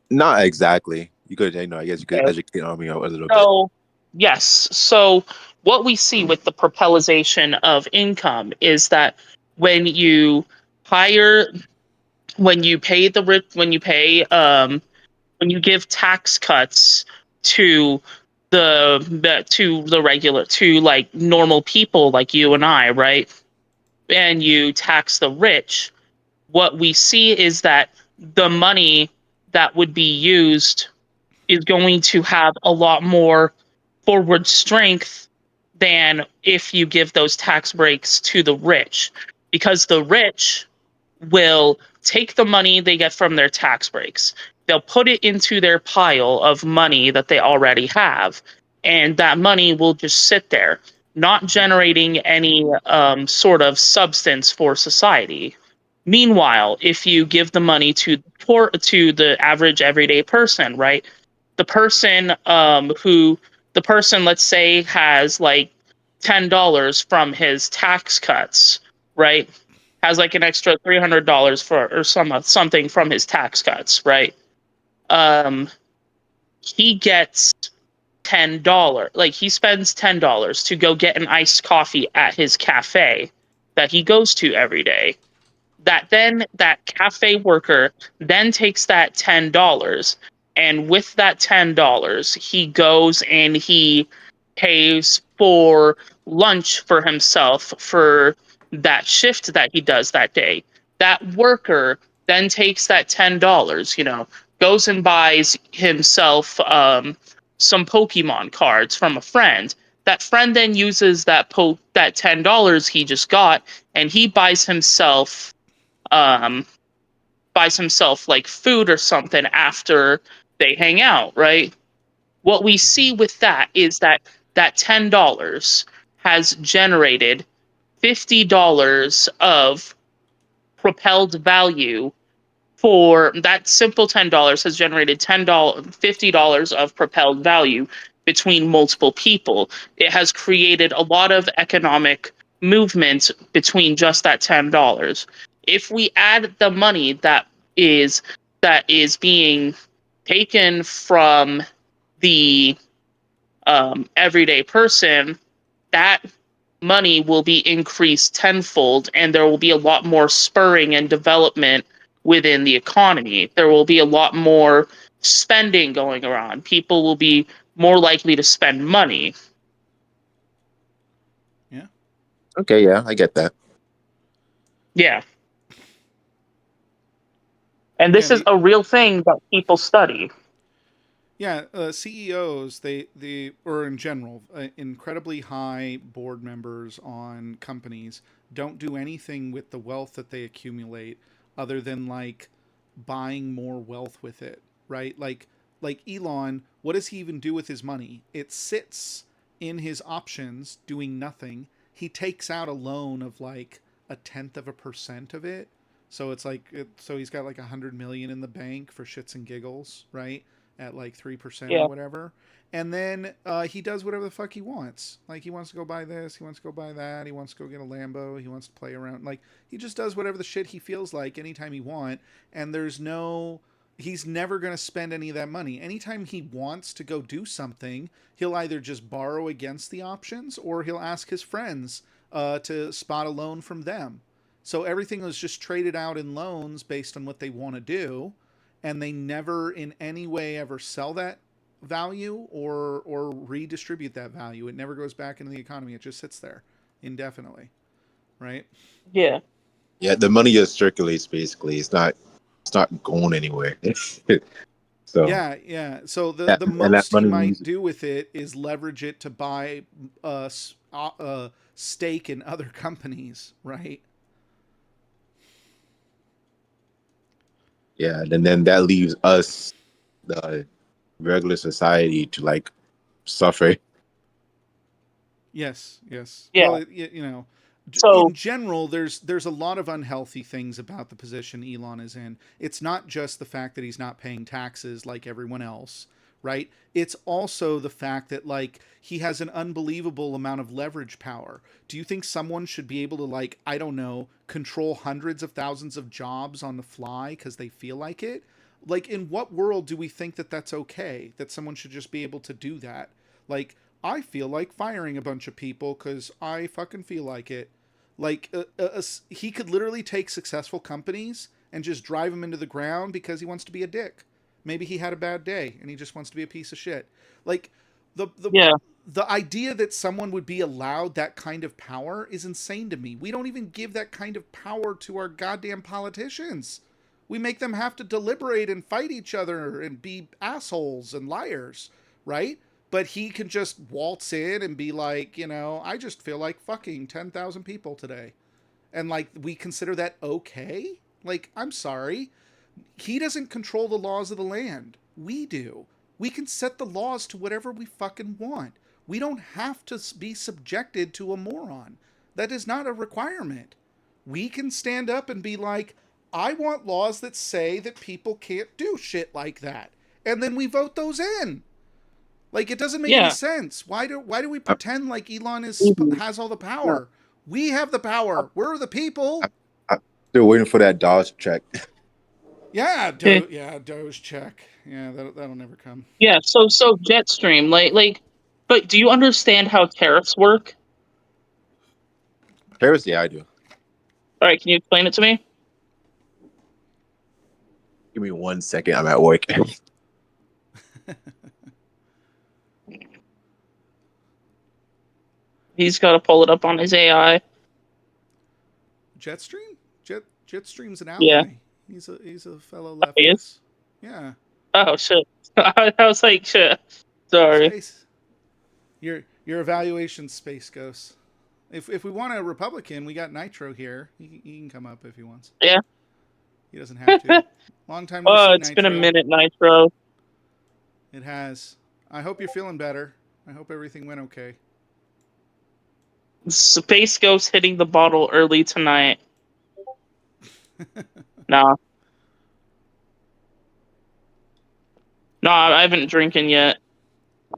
Not exactly. You could, I guess you could
Okay.
educate me a little bit.
So, yes. So, what we see with the propellization of income is that when you give tax cuts to to like normal people like you and I, right? And you tax the rich, what we see is that the money that would be used is going to have a lot more forward strength than if you give those tax breaks to the rich, because the rich will take the money they get from their tax breaks, they'll put it into their pile of money that they already have, and that money will just sit there, not generating any sort of substance for society. Meanwhile, if you give the money to to the average everyday person, right? The person the person, let's say, has like $10 from his tax cuts, right? Has like an extra $300 for or something from his tax cuts, right? He gets $10. Like he spends $10 to go get an iced coffee at his cafe that he goes to every day. That cafe worker then takes that $10, and with that $10 he goes and he pays for lunch for himself for that shift that he does that day. That worker then takes that $10, goes and buys himself some Pokemon cards from a friend. That friend then uses that $10 he just got, and he um buys himself like food or something after they hang out, right? What we see with that is that $10 has generated $50 of propelled value. For that simple $10 has generated $50 of propelled value between multiple people. It has created a lot of economic movement between just that $10. If we add the money that is being taken from the everyday person, that money will be increased tenfold, and there will be a lot more spurring and development within the economy. There will be a lot more spending going around. People will be more likely to spend money.
Okay, yeah, I get that.
Yeah. And this
Yeah,
is a real thing that people study.
Yeah, CEOs, they or in general, incredibly high board members on companies don't do anything with the wealth that they accumulate other than like buying more wealth with it, right? Like Elon, what does he even do with his money? It sits in his options doing nothing. He takes out a loan of like 0.1% of it. So it's like so he's got like 100 million in the bank for shits and giggles, right? At like 3%
Yeah.
or whatever. And then he does whatever the fuck he wants. Like he wants to go buy this, he wants to go buy that, he wants to go get a Lambo, he wants to play around. Like he just does whatever the shit he feels like anytime he wants. And he's never going to spend any of that money. Anytime he wants to go do something, he'll either just borrow against the options or he'll ask his friends to spot a loan from them. So everything was just traded out in loans based on what they want to do, and they never in any way ever sell that value or redistribute that value. It never goes back into the economy. It just sits there indefinitely, right?
Yeah.
Yeah, the money just circulates basically. It's not going anywhere. So
Yeah. So the
that
most he
money
might
means-
do with it is leverage it to buy a stake in other companies, right?
yeah, and then that leaves us, the regular society, to like suffer.
Yes.
Yeah.
Well,
So-
in general, there's a lot of unhealthy things about the position Elon is in. It's not just the fact that he's not paying taxes like everyone else, right? It's also the fact that like he has an unbelievable amount of leverage power. Do you think someone should be able to like, I don't know, control hundreds of thousands of jobs on the fly because they feel like it? Like, in what world do we think that that's okay? That someone should just be able to do that? Like, I feel like firing a bunch of people because I fucking feel like it. Like, he could literally take successful companies and just drive them into the ground because he wants to be a dick. Maybe he had a bad day and he just wants to be a piece of shit. Like, the idea that someone would be allowed that kind of power is insane to me. We don't even give that kind of power to our goddamn politicians. We make them have to deliberate and fight each other and be assholes and liars, right? But he can just waltz in and be like, I just feel like fucking 10,000 people today. And like, we consider that okay? Like, I'm sorry. He doesn't control the laws of the land. We do. We can set the laws to whatever we fucking want. We don't have to be subjected to a moron. That is not a requirement. We can stand up and be like, I want laws that say that people can't do shit like that. And then we vote those in. Like, it doesn't make any sense. Why do we pretend like Elon has all the power? We have the power. We're the people.
I'm still waiting for that Dodge check.
Yeah, Doge check. Yeah, that'll never come.
Yeah, so Jetstream, but do you understand how tariffs work?
Paris, yeah, I do.
All right, can you explain it to me?
Give me 1 second. I'm at work.
He's got to pull it up on his AI.
Jetstream? Jetstream's an ally.
Yeah.
He's a fellow
He is?
leftist. Yeah.
Oh shit! I was like, shit. Sorry.
Space. Your evaluation, Space Ghost. If we want a Republican, we got Nitro here. He can come up if he wants.
Yeah.
He doesn't have to. Long time no see,
It's been a
Nitro.
minute, Nitro.
It has. I hope you're feeling better. I hope everything went okay.
Space Ghost hitting the bottle early tonight. No. No, I haven't drinking yet.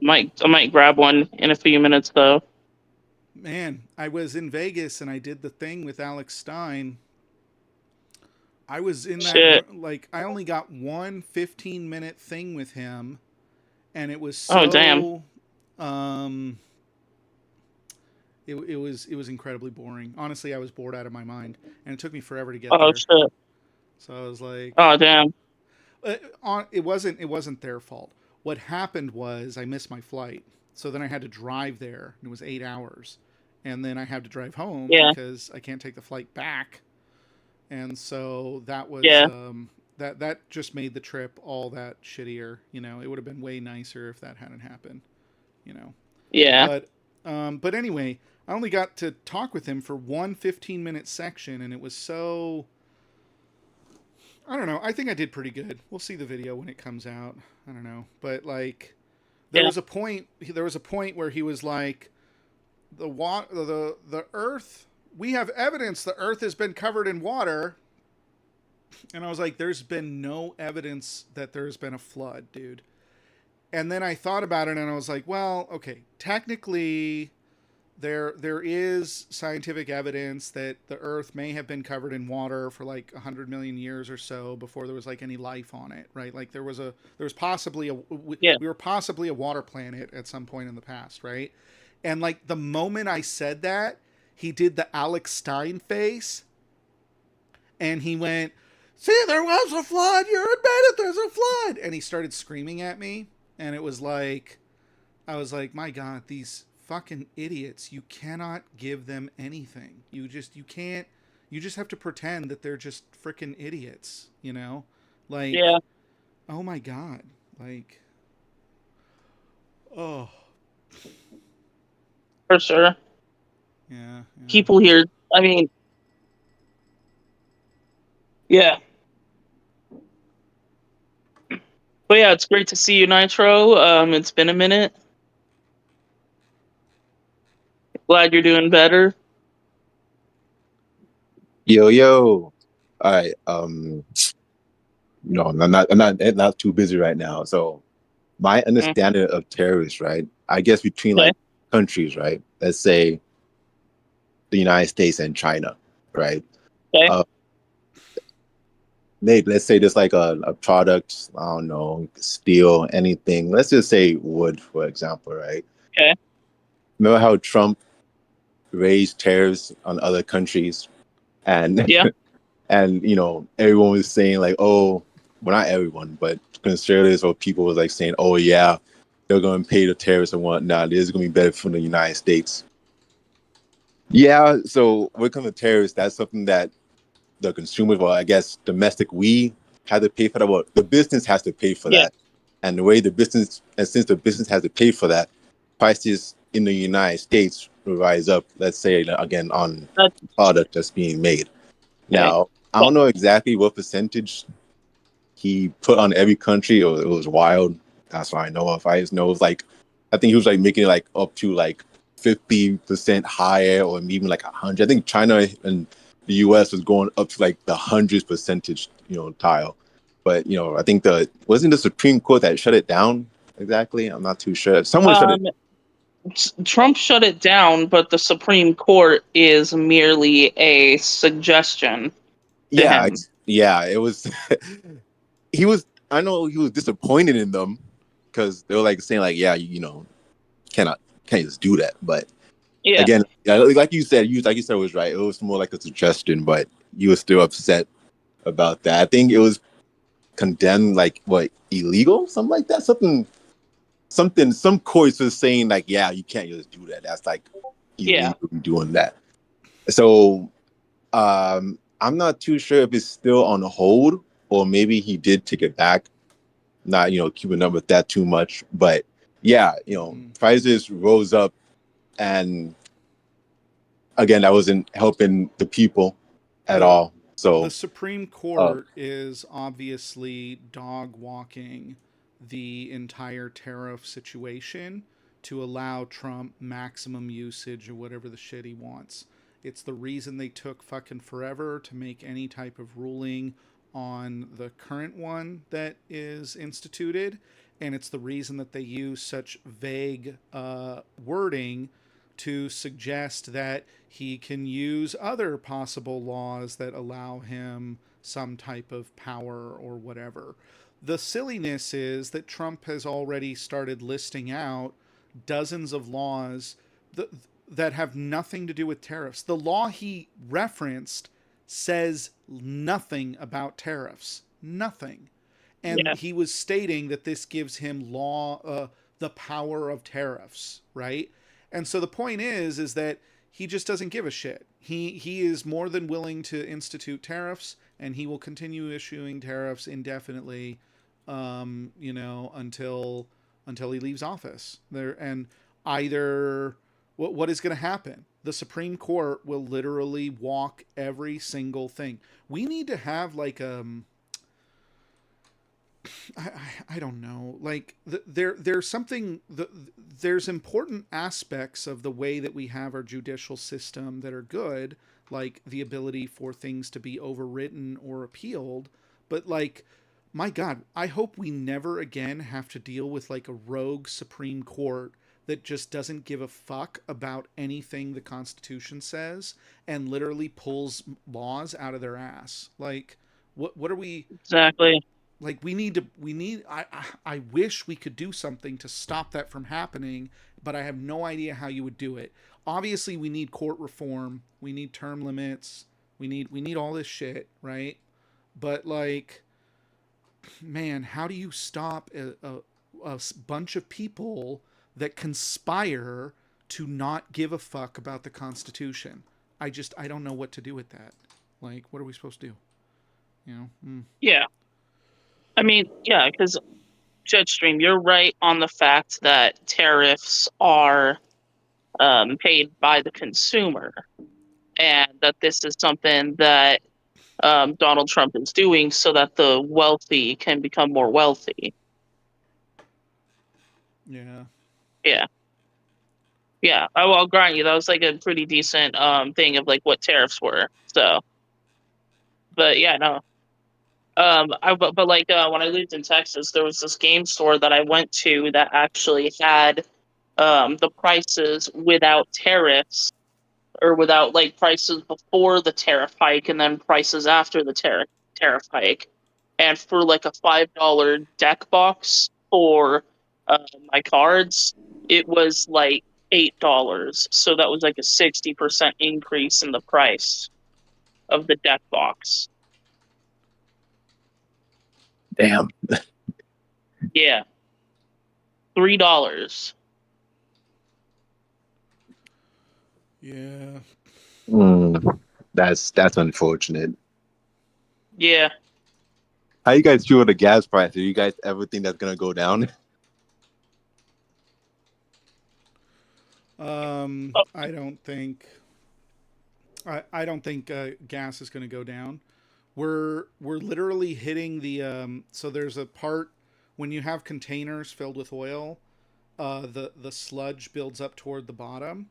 I might grab one in a few minutes though.
Man, I was in Vegas and I did the thing with Alex Stein. I was in that,
Shit.
like, I only got one 15-minute thing with him, and it was so,
Oh, damn.
It was incredibly boring. Honestly, I was bored out of my mind, and it took me forever to get
Oh
there.
shit.
So I was like,
Oh damn.
it wasn't their fault. What happened was I missed my flight, so then I had to drive there, and it was 8 hours, and then I had to drive home because I can't take the flight back, and so that was that just made the trip all that shittier. It would have been way nicer if that hadn't happened.
Yeah.
But anyway, I only got to talk with him for one 15-minute section, and it was so. I don't know. I think I did pretty good. We'll see the video when it comes out. I don't know, but like, there was a point where he was like, the Earth. We have evidence the Earth has been covered in water, and I was like, there's been no evidence that there's been a flood, dude. And then I thought about it, and I was like, well, okay, technically, there is scientific evidence that the Earth may have been covered in water for like 100 million years or so before there was like any life on it, right? Like there was possibly we were possibly a water planet at some point in the past, right? And like the moment I said that, he did the Alex Stein face, and he went, "See, there was a flood. You're admitted there's a flood," and he started screaming at me, and it was like, I was like, my God, these fucking idiots. You cannot give them anything. You just have to pretend that they're just freaking idiots, Like, oh my God. Like, oh.
For sure.
Yeah.
People here, I mean, yeah. But yeah, it's great to see you, Nitro. It's been a minute. Glad you're doing better.
Yo. All right. No, I'm not too busy right now. So my understanding of terrorists, right? I guess between like countries, right? Let's say the United States and China, right?
Okay.
Maybe let's say there's like a product, I don't know, steel, anything. Let's just say wood, for example, right?
Okay.
Remember how Trump raised tariffs on other countries, and and everyone was saying like, oh, well, not everyone, but conservatives or people was like saying, oh yeah, they're going to pay the tariffs and whatnot. This is going to be better for the United States. Yeah, so when it comes to tariffs, that's something that the consumers, or I guess domestic we had to pay for that. Well, the business has to pay for
Yeah.
that, and the way the business, and since the business has to pay for that, prices in the United States will rise up. Let's say again on
Uh,
product that's being made.
Okay.
Now, I don't know exactly what percentage he put on every country, or it was wild. That's what I know of. I just know it was like, I think he was like making it like up to like 50% higher, or even like 100. I think China and the US was going up to like the hundreds percentage, tile. But I think wasn't the Supreme Court that shut it down exactly? I'm not too sure. Someone shut it.
Trump shut it down, but the Supreme Court is merely a suggestion to
Yeah,
him.
yeah. It was. He was. I know he was disappointed in them because they were like saying like, yeah, can't just do that. But
Yeah.
again, like you said, was right. It was more like a suggestion, but you were still upset about that. I think it was condemned like what, illegal, something like that. Some courts was saying like, yeah, you can't just do that. That's like illegal doing that. So I'm not too sure if it's still on hold, or maybe he did take it back. Not keeping up with that too much, but yeah, prices rose up, and again, that wasn't helping the people at all. So
the Supreme Court is obviously dog walking the entire tariff situation to allow Trump maximum usage of whatever the shit he wants. It's the reason they took fucking forever to make any type of ruling on the current one that is instituted. And it's the reason that they use such vague wording to suggest that he can use other possible laws that allow him some type of power or whatever. The silliness is that Trump has already started listing out dozens of laws that have nothing to do with tariffs. The law he referenced says nothing about tariffs. Nothing. And he was stating that this gives him the power of tariffs, right? And so the point is that he just doesn't give a shit. He is more than willing to institute tariffs, and he will continue issuing tariffs indefinitely, until he leaves office. And either what is going to happen? The Supreme Court will literally walk every single thing. We need to have like I don't know. Like there's something. There's important aspects of the way that we have our judicial system that are good, like the ability for things to be overwritten or appealed. But like, my God, I hope we never again have to deal with like a rogue Supreme Court that just doesn't give a fuck about anything the Constitution says and literally pulls laws out of their ass. Like, what are we
exactly?
Like I wish we could do something to stop that from happening, but I have no idea how you would do it. Obviously we need court reform, we need term limits, we need all this shit, right? But like, man, how do you stop a bunch of people that conspire to not give a fuck about the Constitution? I don't know what to do with that. Like, what are we supposed to do?
Yeah. I mean, yeah, because Jetstream, you're right on the fact that tariffs are paid by the consumer, and that this is something that Donald Trump is doing so that the wealthy can become more wealthy.
Yeah.
Yeah. Yeah, I'll grant you that was like a pretty decent thing of like what tariffs were. So, but yeah, no. But like when I lived in Texas, there was this game store that I went to that actually had the prices without tariffs, or without like prices before the tariff hike and then prices after the tariff hike. And for like a $5 deck box for my cards, it was like $8. So that was like a 60% increase in the price of the deck box.
damn.
Yeah. $3.
Yeah.
That's unfortunate.
Yeah.
How you guys feel with the gas price? Do you guys ever think that's gonna go down?
I don't think. I don't think gas is going to go down. We're literally hitting the so there's a part when you have containers filled with oil, the sludge builds up toward the bottom,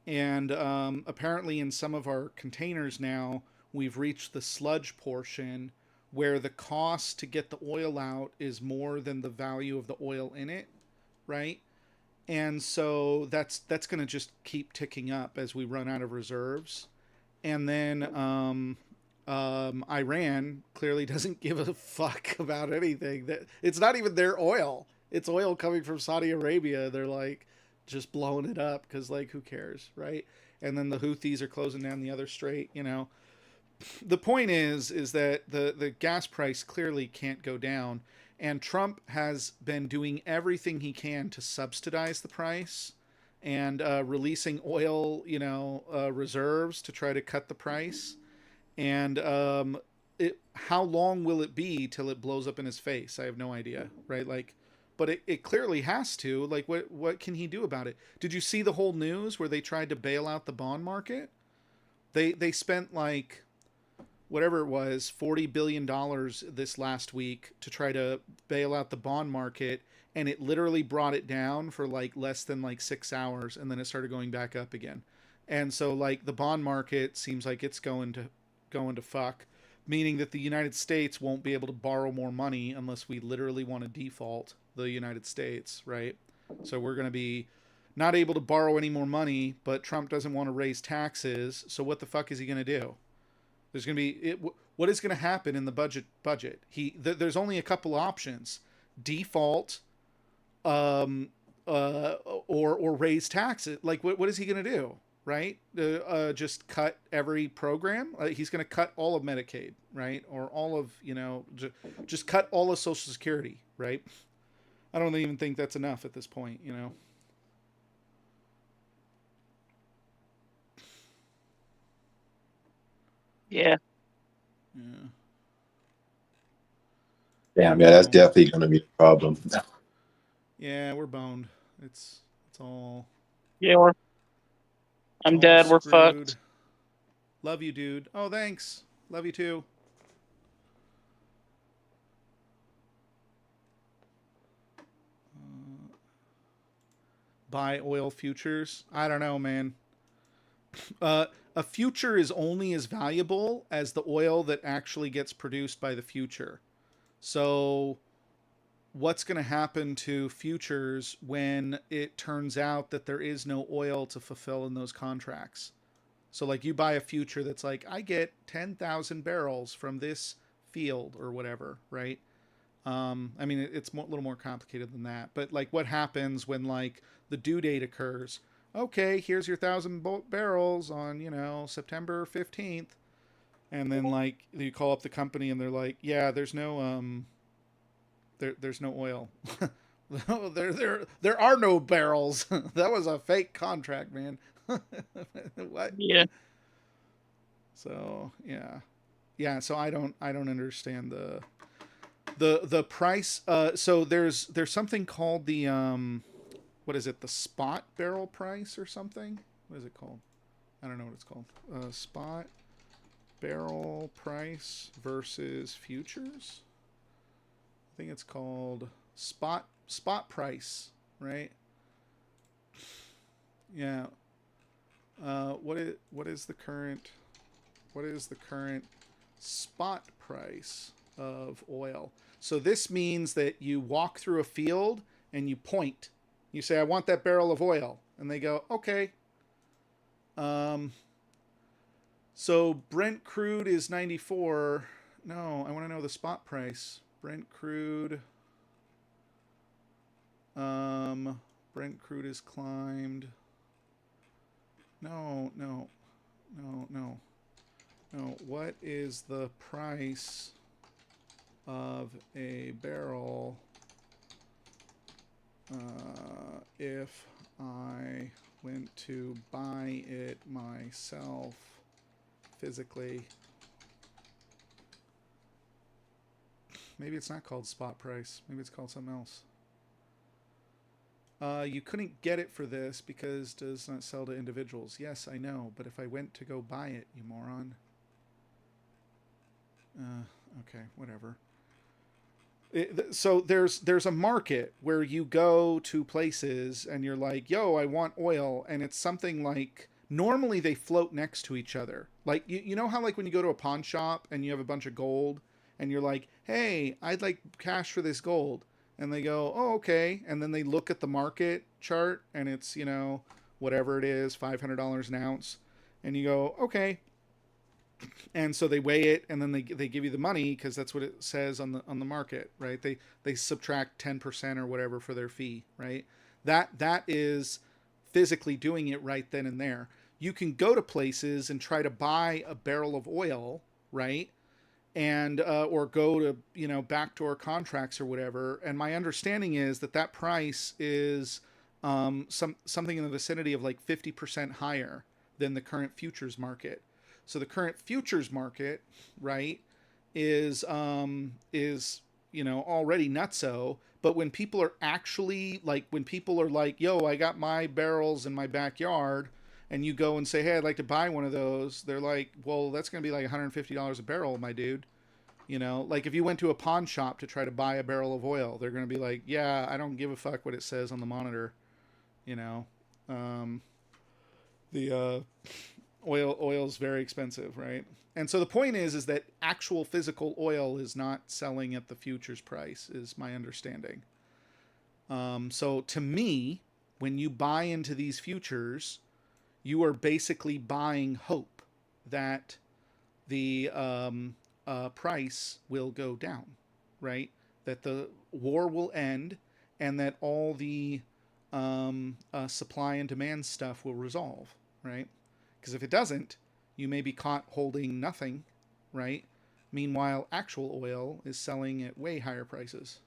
and apparently in some of our containers now we've reached the sludge portion where the cost to get the oil out is more than the value of the oil in it, right? And so that's going to just keep ticking up as we run out of reserves. And then Iran clearly doesn't give a fuck about anything. That it's not even their oil. It's oil coming from Saudi Arabia. They're like just blowing it up because like who cares, right? And then the Houthis are closing down the other strait. You know, the point is that the gas price clearly can't go down, and Trump has been doing everything he can to subsidize the price and releasing oil, reserves to try to cut the price. And how long will it be till it blows up in his face? I have no idea, right? Like, but it clearly has to. Like, what can he do about it? Did you see the whole news where they tried to bail out the bond market? They spent like whatever it was, $40 billion this last week to try to bail out the bond market, and it literally brought it down for like less than like 6 hours, and then it started going back up again. And so like the bond market seems like it's going to fuck, meaning that the United States won't be able to borrow more money unless we literally want to default the United States, right? So we're going to be not able to borrow any more money, but Trump doesn't want to raise taxes. So what the fuck is he going to do? There's going to be what is going to happen in the budget? There's only a couple options: default, or raise taxes. Like what is he going to do? Right? Just cut every program. He's going to cut all of Medicaid, right? Or all of just cut all of Social Security, right? I don't even think that's enough at this point,
Yeah.
Yeah.
Damn, yeah, that's definitely gonna be a problem.
Yeah, we're boned. It's all.
Yeah, I'm dead. We're fucked.
Love you, dude. Oh, thanks. Love you too. Buy oil futures. I don't know, man. A future is only as valuable as the oil that actually gets produced by the future. So what's going to happen to futures when it turns out that there is no oil to fulfill in those contracts? So like you buy a future that's like, I get 10,000 barrels from this field or whatever, right? I mean, it's a little more complicated than that. But like what happens when like the due date occurs? Okay, here's your 1,000 barrels on, September 15th. And then like you call up the company and they're like, yeah, there's no there's no oil. there are no barrels. That was a fake contract, man. What?
Yeah.
So yeah. So I don't understand the price. So there's something called the what is it? The spot barrel price or something? What is it called? I don't know what it's called. Spot barrel price versus futures. I think it's called spot price, right? Yeah. What is the current spot price of oil? So this means that you walk through a field and you point. You say, I want that barrel of oil. And they go, okay. So Brent crude is 94. No, I want to know the spot price. Brent crude has climbed. No. What is the price of a barrel if I went to buy it myself physically? maybe it's not called spot price. Maybe it's called something else. You couldn't get it for this because it does not sell to individuals. Yes, I know, but if I went to go buy it, you moron. Okay, whatever. So there's a market where you go to places and you're like, yo, I want oil, and it's something like, normally they float next to each other. Like, you know how like when you go to a pawn shop and you have a bunch of gold and you're like, hey, I'd like cash for this gold. And they go, oh, okay. And then they look at the market chart and it's, you know, whatever it is, $500 an ounce. And you go, okay. And so they weigh it and then they give you the money because that's what it says on the market, right? They subtract 10% or whatever for their fee, right? That is physically doing it right then and there. You can go to places and try to buy a barrel of oil, right? And or go to, you know, backdoor contracts or whatever. And my understanding is that price is something in the vicinity of like 50% higher than the current futures market. So the current futures market, right, is you know, already nutso. But when people are actually like, when people are like, yo, I got my barrels in my backyard, and you go and say, hey, I'd like to buy one of those, they're like, well, that's going to be like $150 a barrel, my dude. You know, like if you went to a pawn shop to try to buy a barrel of oil, they're going to be like, yeah, I don't give a fuck what it says on the monitor. You know, oil's very expensive, right? And so the point is that actual physical oil is not selling at the futures price, is my understanding. So to me, when you buy into these futures, you are basically buying hope that the price will go down, right? That the war will end and that all the supply and demand stuff will resolve, right? Because if it doesn't, you may be caught holding nothing, right? Meanwhile, actual oil is selling at way higher prices.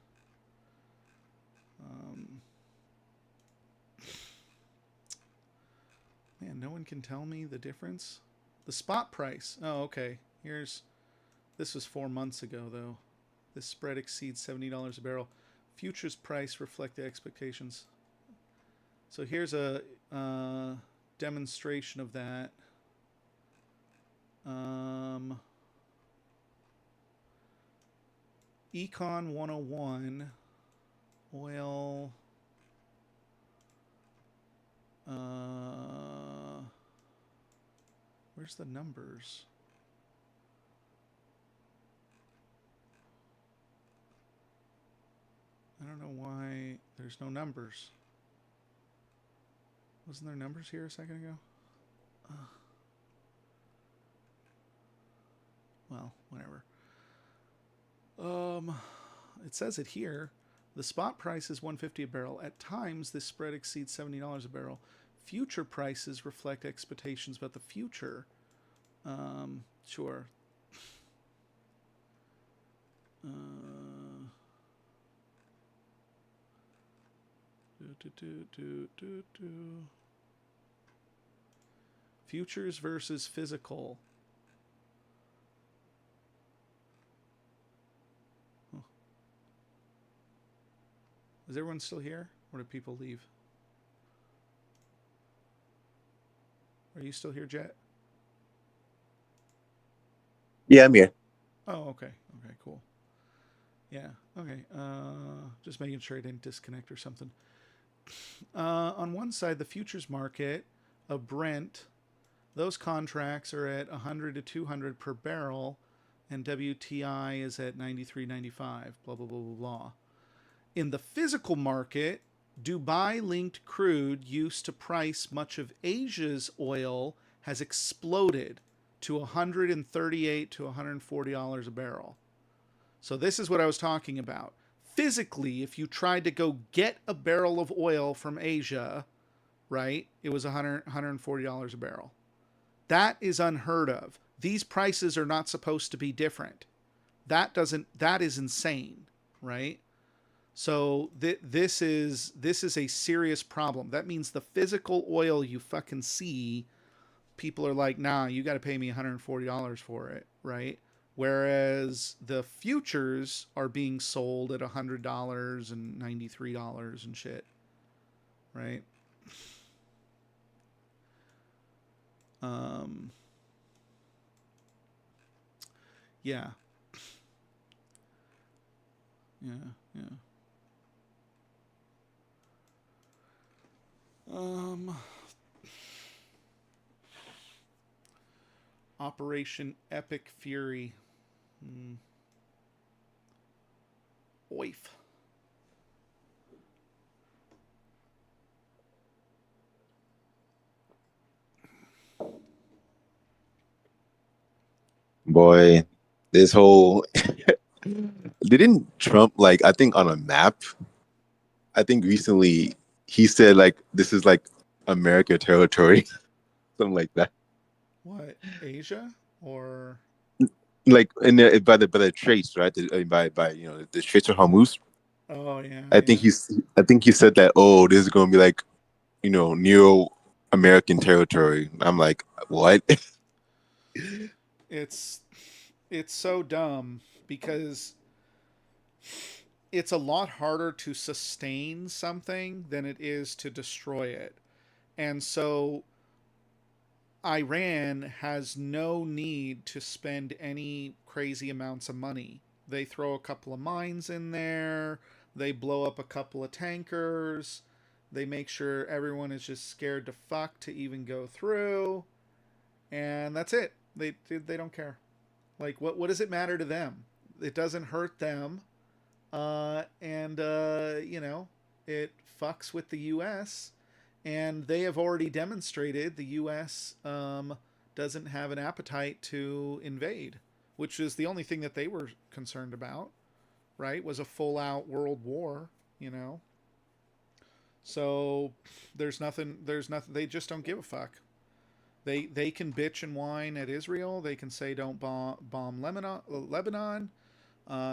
Man, no one can tell me the difference. The spot price. Oh, okay. This was 4 months ago, though. This spread exceeds $70 a barrel. Futures price reflect the expectations. So here's a demonstration of that. Econ 101 oil. Where's the numbers? I don't know why there's no numbers. Wasn't there numbers here a second ago? Well, whatever. It says it here. The spot price is $150 a barrel. At times, this spread exceeds $70 a barrel. Future prices reflect expectations about the future. Sure. Futures versus physical. Huh. Is everyone still here? Or did people leave? Are you still here, Jet?
Yeah, I'm here.
Oh, okay. Okay, cool. Yeah, okay. Just making sure I didn't disconnect or something. On one side, the futures market of Brent, those contracts are at 100 to 200 per barrel, and WTI is at 93.95, blah, blah, blah, blah, blah. In the physical market, Dubai-linked crude used to price much of Asia's oil has exploded to $138 to $140 a barrel. So this is what I was talking about. Physically, if you tried to go get a barrel of oil from Asia, right, it was $140 a barrel. That is unheard of. These prices are not supposed to be different. That is insane, right? So this is a serious problem. That means the physical oil you fucking see, people are like, nah, you got to pay me $140 for it, right? whereas the futures are being sold at $100 and $93 and shit, right? Yeah. Yeah, yeah. Operation Epic Fury. Oif.
Boy, this whole didn't Trump, like, I think on a map, I think recently he said like this is like America territory, something like that.
What, Asia or
Like in the by the Straits, right? By you know the Straits of Hormuz.
oh yeah,
I think he said that, oh, this is gonna be like, you know, neo American territory. I'm like, what?
it's so dumb because it's a lot harder to sustain something than it is to destroy it. And so Iran has no need to spend any crazy amounts of money. They throw a couple of mines in there, they blow up a couple of tankers, they make sure everyone is just scared to fuck to even go through, and that's it. They don't care. Like what does it matter to them? It doesn't hurt them. And you know, it fucks with the US, and they have already demonstrated the US doesn't have an appetite to invade, which is the only thing that they were concerned about, right? Was a full out world war, you know. So there's nothing they just don't give a fuck. They can bitch and whine at Israel. They can say don't bomb Lebanon.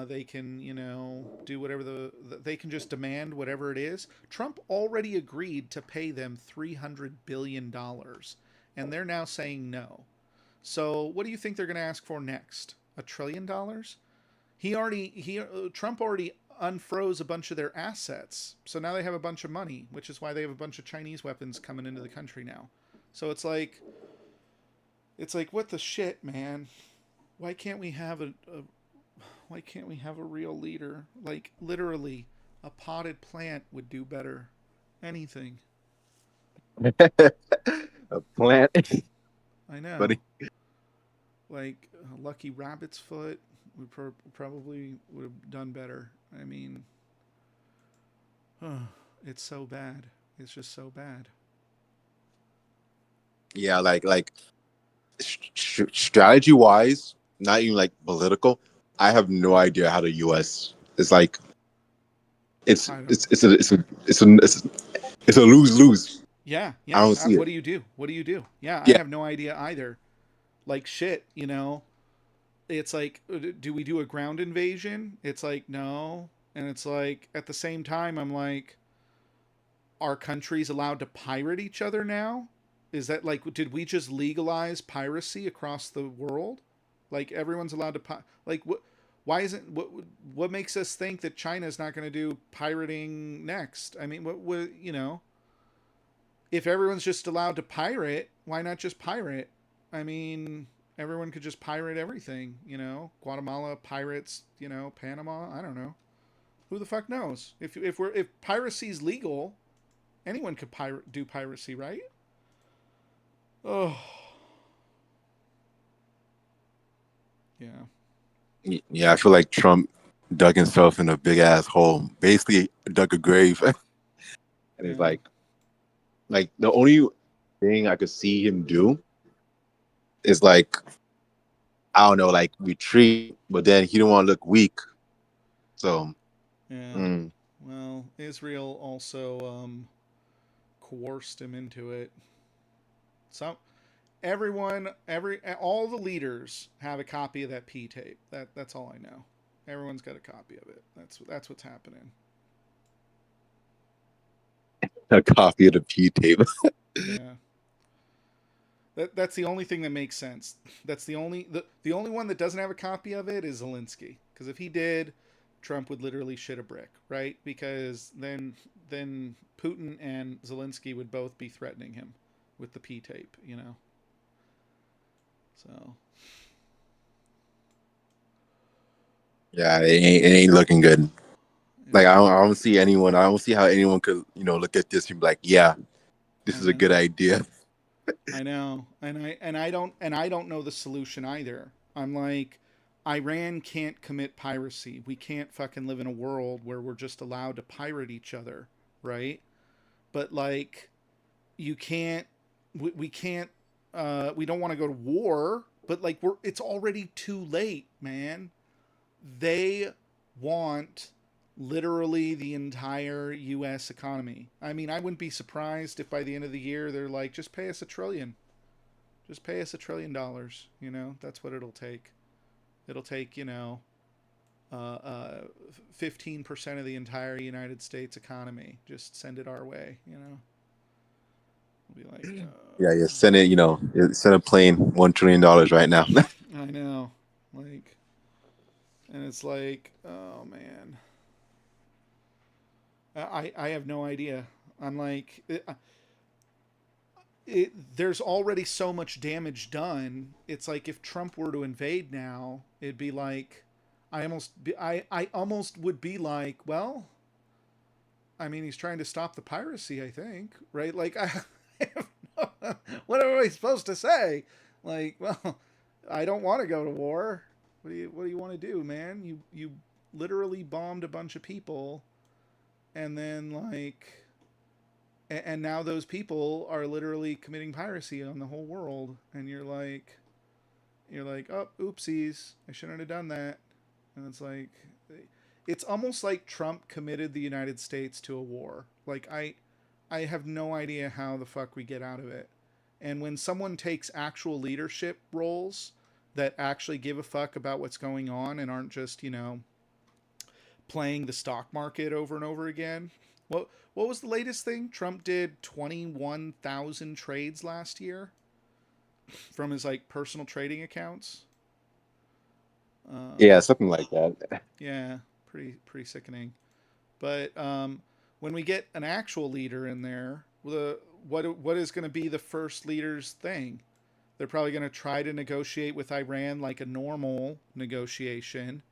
They can, you know, do whatever they can just demand whatever it is. Trump already agreed to pay them $300 billion, and they're now saying no. So what do you think they're going to ask for next? $1 trillion? Trump already unfroze a bunch of their assets, so now they have a bunch of money, which is why they have a bunch of Chinese weapons coming into the country now. So it's like what the shit, man? Why can't we have a real leader? Like, literally, a potted plant would do better. Anything.
A plant,
I know.
buddy.
Like, Lucky Rabbit's foot would probably would have done better. I mean, it's so bad. It's just so bad.
Yeah, like strategy wise, not even like political. I have no idea how the U.S. is like. It's a lose-lose.
Yeah.
I don't see
What
it.
do you do? Yeah, I
Yeah.
have no idea either. Like, shit, you know. It's like, do we do a ground invasion? It's like, no. And it's like, at the same time, I'm like, are countries allowed to pirate each other now? Is that like, did we just legalize piracy across the world? Like, everyone's allowed to like, what? Why isn't what makes us think that China's not going to do pirating next? I mean, what you know? If everyone's just allowed to pirate, why not just pirate? I mean, everyone could just pirate everything, you know? Guatemala pirates, you know, Panama, I don't know. Who the fuck knows? If piracy's legal, anyone could do piracy, right? Oh. Yeah.
Yeah, I feel like Trump dug himself in a big ass hole. Basically, dug a grave, and it's like the only thing I could see him do is like, I don't know, like retreat, but then he don't want to look weak. So,
yeah. Well, Israel also coerced him into it. All the leaders have a copy of that P tape. That's all I know. Everyone's got a copy of it. That's what's happening.
a copy of the P tape.
Yeah. That's the only thing that makes sense. That's the only one that doesn't have a copy of it is Zelensky. Because if he did, Trump would literally shit a brick, right? Because then Putin and Zelensky would both be threatening him with the P tape, you know. So
Yeah, it ain't looking good. Like I don't see anyone. I don't see how anyone could, look at this and be like, yeah, this is a good idea.
I know, and I don't know the solution either. I'm like, Iran can't commit piracy. We can't fucking live in a world where we're just allowed to pirate each other, right? But like, you can't. We can't. We don't want to go to war, but like, it's already too late, man. They want literally the entire U.S. economy. I mean, I wouldn't be surprised if by the end of the year they're like, just pay us $1 trillion. Just pay us $1 trillion. You know, that's what it'll take. It'll take 15% of the entire United States economy. Just send it our way. You know, we'll be like,
yeah, you send it. Send a plane $1 trillion right now.
I know, like, and it's like, oh man. I have no idea. I'm like, there's already so much damage done. It's like if Trump were to invade now, it'd be like, I almost would be like, well, I mean, he's trying to stop the piracy, I think, right? Like, what am I supposed to say? Like, well, I don't want to go to war. What do you want to do, man? You literally bombed a bunch of people. And then and now those people are literally committing piracy on the whole world. And you're like, oh, oopsies, I shouldn't have done that. And it's like, it's almost like Trump committed the United States to a war. Like, I have no idea how the fuck we get out of it. And when someone takes actual leadership roles that actually give a fuck about what's going on and aren't just, playing the stock market over and over again. What was the latest thing? Trump did 21,000 trades last year from his personal trading accounts.
Yeah, something like that.
Yeah, pretty sickening. But when we get an actual leader in there, what is going to be the first leader's thing? They're probably going to try to negotiate with Iran like a normal negotiation.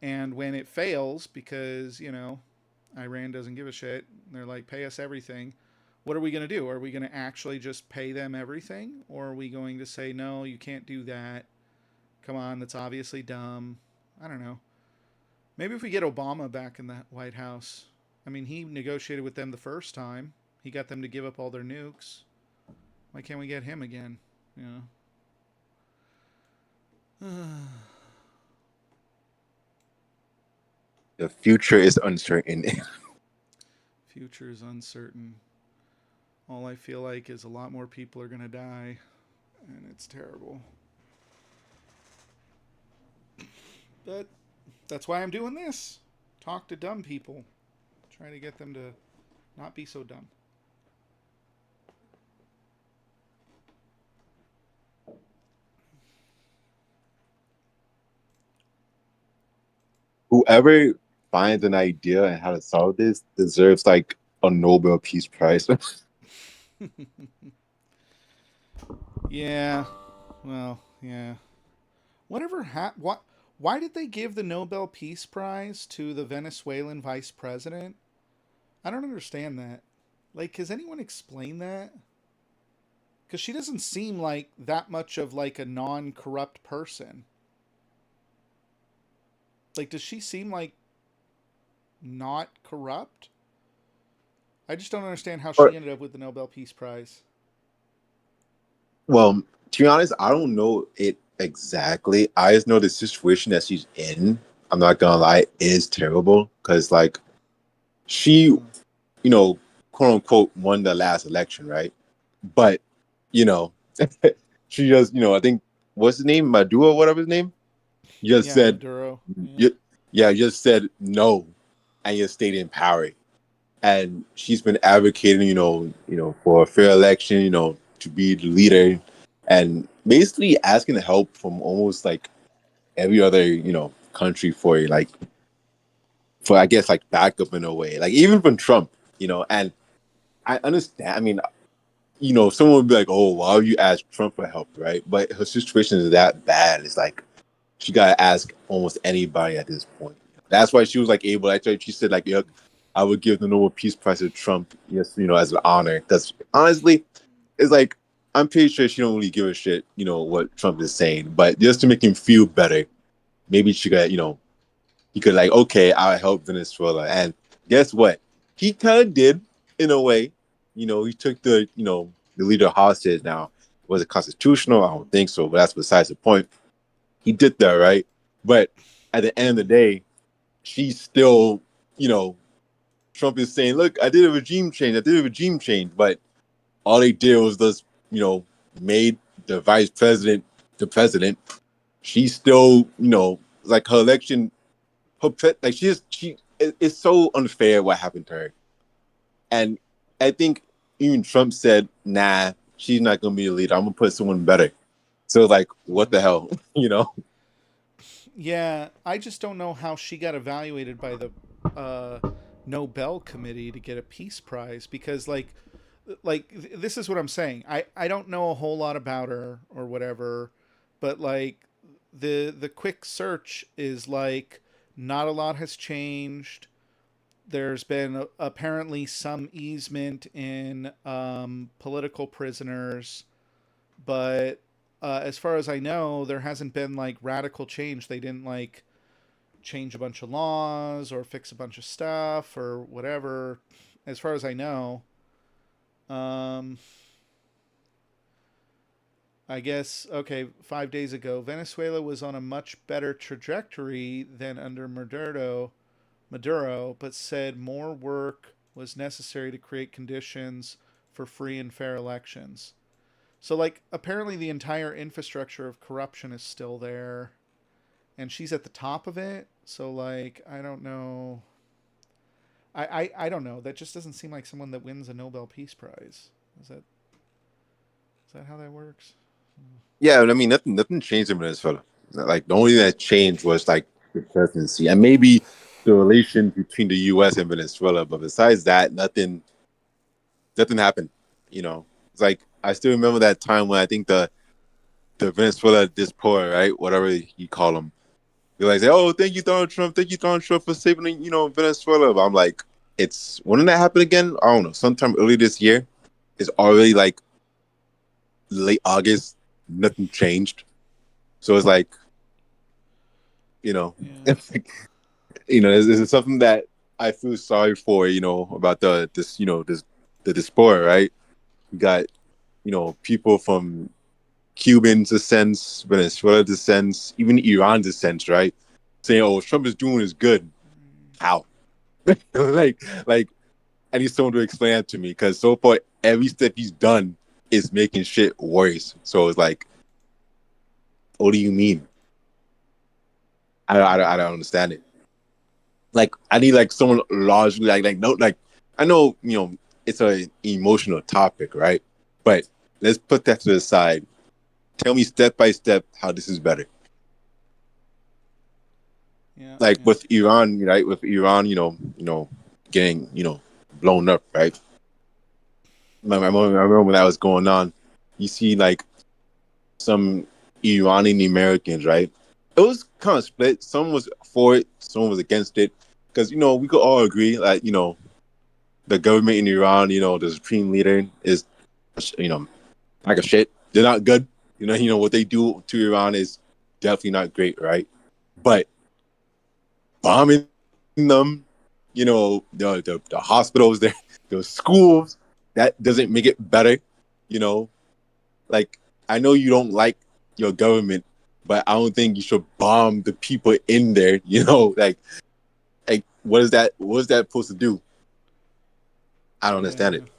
And when it fails, because, Iran doesn't give a shit, they're like, pay us everything. What are we going to do? Are we going to actually just pay them everything? Or are we going to say, no, you can't do that? Come on, that's obviously dumb. I don't know. Maybe if we get Obama back in the White House. I mean, he negotiated with them the first time. He got them to give up all their nukes. Why can't we get him again?
The future is uncertain.
Future is uncertain. All I feel like is a lot more people are going to die, and it's terrible. But that's why I'm doing this. Talk to dumb people. Try to get them to not be so dumb.
Whoever finds an idea and how to solve this deserves a Nobel Peace Prize.
Yeah. Well, yeah. Why did they give the Nobel Peace Prize to the Venezuelan vice president? I don't understand that. Has anyone explained that? Because she doesn't seem like that much of a non-corrupt person. Does she seem not corrupt? I just don't understand how she ended up with the Nobel Peace Prize.
Well, to be honest, I don't know it exactly. I just know the situation that she's in, I'm not gonna lie, is terrible. Because she, quote unquote, won the last election, right? But, she just, I think, what's his name? Maduro, whatever his name? Just said,
Maduro.
Just said no, and just stayed in power. And she's been advocating, for a fair election, to be the leader. and basically asking help from almost like every other country for like for I guess like backup in a way, like even from Trump, and I understand. I mean, someone would be like, "Oh, why would you ask Trump for help?" Right? But her situation is that bad. It's like she gotta ask almost anybody at this point. That's why she was like able. Actually, she said like, "Yeah, I would give the Nobel Peace Prize to Trump, yes, as an honor." Because honestly, it's like I'm pretty sure she don't really give a shit, what Trump is saying. But just to make him feel better, maybe she got, he could like, okay, I'll help Venezuela. And guess what? He kind of did in a way. He took the leader hostage. Now, was it constitutional? I don't think so, but that's besides the point. He did that, right? But at the end of the day, she's still, Trump is saying, look, I did a regime change. I did a regime change. But all they did was just, made the vice president the president. She's still, like her election, like it's so unfair what happened to her. And I think even Trump said, nah, she's not going to be a leader. I'm going to put someone better. So like, what the hell,
Yeah, I just don't know how she got evaluated by the Nobel Committee to get a peace prize because this is what I'm saying. I don't know a whole lot about her or whatever, but like the quick search is like not a lot has changed. There's been apparently some easement in political prisoners, but as far as I know, there hasn't been like radical change. They didn't like change a bunch of laws or fix a bunch of stuff or whatever. As far as I know, um, I guess okay. 5 days ago, Venezuela was on a much better trajectory than under Maduro, but said more work was necessary to create conditions for free and fair elections. So, like, apparently the entire infrastructure of corruption is still there, and she's at the top of it. So, like, I don't know. I don't know. That just doesn't seem like someone that wins a Nobel Peace Prize. Is that how that works?
Yeah, I mean, nothing changed in Venezuela. Like the only thing that changed was like the presidency and maybe the relation between the U.S. and Venezuela. But besides that, nothing happened. It's like I still remember that time when I think the Venezuela diaspora, right, whatever you call them, they're like, "Oh, thank you, Donald Trump, for saving Venezuela." But I'm like, it's when did that happen again? I don't know. Sometime early this year. It's already like late August. Nothing changed. So it's like, you know,
Yeah.
it's something that I feel sorry for, about the diaspora, right? You got, people from Cuban descent, Venezuela descent, even Iran descent, right? Saying, "Oh, Trump is doing is good." How? like, I need someone to explain that to me because so far every step he's done is making shit worse. So it's like, what do you mean? I don't understand it. Like I need like someone largely like no like I know it's a emotional topic, right? But let's put that to the side. Tell me step by step how this is better.
Yeah.
Like
Yeah.
with Iran, right? With Iran, getting blown up, right? I remember when that was going on. You see like some Iranian Americans, right? It was kind of split. Some was for it, some was against it, because we could all agree that the government in Iran, the supreme leader is, like a shit. They're not good. What they do to Iran is definitely not great, right? But bombing them, the hospitals, the schools, that doesn't make it better. You know, like I know you don't like your government, but I don't think you should bomb the people in there. Like what is that? What is that supposed to do? I don't understand
Yeah.
it.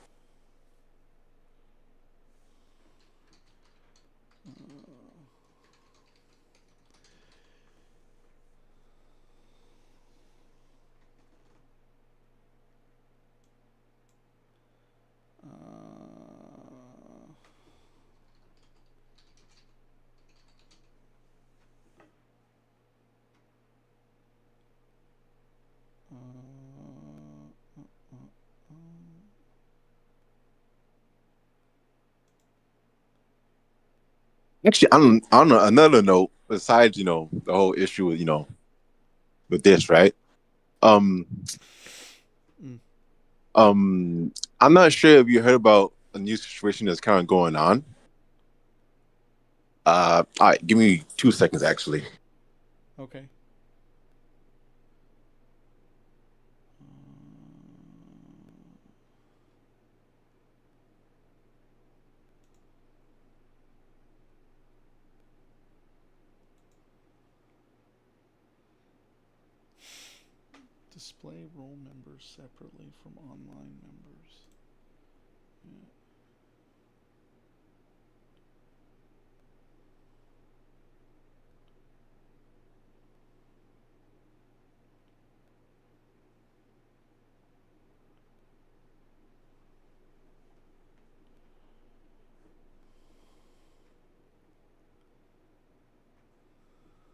Uh,
Actually, on another note, besides the whole issue with with this, right? Um,
Mm.
I'm not sure if you heard about a new situation that's kind of going on. All right, give me 2 seconds, actually.
Okay. Display roll members separately from online members. Yeah.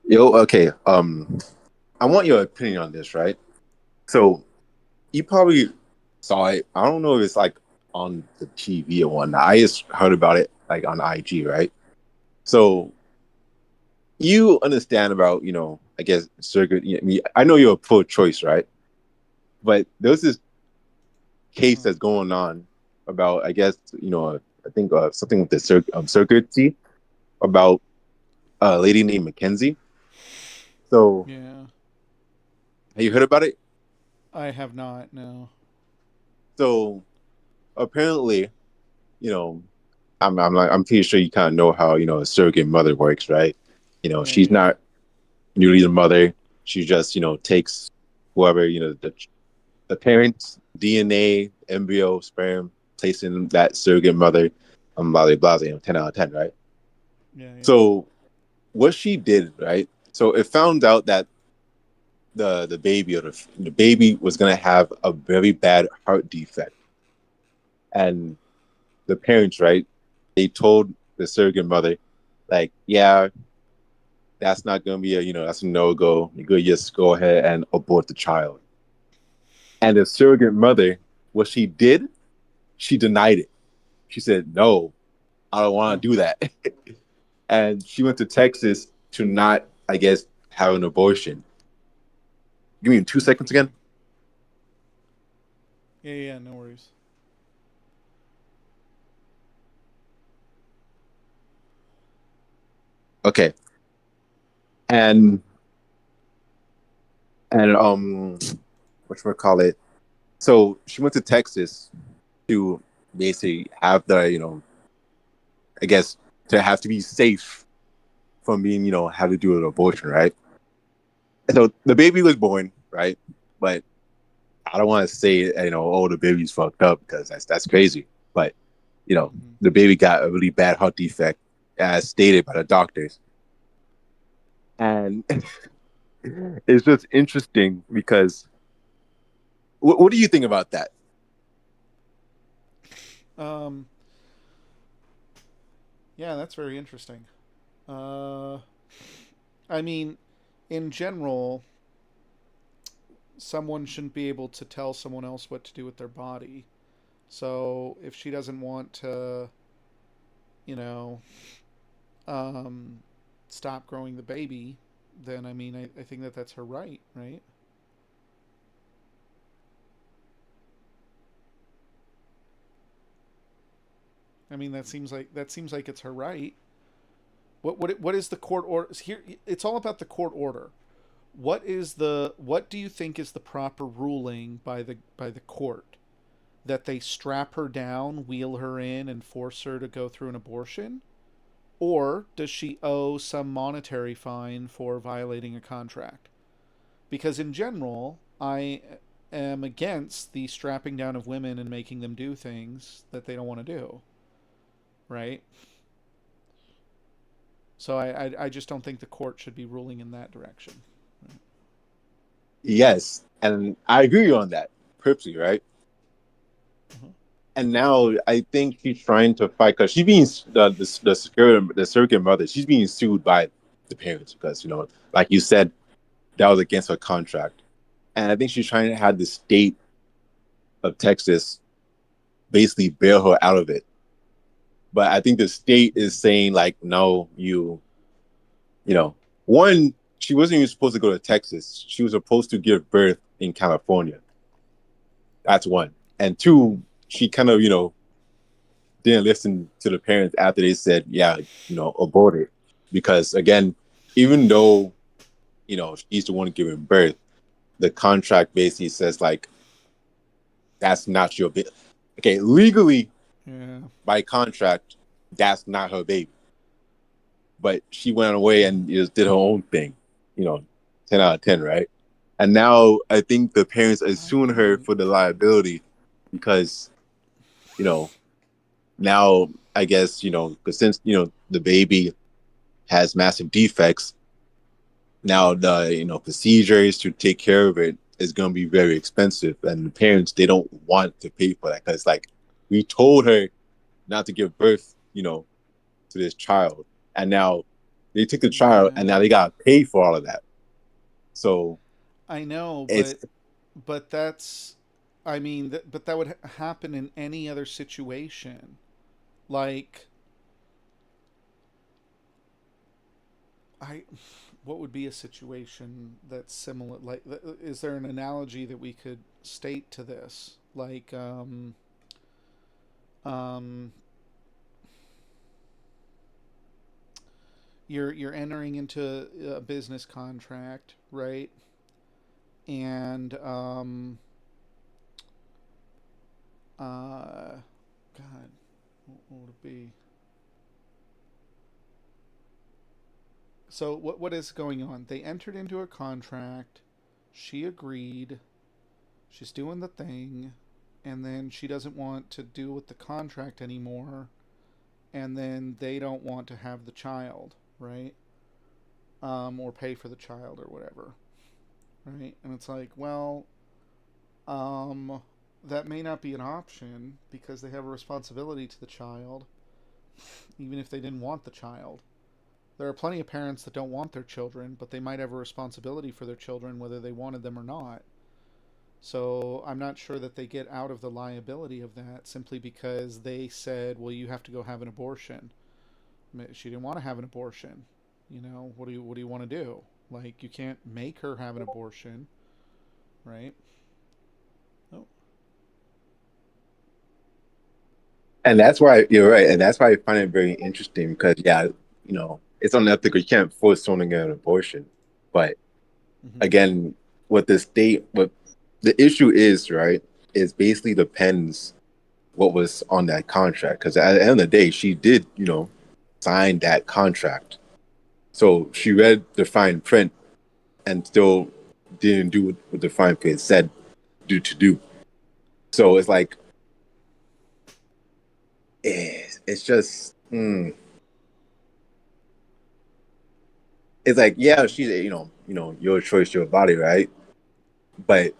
Yo, okay. I want your opinion on this, right? So you probably saw it. I don't know if it's like on the TV or whatnot. I just heard about it like on IG, right? So you understand about, I guess surrogate. I mean, I know you're pro-choice, right? But there's this case that's going on about, I guess, I think something with the surrogacy about a lady named Mackenzie. So
Yeah.
have you heard about it?
I have not. No.
So apparently, you know, I'm pretty sure you kind of know how a surrogate mother works, right? She's
Yeah.
not really the mother. She just takes whoever the parents' DNA, embryo, sperm, placing that surrogate mother. Blah blah blah. 10 out of 10, right?
Yeah.
So what she did, right? So it found out that the baby or the baby was gonna have a very bad heart defect, and the parents, right? They told the surrogate mother, like, yeah, that's not gonna be that's a no go. You could just go ahead and abort the child. And the surrogate mother, what she did, she denied it. She said, no, I don't want to do that. And she went to Texas to not, I guess, have an abortion. Give me 2 seconds again.
Yeah. No worries.
Okay. And whatchamacallit? So she went to Texas to basically have the, I guess, to have to be safe from being, have to do an abortion, right? And so the baby was born, right? But I don't want to say, oh, the baby's fucked up, because that's crazy. But the baby got a really bad heart defect, as stated by the doctors. And it's just interesting because what do you think about that?
Yeah, that's very interesting. I mean, in general, someone shouldn't be able to tell someone else what to do with their body. So if she doesn't want to, you know, um, stop growing the baby, then I mean, I think that that's her right, right? I mean, that seems like it's her right. What is the court order here? It's all about the court order. What do you think is the proper ruling by the court? That they strap her down, wheel her in, and force her to go through an abortion? Or does she owe some monetary fine for violating a contract? Because in general, I am against the strapping down of women and making them do things that they don't want to do. Right? So I just don't think the court should be ruling in that direction.
Yes, and I agree on that perfectly, right?
Uh-huh.
And now I think she's trying to fight because she's being the surrogate mother. She's being sued by the parents because like you said, that was against her contract, and I think she's trying to have the state of Texas basically bail her out of it But I think the state is saying like, no, you know, one, she wasn't even supposed to go to Texas. She was supposed to give birth in California. That's one. And two, she kind of, didn't listen to the parents after they said, yeah, abort it. Because again, even though, she's the one giving birth, the contract basically says like, that's not your baby. Okay, legally,
Yeah.
by contract, that's not her baby. But she went away and just did her own thing, 10 out of 10, right? And now I think the parents are suing her for the liability because, now I guess, because since, the baby has massive defects, now the, procedures to take care of it is going to be very expensive. And the parents, they don't want to pay for that because, like, we told her not to give birth, to this child. And now they took the child and now they got to pay for all of that. So
I know,
it's
but that's, I mean, but that would happen in any other situation. Like, what would be a situation that's similar? Like, is there an analogy that we could state to this? Like, you're entering into a business contract, right? And God, what would it be? So what is going on? They entered into a contract. She agreed. She's doing the thing, and then she doesn't want to deal with the contract anymore, and then they don't want to have the child, right? Or pay for the child or whatever, right? And it's like, well, that may not be an option because they have a responsibility to the child, even if they didn't want the child. There are plenty of parents that don't want their children, but they might have a responsibility for their children whether they wanted them or not. So I'm not sure that they get out of the liability of that simply because they said, well, you have to go have an abortion. She didn't want to have an abortion. What do you want to do? Like, you can't make her have an abortion, right? Oh.
And that's why you're right. And that's why I find it very interesting because, yeah, it's unethical. You can't force someone to get an abortion. But again, what the issue is, right, is basically depends what was on that contract. Because at the end of the day, she did, sign that contract. So she read the fine print and still didn't do what the fine print said to do. So it's like, it's just, it's like, yeah, she's, your choice, your body, right? But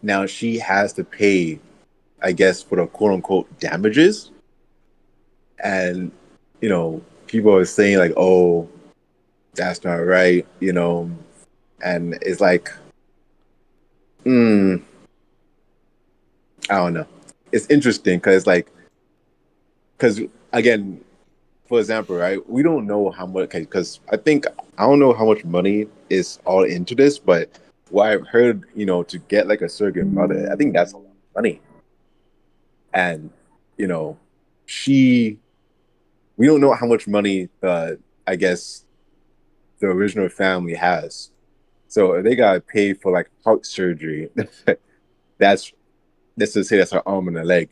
now she has to pay, I guess, for the quote unquote damages. And, people are saying like, oh, that's not right, and it's like, I don't know. It's interesting because again, for example, right, we don't know how much, because I don't know how much money is all into this, but what I've heard, to get like a surrogate mother, I think that's a lot of money. And, we don't know how much money, I guess, the original family has. So if they got to pay for like heart surgery, let's just say that's her arm and a leg.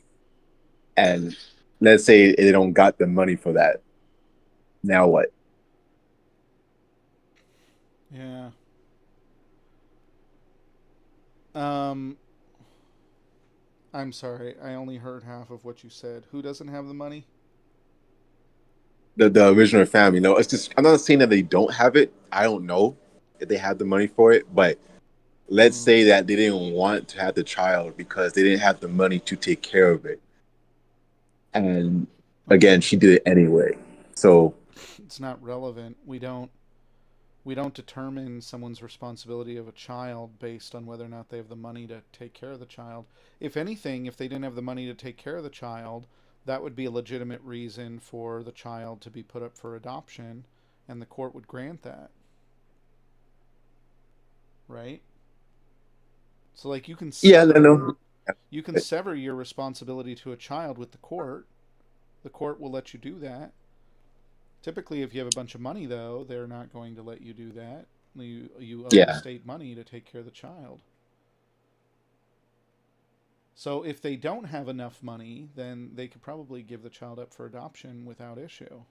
And let's say they don't got the money for that. Now what?
Yeah. I'm sorry. I only heard half of what you said. Who doesn't have the money?
The original family. No, it's just, I'm not saying that they don't have it. I don't know if they have the money for it, but let's say that they didn't want to have the child because they didn't have the money to take care of it. And again, she did it anyway. So
it's not relevant. We don't determine someone's responsibility of a child based on whether or not they have the money to take care of the child. If anything, if they didn't have the money to take care of the child, that would be a legitimate reason for the child to be put up for adoption, and the court would grant that. Right? So like you can
Yeah,
sever,
no.
you can sever your responsibility to a child with the court. The court will let you do that. Typically, if you have a bunch of money, though, they're not going to let you do that. You owe the
Yeah.
state money to take care of the child. So if they don't have enough money, then they could probably give the child up for adoption without issue.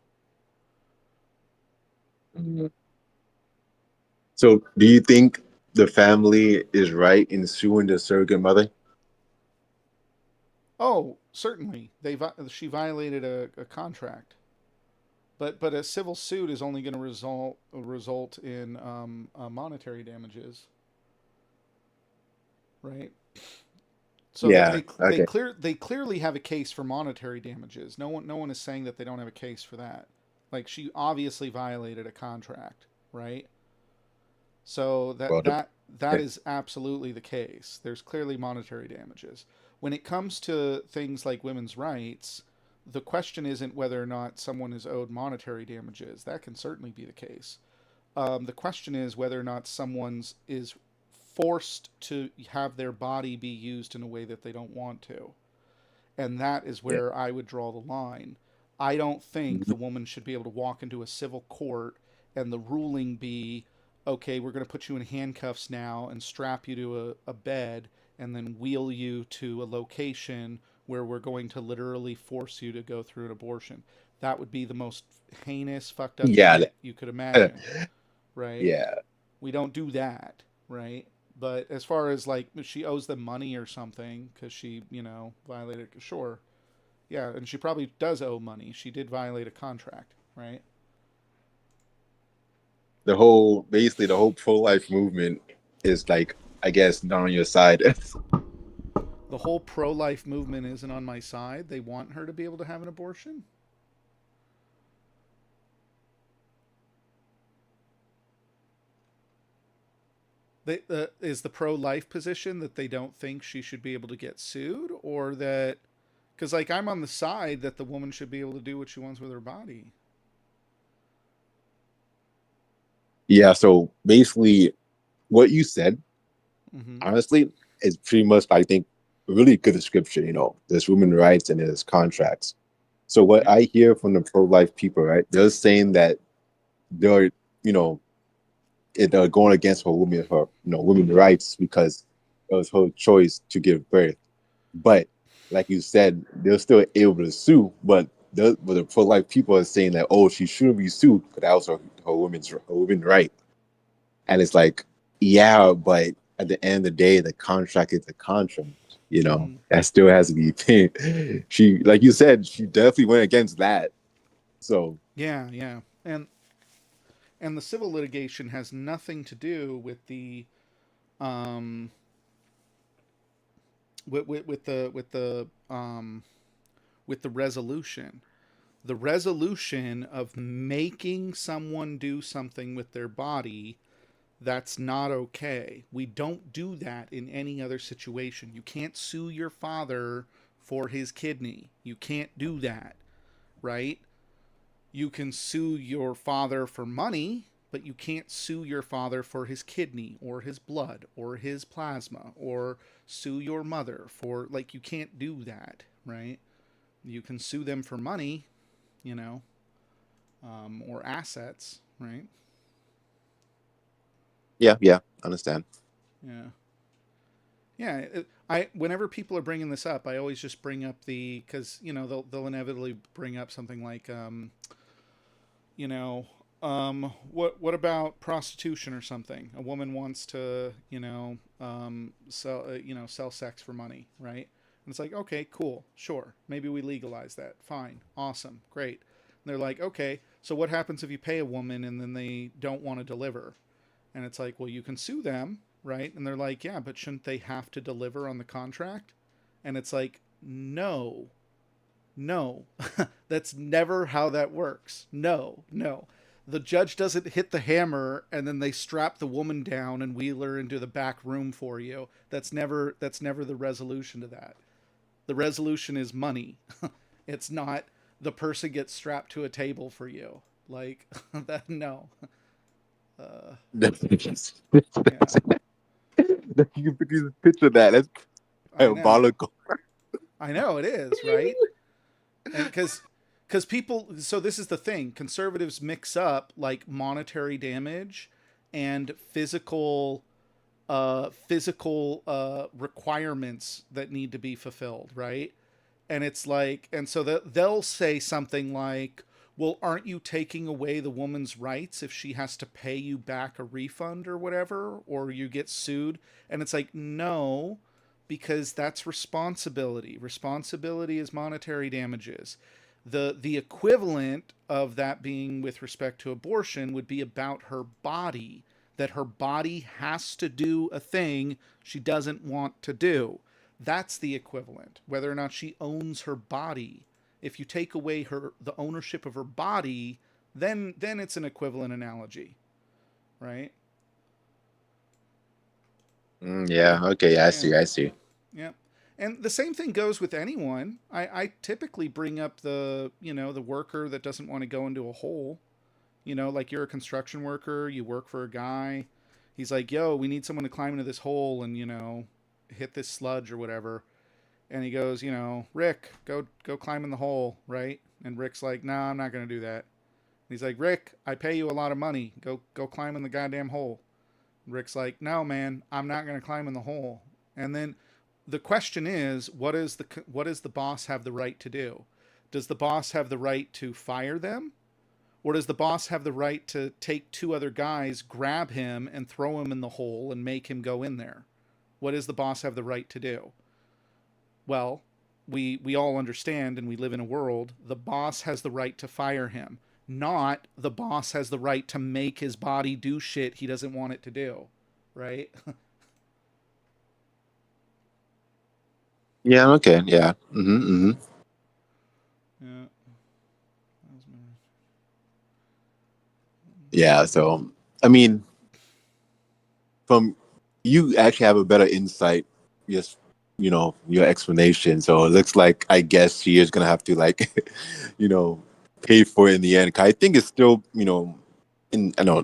So, do you think the family is right in suing the surrogate mother?
Oh, certainly. She violated a contract. But a civil suit is only going to result in monetary damages, right? So
Yeah. Okay.
they clearly have a case for monetary damages. No one is saying that they don't have a case for that. Like she obviously violated a contract, right? So
Well,
that is absolutely the case. There's clearly monetary damages. When it comes to things like women's rights, the question isn't whether or not someone is owed monetary damages. That can certainly be the case. The question is whether or not someone's is forced to have their body be used in a way that they don't want to. And that is where I would draw the line. I don't think the woman should be able to walk into a civil court and the ruling be, okay, we're going to put you in handcuffs now and strap you to a bed and then wheel you to a location where we're going to literally force you to go through an abortion. That would be the most heinous, fucked up
Yeah.
shit you could imagine, right?
Yeah.
We don't do that, right? But as far as like she owes them money or something because she, violated, sure. Yeah, and she probably does owe money. She did violate a contract, right?
Basically the whole pro-life movement is like, I guess, not on your side.
The whole pro-life movement isn't on my side. They want her to be able to have an abortion. Is the pro-life position that they don't think she should be able to get sued, or that, because like I'm on the side that the woman should be able to do what she wants with her body.
Yeah. So basically, what you said,
Mm-hmm.
honestly, is pretty much, I think, a really good description. There's women's rights and there's contracts. So what I hear from the pro-life people, right, they're saying that they're, they're going against women's rights because it was her choice to give birth. But like you said, they're still able to sue. But the pro-life people are saying that, oh, she shouldn't be sued because that was her women's right. And it's like, yeah, but at the end of the day, the contract is the contract. That still has to be paid. She, like you said, she definitely went against that. So
yeah, and the civil litigation has nothing to do with the with the resolution. The resolution of making someone do something with their body, that's not okay. We don't do that in any other situation. You can't sue your father for his kidney. You can't do that, right? You can sue your father for money, but you can't sue your father for his kidney or his blood or his plasma, or sue your mother for, like, you can't do that, right? You can sue them for money, or assets, right?
yeah, understand.
Yeah. Whenever people are bringing this up, I always just bring up because they'll inevitably bring up something like what about prostitution or something? A woman wants to sell sex for money, right? And it's like, okay, cool, sure, maybe we legalize that, fine, awesome, great. And they're like, okay, so what happens if you pay a woman and then they don't want to deliver? And it's like, well, you can sue them, right? And they're like, yeah, but shouldn't they have to deliver on the contract? And it's like, no, that's never how that works. No. The judge doesn't hit the hammer and then they strap the woman down and wheel her into the back room for you. That's never the resolution to that. The resolution is money. It's not the person gets strapped to a table for you. Like that. No. Yeah,
You can picture that. That's
I know.
diabolical.
I know it is, right? And because people, so this is the thing, conservatives mix up like monetary damage and physical requirements that need to be fulfilled, right? And it's like, and so they'll say something like, well, aren't you taking away the woman's rights if she has to pay you back a refund or whatever, or you get sued? And it's like, no, because that's responsibility. Responsibility is monetary damages. The equivalent of that being with respect to abortion would be about her body, that her body has to do a thing she doesn't want to do. That's the equivalent. Whether or not she owns her body. If you take away the ownership of her body, then it's an equivalent analogy, right?
Yeah. Okay. I see.
Yeah.
I see.
Yeah. And the same thing goes with anyone. I typically bring up the worker that doesn't want to go into a hole. Like you're a construction worker, you work for a guy. He's like, yo, we need someone to climb into this hole and, hit this sludge or whatever. And he goes, Rick, go climb in the hole, right? And Rick's like, nah, I'm not going to do that. And he's like, Rick, I pay you a lot of money. Go climb in the goddamn hole. And Rick's like, no, man, I'm not going to climb in the hole. And then the question is, what does the boss have the right to do? Does the boss have the right to fire them? Or does the boss have the right to take two other guys, grab him, and throw him in the hole and make him go in there? What does the boss have the right to do? Well, we all understand, and we live in a world, the boss has the right to fire him. Not the boss has the right to make his body do shit he doesn't want it to do. Right?
Yeah. Okay. Yeah. Mm-hmm.
Yeah.
Yeah. So, I mean, from you actually have a better insight, just your explanation. So it looks like I guess she is gonna have to like, pay for it in the end. 'Cause I think it's still I know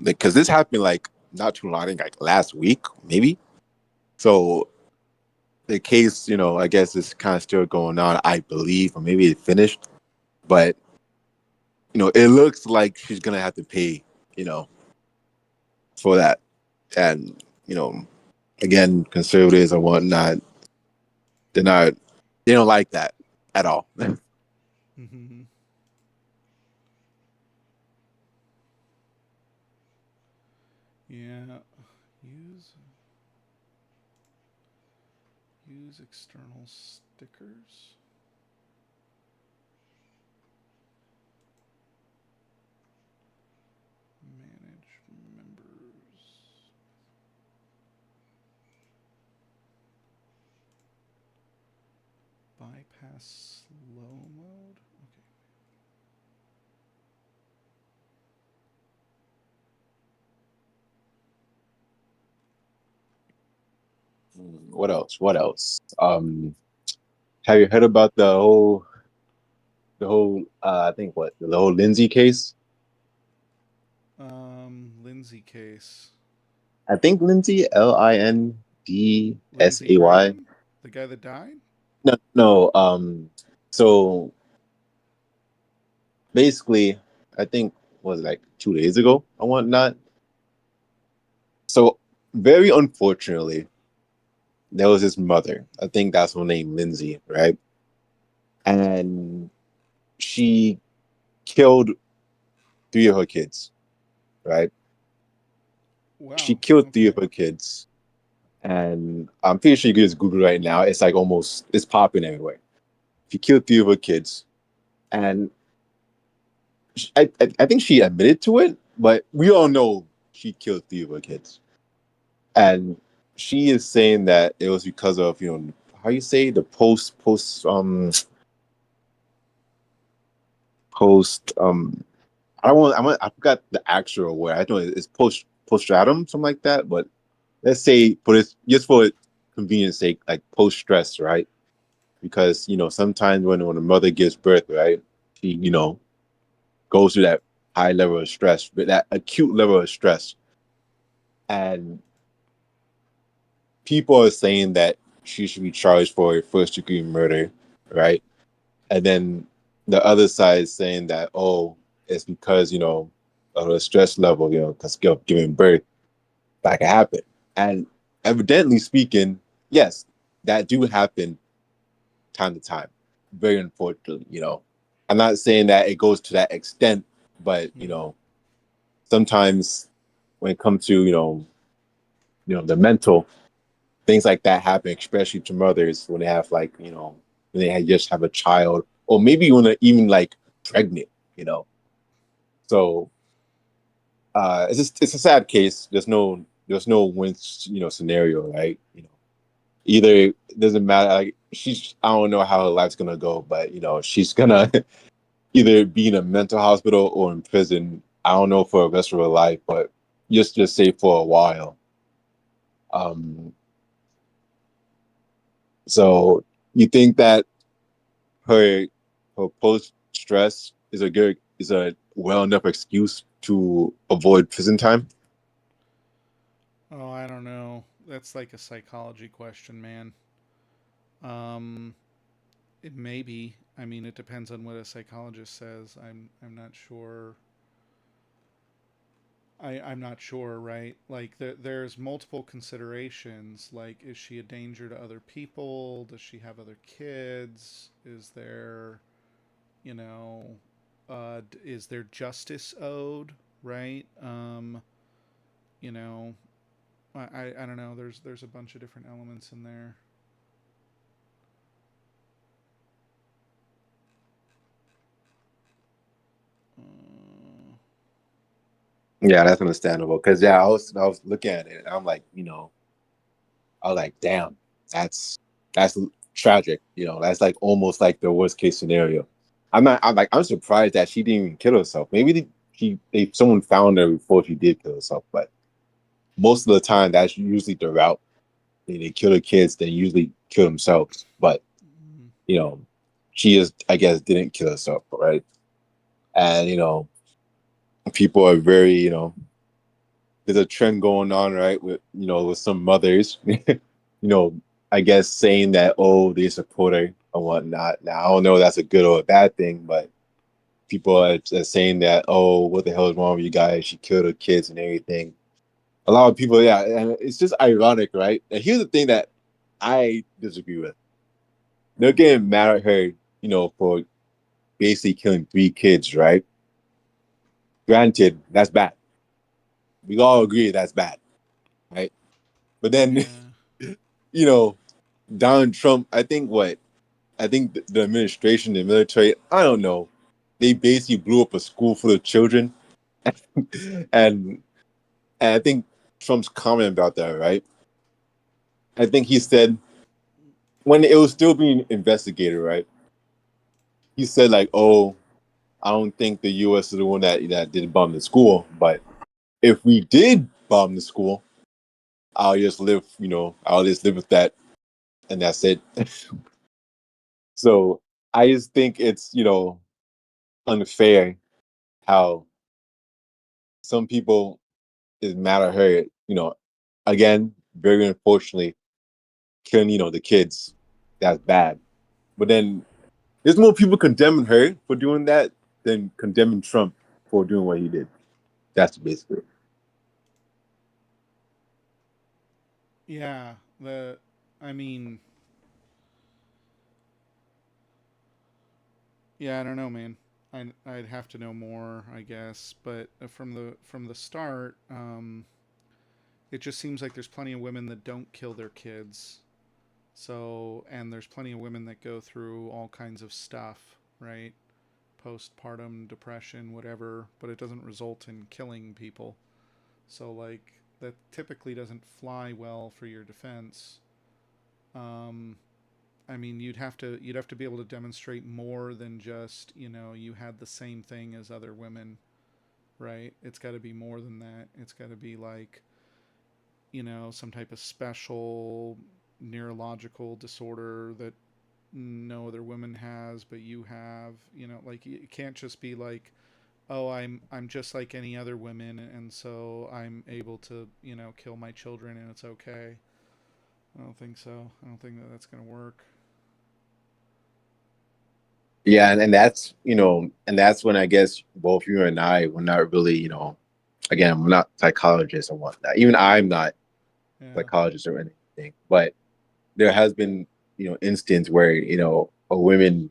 because this happened like not too long, I think like last week maybe. So the case, I guess is kind of still going on, I believe, or maybe it finished. But it looks like she's gonna have to pay, for that. And again, conservatives or whatnot, they don't like that at all.
Mm-hmm. Yeah. Use external stickers. Manage members. Bypass slow mode.
What else? What else? Have you heard about the whole I think the whole Lindsay case?
Lindsay case.
I think Lindsay, Lindsay.
Graham? The guy that died?
No. So basically, I think was it like 2 days ago or whatnot. So very unfortunately, there was his mother. I think that's her name, Lindsay, right? And she killed 3 of her kids, right?
Wow.
She killed 3 of her kids. And I'm pretty sure you can just Google right now. It's like it's popping everywhere. She killed 3 of her kids. And I think she admitted to it, but we all know she killed 3 of her kids. And she is saying that it was because of, how you say the post I forgot the actual word. I know it's post-stratum, something like that, but let's say just for convenience sake, like post-stress, right? because sometimes when a mother gives birth, right, she goes through that high level of stress, but that acute level of stress, and people are saying that she should be charged for first degree murder, right? And then the other side is saying that, oh, it's because of the stress level, because giving birth that can happen. And evidently speaking, yes, that do happen time to time. Very unfortunately, I'm not saying that it goes to that extent, but sometimes when it comes to the mental things like that happen, especially to mothers when they have when they just have a child, or maybe when they're even like pregnant, So it's a sad case. There's no win scenario, right? Either it doesn't matter. Like I don't know how her life's gonna go, but she's gonna either be in a mental hospital or in prison. I don't know for the rest of her life, but just say for a while. Um, so you think that her post stress is a well enough excuse to avoid prison time?
Oh, I don't know. That's like a psychology question, man. Um, it may be. I mean, it depends on what a psychologist says. I'm not sure. I'm not sure, right? Like there's multiple considerations. Like, is she a danger to other people? Does she have other kids? Is there, you know, is there justice owed? Right? You know, I don't know. There's a bunch of different elements in there. Uh,
Yeah, that's understandable. Because I was looking at it, and I'm like, I was like, damn, that's tragic. That's like almost like the worst case scenario. I'm surprised that she didn't even kill herself. Maybe someone found her before she did kill herself, but most of the time that's usually the route. They kill the kids, they usually kill themselves. But
mm,
you know, she just, I guess, didn't kill herself, right? And people are very, there's a trend going on, right, with some mothers, I guess saying that, oh, they support her or whatnot. Now I don't know if that's a good or a bad thing, but people are saying that, oh, what the hell is wrong with you guys? She killed her kids and everything. A lot of people, yeah, and it's just ironic, right? And here's the thing that I disagree with. They're getting mad at her, for basically killing 3 kids, right? Granted, that's bad. We all agree that's bad, right? But then,
yeah.
you know, Donald Trump, I think the administration, the military, I don't know, they basically blew up a school full of children. and, and I think Trump's comment about that, right? I think he said when it was still being investigated, right? He said like, "Oh, I don't think the U.S. is the one that did bomb the school, but if we did bomb the school, I'll just live with that, and that's it." So I just think it's unfair how some people is mad at her. Again, very unfortunately, killing the kids. That's bad. But then there's more people condemning her for doing that than condemning Trump for doing what he did. That's basically.
Yeah, I mean, yeah, I don't know, man. I'd have to know more, I guess. But from the start, it just seems like there's plenty of women that don't kill their kids. So, and there's plenty of women that go through all kinds of stuff, right? Postpartum depression, whatever, but it doesn't result in killing people. So, like, that typically doesn't fly well for your defense. Um, I mean, you'd have to be able to demonstrate more than just you had the same thing as other women, right? It's got to be more than that. It's got to be like some type of special neurological disorder that no other woman has, but you have. Like it can't just be like, oh, I'm just like any other women, and so I'm able to kill my children and it's okay. I don't think so. I don't think that that's gonna work.
Yeah, and that's and that's when I guess both you and I were not really, again, I'm not psychologists and whatnot. Even I'm not
Yeah.
psychologist or anything, but there has been, instance where, a women,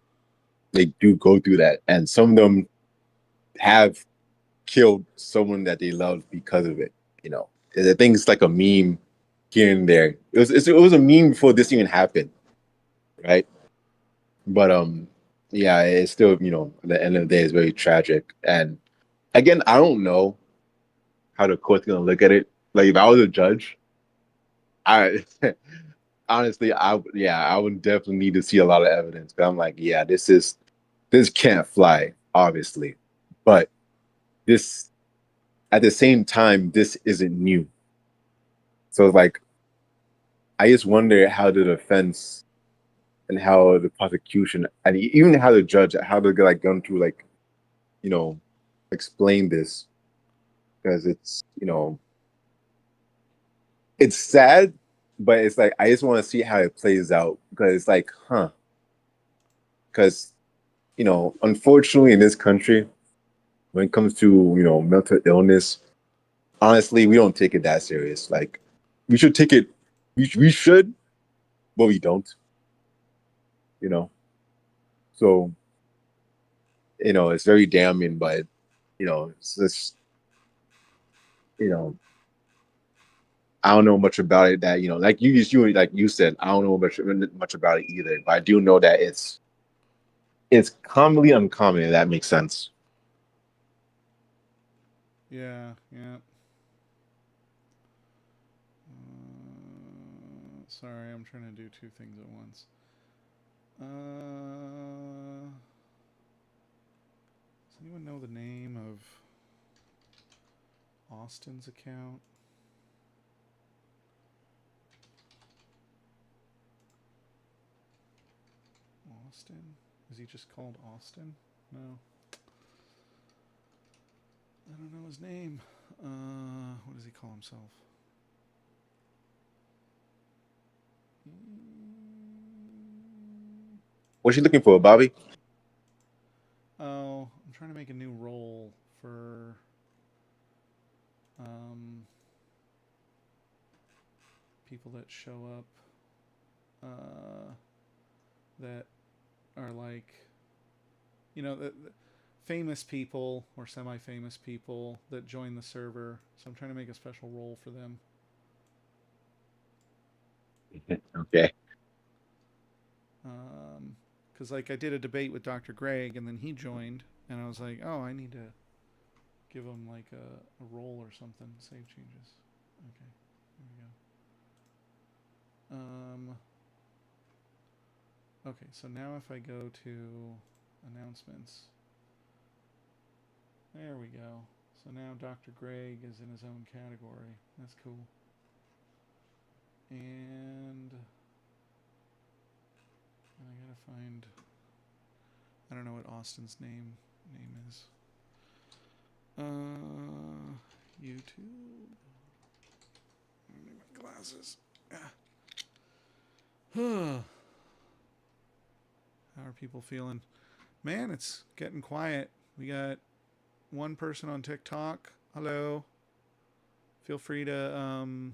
they do go through that, and some of them have killed someone that they loved because of it. I think it's like a meme here and there. It was a meme before this even happened, right? But yeah, it's still, at the end of the day, it's very tragic. And again, I don't know how the court's gonna look at it. Like, if I was a judge, I honestly, I would definitely need to see a lot of evidence. But I'm like, yeah, this can't fly, obviously, but this, at the same time, this isn't new. So like, I just wonder how the defense and how the prosecution and even how the judge, how they're like going to like, explain this, because it's sad, but it's like I just want to see how it plays out, because it's like, because unfortunately in this country, when it comes to mental illness, honestly, we don't take it that serious. Like, we should take it, we should, but we don't. So it's very damning, but it's just I don't know much about it. That like you said, I don't know much about it either. But I do know that it's commonly uncommon. If that makes sense.
Yeah. Sorry, I'm trying to do two things at once. Does anyone know the name of Austin's account? Austin? Is he just called Austin? No. I don't know his name. What does he call himself?
What's she looking for, Bobby?
Oh, I'm trying to make a new role for people that show up that are like, the famous people or semi-famous people that join the server. So I'm trying to make a special role for them.
Okay.
Because like I did a debate with Dr. Greg, and then he joined, and I was like, oh, I need to give him like a role or something. Save changes. Okay, here we go. Okay, so now if I go to announcements, there we go. So now Dr. Greg is in his own category. That's cool. And I gotta find. I don't know what Austin's name is. YouTube. I need my glasses. How are people feeling? Man, it's getting quiet. We got one person on TikTok. Hello. Feel free to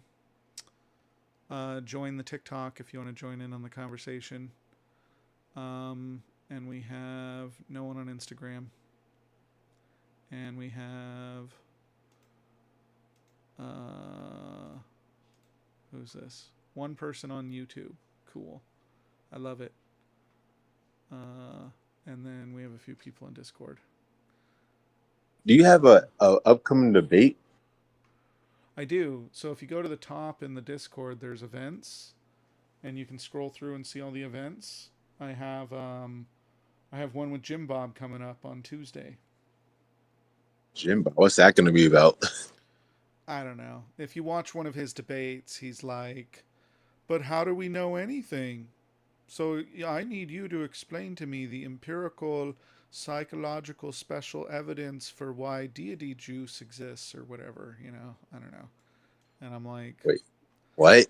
join the TikTok if you want to join in on the conversation. And we have no one on Instagram. And we have who's this? One person on YouTube. Cool. I love it. And then we have a few people on Discord.
Do you have a upcoming debate?
I do. So if you go to the top in the Discord, there's events, and you can scroll through and see all the events. I have one with Jim Bob coming up on Tuesday.
Jim Bob, what's that going to be about?
I don't know. If you watch one of his debates, he's like, "But how do we know anything? So yeah, I need you to explain to me the empirical, psychological, special evidence for why deity juice exists or whatever. You know, I don't know. And I'm like,
Wait, what?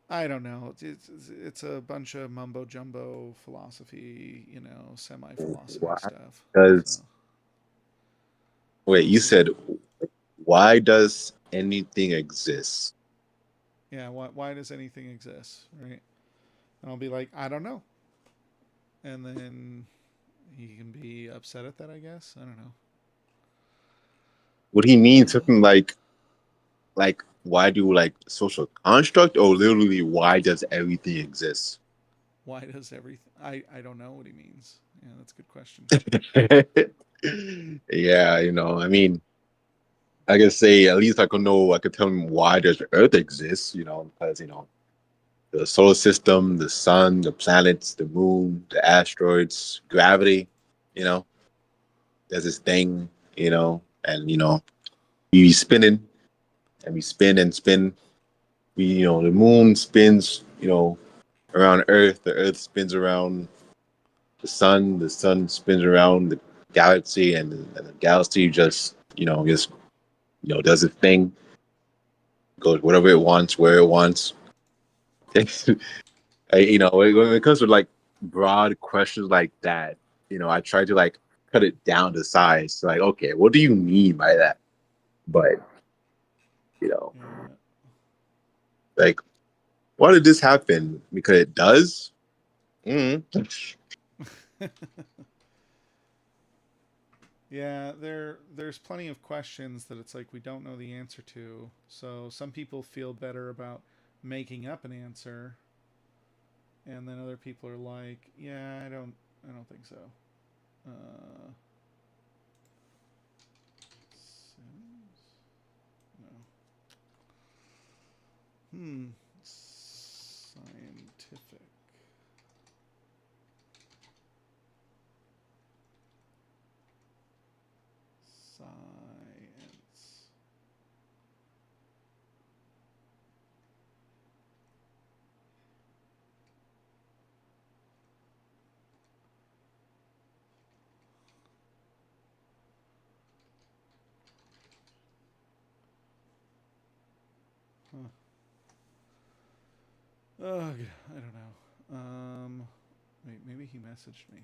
I don't know. It's a bunch of mumbo jumbo philosophy, you know, semi philosophy
Why
stuff. So
does wait? You said why does anything exist?
yeah, why does anything exist, right? And I'll be like, I don't know. And then he can be upset at that, I guess. I don't know.
Would he mean something like why do like social construct or literally why does everything exist?
Why does everything? I don't know what he means. Yeah, that's a good question.
Yeah, I mean, I could say at least I could tell him why does Earth exist, because the solar system, the sun, the planets, the moon, the asteroids, gravity, you know, there's this thing, and we be spinning and we spin and spin. The moon spins, around Earth, the Earth spins around the sun spins around the galaxy, and the galaxy just does its thing, goes whatever it wants, where it wants. When it comes to like broad questions like that, I try to like cut it down to size. Like, okay, what do you mean by that? But
Yeah.
like, why did this happen? Because it does. Mm-hmm.
Yeah, there's plenty of questions that it's like we don't know the answer to. So some people feel better about making up an answer, and then other people are like, yeah, I don't think so. Sims? No. Scientific. Science. Huh. Ugh, I don't know. Wait, maybe he messaged me.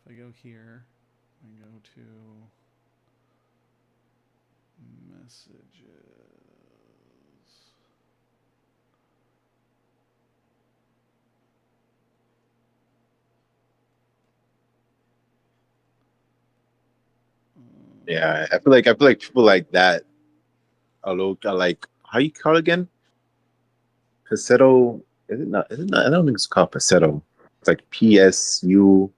If I go here, I go to messages.
Yeah, I feel like people like that are like, how you call it again? Passetto. Is it not? Is it not? I don't think it's called Passetto. It's like Psuedo.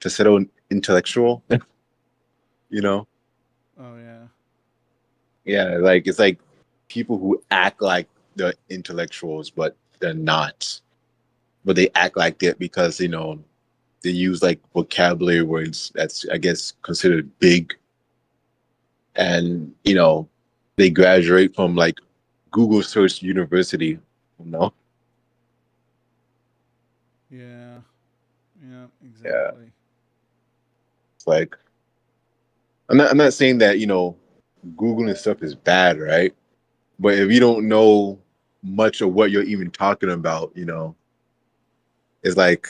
Passetto intellectual. you know?
Oh yeah.
Yeah, like it's like people who act like they're intellectuals, but they're not. But they act like it because they use like vocabulary words that's, I guess, considered big, and they graduate from like Google search university. You know?
Yeah. Yeah.
Yeah,
Exactly.
it's like I'm not saying that Googling stuff is bad, right? But if you don't know much of what you're even talking about, it's like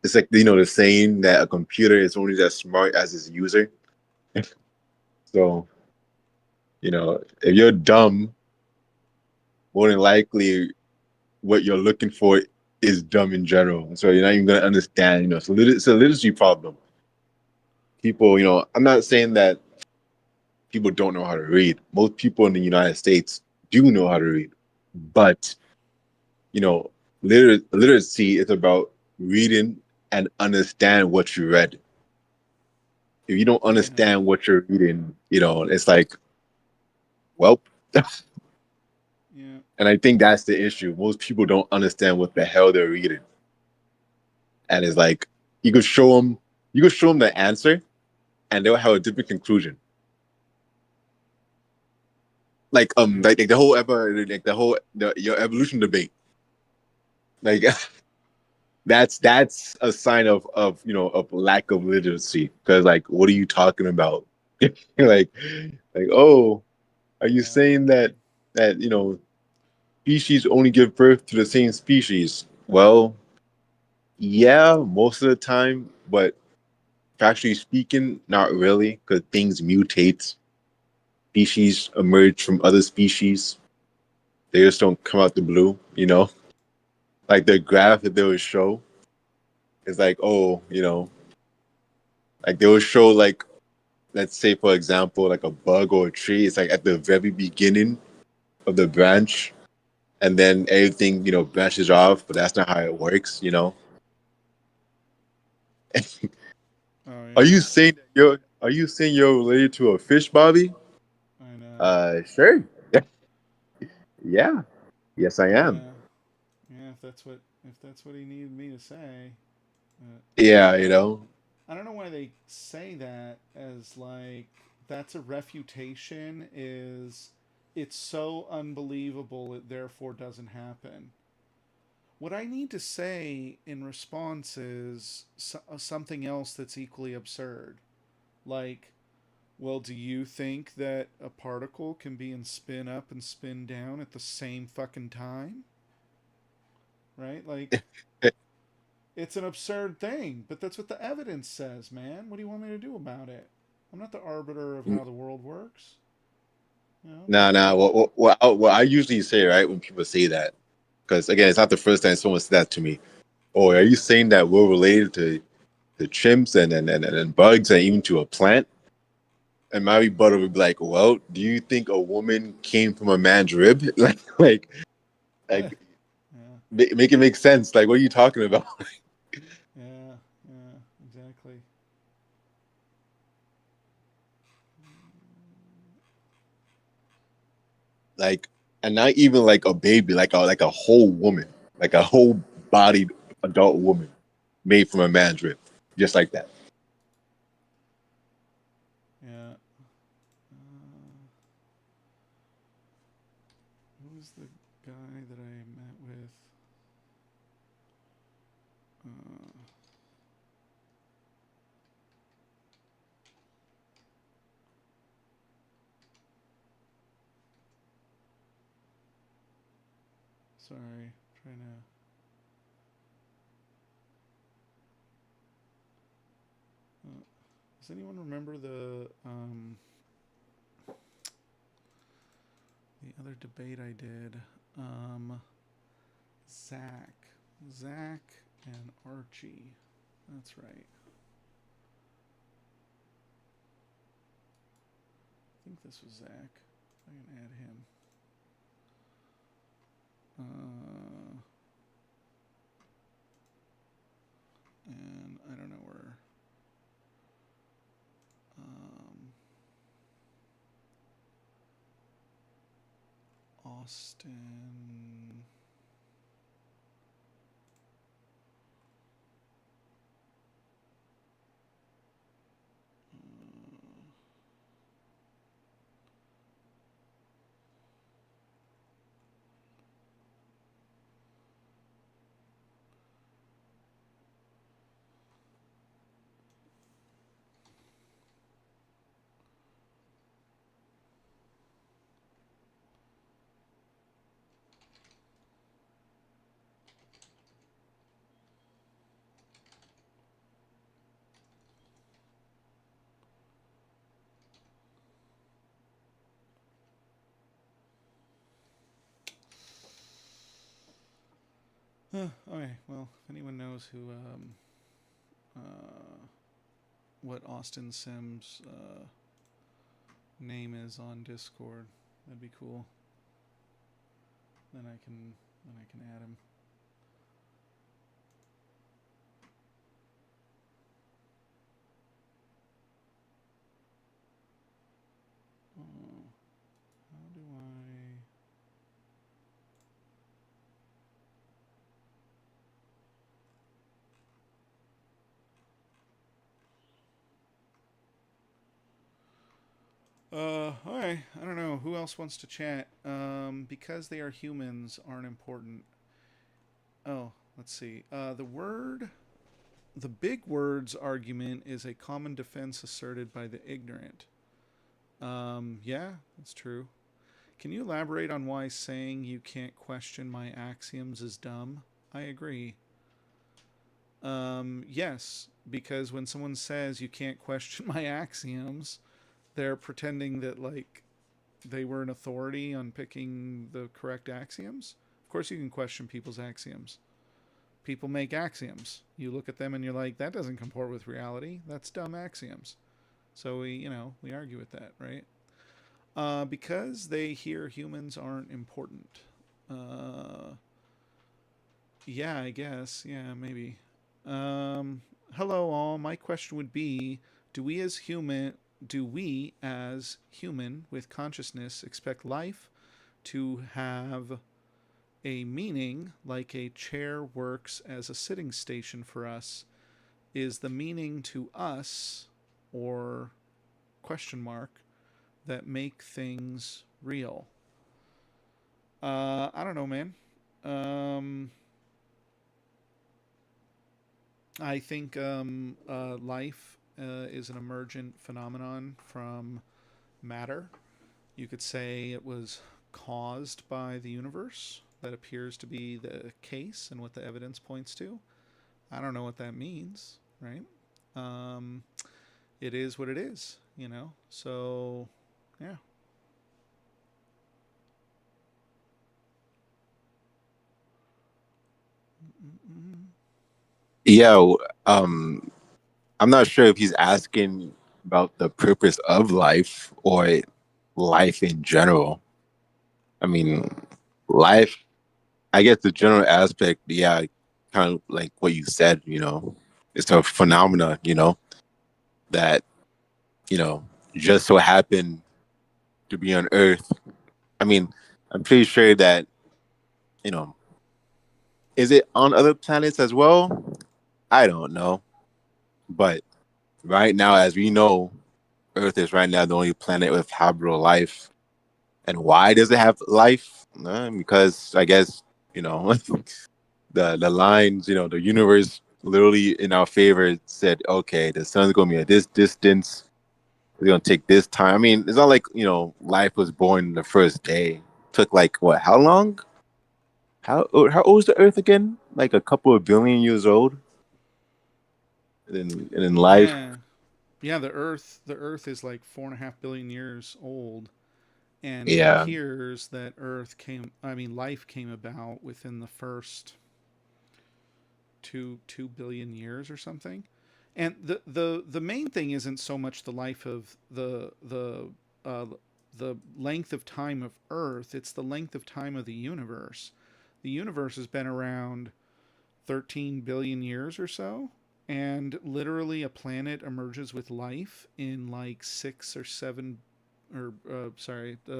the saying that a computer is only as smart as its user. So if you're dumb, more than likely what you're looking for is dumb in general. So you're not even gonna understand. It's a literacy problem. People, I'm not saying that people don't know how to read. Most people in the United States do know how to read, but you know, literacy is about reading and understand what you read. If you don't
Yeah.
understand what you're reading, it's like, well,
Yeah.
and I think that's the issue. Most people don't understand what the hell they're reading, and it's like you could show them the answer, and they'll have a different conclusion. Like
Yeah.
like the whole your evolution debate. Like that's a sign of of lack of literacy. Because like, what are you talking about? like like oh, are you
Yeah.
saying that species only give birth to the same species? Well, yeah, most of the time, but factually speaking, not really, because things mutate. Species emerge from other species. They just don't come out the blue, Like the graph that they would show is like, oh, like they would show like, let's say for example, like a bug or a tree. It's like at the very beginning of the branch, and then everything branches off. But that's not how it works.
Oh
Are
yeah.
you saying that you're related to a fish, Bobby?
I know.
Sure. Yeah. Yes, I am.
Yeah. Yeah. If that's what he needed me to say.
Yeah,
I don't know why they say that as like that's a refutation. Is it's so unbelievable it therefore doesn't happen. What I need to say in response is something else that's equally absurd. Like, well, do you think that a particle can be in spin up and spin down at the same fucking time? Right? Like, it's an absurd thing, but that's what the evidence says, man. What do you want me to do about it? I'm not the arbiter of how the world works. You know?
Nah. What I usually say, right, when people say that, because again, it's not the first time someone said that to me. Oh, are you saying that we're related to chimps and bugs and even to a plant? And my rebuttal would be like, well, do you think a woman came from a man's rib? like
Yeah,
make it make sense. Like, what are you talking about?
yeah, yeah, exactly.
Like, and not even like a baby, like a whole woman, like a whole bodied adult woman made from a man's rib, just like that.
Yeah. Who was the guy that I met with? Uh, Sorry, trying to. Does anyone remember the other debate I did? Zach, Zach and Archie. That's right. I think this was Zach. I can add him. And I don't know where. Austin. Okay, well, if anyone knows who what Austin Sims name is on Discord, that'd be cool. Then I can add him. How do I? Alright. I don't know. Who else wants to chat? Because they are humans aren't important. Oh, let's see. The big words argument is a common defense asserted by the ignorant. Yeah, that's true. Can you elaborate on why saying you can't question my axioms is dumb? I agree. Yes, because when someone says you can't question my axioms, they're pretending that like they were an authority on picking the correct axioms. Of course, you can question people's axioms. People make axioms. You look at them and you're like, that doesn't comport with reality. That's dumb axioms. So we argue with that, right? Because they hear humans aren't important. Yeah, I guess. Yeah, maybe. Hello, all. My question would be: Do we as human with consciousness expect life to have a meaning, like a chair works as a sitting station for us? Is the meaning to us, or question mark, that make things real? I don't know, man. I think life is an emergent phenomenon from matter. You could say it was caused by the universe. That appears to be the case and what the evidence points to. I don't know what that means, right? Um, it is what it is, So, yeah.
Yeah, I'm not sure if he's asking about the purpose of life or life in general. I mean, life, I guess the general aspect, yeah, kind of like what you said, it's a phenomena, that, you know, just so happened to be on Earth. I mean, I'm pretty sure that, you know, is it on other planets as well? I don't know. But right now, as we know, Earth is right now the only planet with habitable life. And why does it have life? Because I guess, the lines, the universe literally in our favor said, okay, the sun's going to be at this distance. It's going to take this time. I mean, it's not like, life was born the first day. It took like, what, how long? How old is the Earth again? Like a couple of billion years old? And then life.
Yeah. Yeah, the Earth is like 4.5 billion years old. And it
Yeah.
appears that life came about within the first two billion years or something. And the main thing isn't so much the life of uh, the length of time of Earth; it's the length of time of the universe. The universe has been around 13 billion years or so, and literally a planet emerges with life in like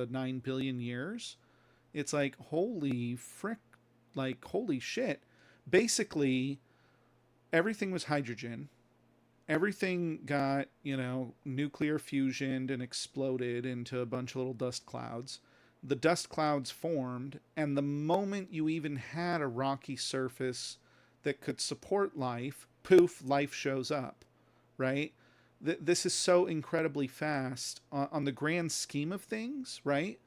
9 billion years. It's like holy frick, like holy shit. Basically, everything was hydrogen. Everything got, nuclear fusioned and exploded into a bunch of little dust clouds. The dust clouds formed, and the moment you even had a rocky surface that could support life, poof, life shows up, right? This is so incredibly fast on the grand scheme of things, right?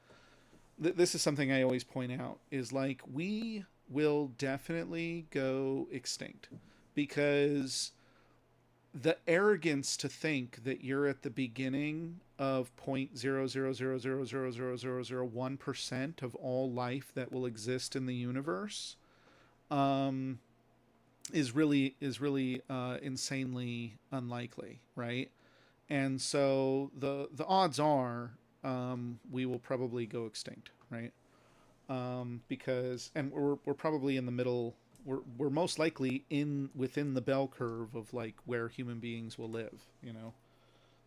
This is something I always point out is like we will definitely go extinct because the arrogance to think that you're at the beginning of 0.000000001% of all life that will exist in the universe um, is really insanely unlikely, right? And so the odds are we will probably go extinct, right? Because and we're probably in the middle. We're most likely within the bell curve of like where human beings will live,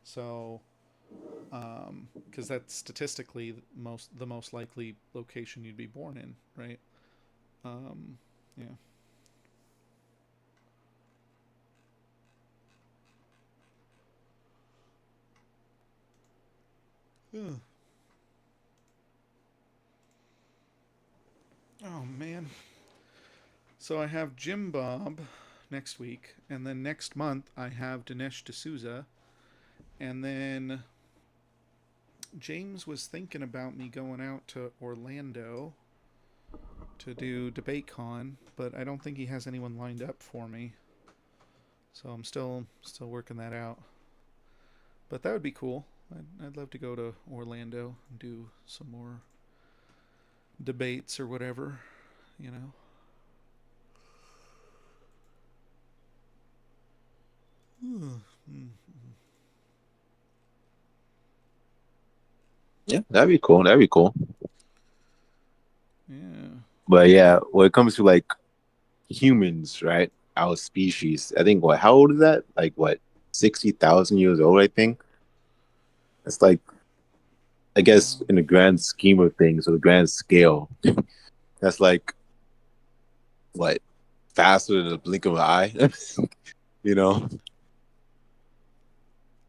So, because that's statistically the most likely location you'd be born in, right? Yeah. Ugh. Oh man. So I have Jim Bob next week, and then next month I have Dinesh D'Souza, and then James was thinking about me going out to Orlando to do DebateCon, but I don't think he has anyone lined up for me. So I'm still working that out. But that would be cool. I'd love to go to Orlando and do some more debates or whatever, you know.
Yeah, that'd be cool. That'd be cool.
Yeah.
But yeah, when it comes to like humans, right? Our species, I think how old is that? Like what, 60,000 years old? I think it's like, I guess in the grand scheme of things, or the grand scale, that's like what, faster than the blink of an eye, you know?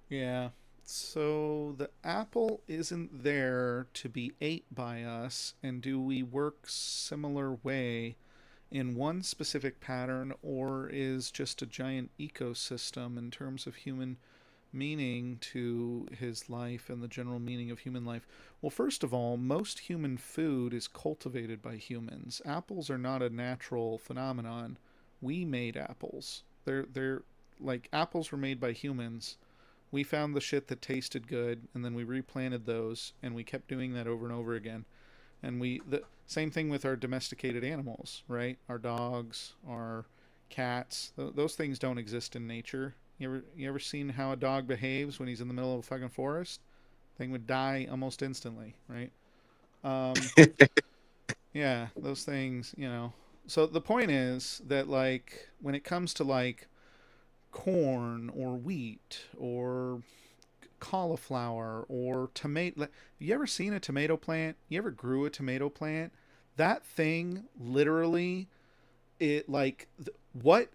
Yeah. So the apple isn't there to be ate by us, and do we work similar way in one specific pattern, or is just a giant ecosystem in terms of human meaning to his life and the general meaning of human life? Well, first of all, most human food is cultivated by humans. Apples are not a natural phenomenon. We made apples. They're like apples were made by humans. We found the shit that tasted good, and then we replanted those, and we kept doing that over and over again. And the same thing with our domesticated animals, right? Our dogs, our cats, those things don't exist in nature. You ever seen how a dog behaves when he's in the middle of a fucking forest? Thing would die almost instantly, right? Um, yeah, those things, you know. So the point is that like when it comes to like corn or wheat or cauliflower or tomato. Have you ever seen a tomato plant? You ever grew a tomato plant? That thing literally, it like what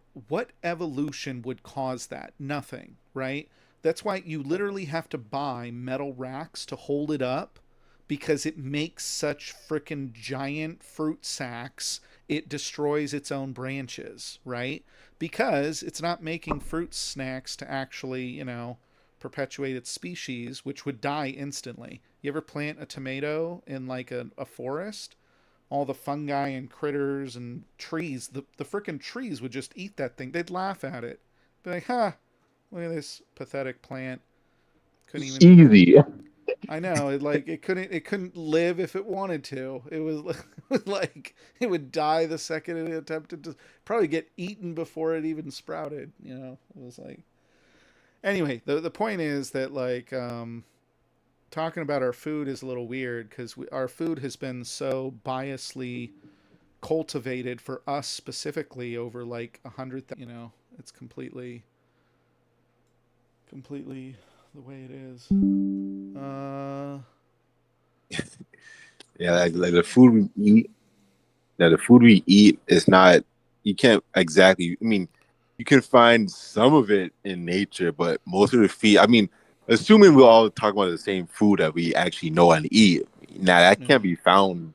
evolution would cause that? Nothing, right? That's why you literally have to buy metal racks to hold it up because it makes such freaking giant fruit sacks. It destroys its own branches, right? Because it's not making fruit snacks to actually, you know, perpetuate its species, which would die instantly. You ever plant a tomato in like a forest? All the fungi and critters and trees, the frickin' trees would just eat that thing. They'd laugh at it. Be like, huh, look at this pathetic plant. Couldn't even.
Easy.
I know, it couldn't live if it wanted to. It was like it would die the second it attempted to, probably get eaten before it even sprouted, you know. It was like, anyway, the point is that like talking about our food is a little weird because our food has been so biasly cultivated for us specifically over like 100, you know, it's completely the way it is.
Yeah, like the food we eat. Now, the food we eat is not. You can't exactly. I mean, you can find some of it in nature, but most of the feed. I mean, assuming we're all talking about the same food that we actually know and eat. Now that can't be found.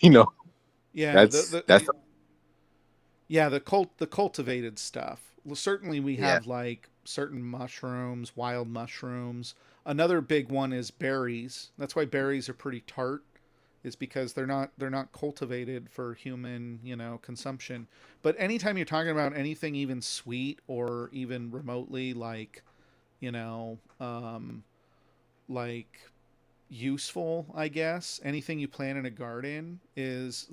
You know,
Yeah,
that's
yeah, the cultivated stuff. Well, certainly we
yeah.
have like certain mushrooms, wild mushrooms. Another big one is berries. That's why berries are pretty tart, is because they're not cultivated for human, you know, consumption. But anytime you're talking about anything even sweet or even remotely like, you know, like useful, I guess, anything you plant in a garden is,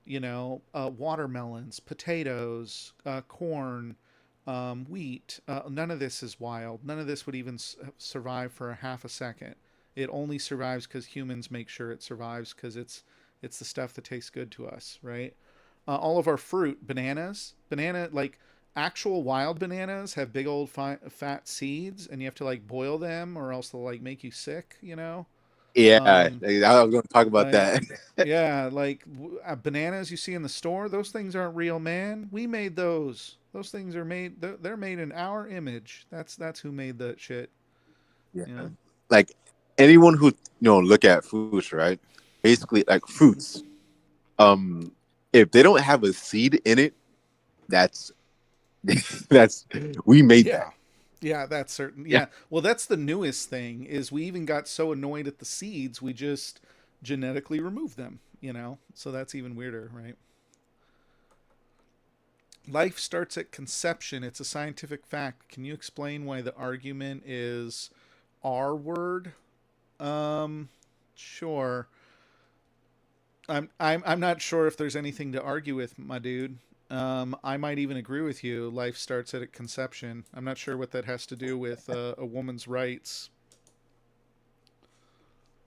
you know, watermelons, potatoes, corn, wheat. None of this is wild. None of this would even survive for a half a second. It only survives because humans make sure it survives because it's the stuff that tastes good to us, right? All of our fruit, banana like actual wild bananas have big old fat seeds, and you have to like boil them or else they'll like make you sick, you know.
Yeah,
Um,
I was going to talk about
like
that.
yeah, like bananas you see in the store, those things aren't real, man. We made those. Those things are made. They're made in our image. That's who made that shit.
Yeah,
You know?
like anyone who look at fruits, right? Basically, like fruits. Um, if they don't have a seed in it, that's that's we made
Yeah.
that.
Yeah, that's certain.
Yeah.
Yeah. Well, that's the newest thing is we even got so annoyed at the seeds, we just genetically removed them, you know? So that's even weirder, right? Life starts at conception. It's a scientific fact. Can you explain why the argument is R word? Sure. I'm not sure if there's anything to argue with, my dude. I might even agree with you. Life starts at conception. I'm not sure what that has to do with a woman's rights.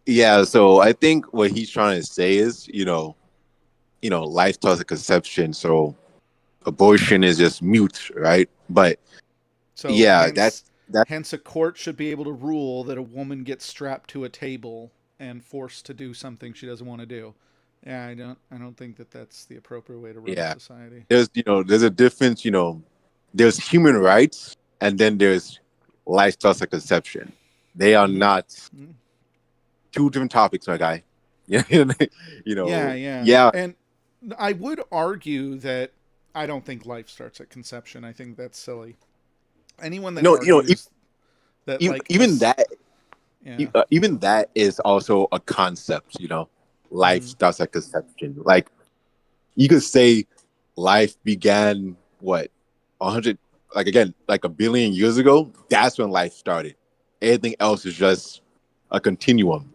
Yeah, so I think what he's trying to say is, life starts at conception, so abortion is just mute, right? But
So
yeah, that's
hence a court should be able to rule that a woman gets strapped to a table and forced to do something she doesn't want to do. Yeah, I don't think that that's the appropriate way to run
yeah.
a society.
There's a difference, there's human rights and then there's life starts at conception. They are not
Mhm.
two different topics, my guy. Yeah,
Yeah.
yeah.
And I would argue that I don't think life starts at conception. I think that's silly. Anyone that
No,
argues that like
even that
yeah.
even that is also a concept, life
Mhm.
starts at conception. Like you could say life began what 100 like again like a billion years ago. That's when life started. Everything else is just a continuum.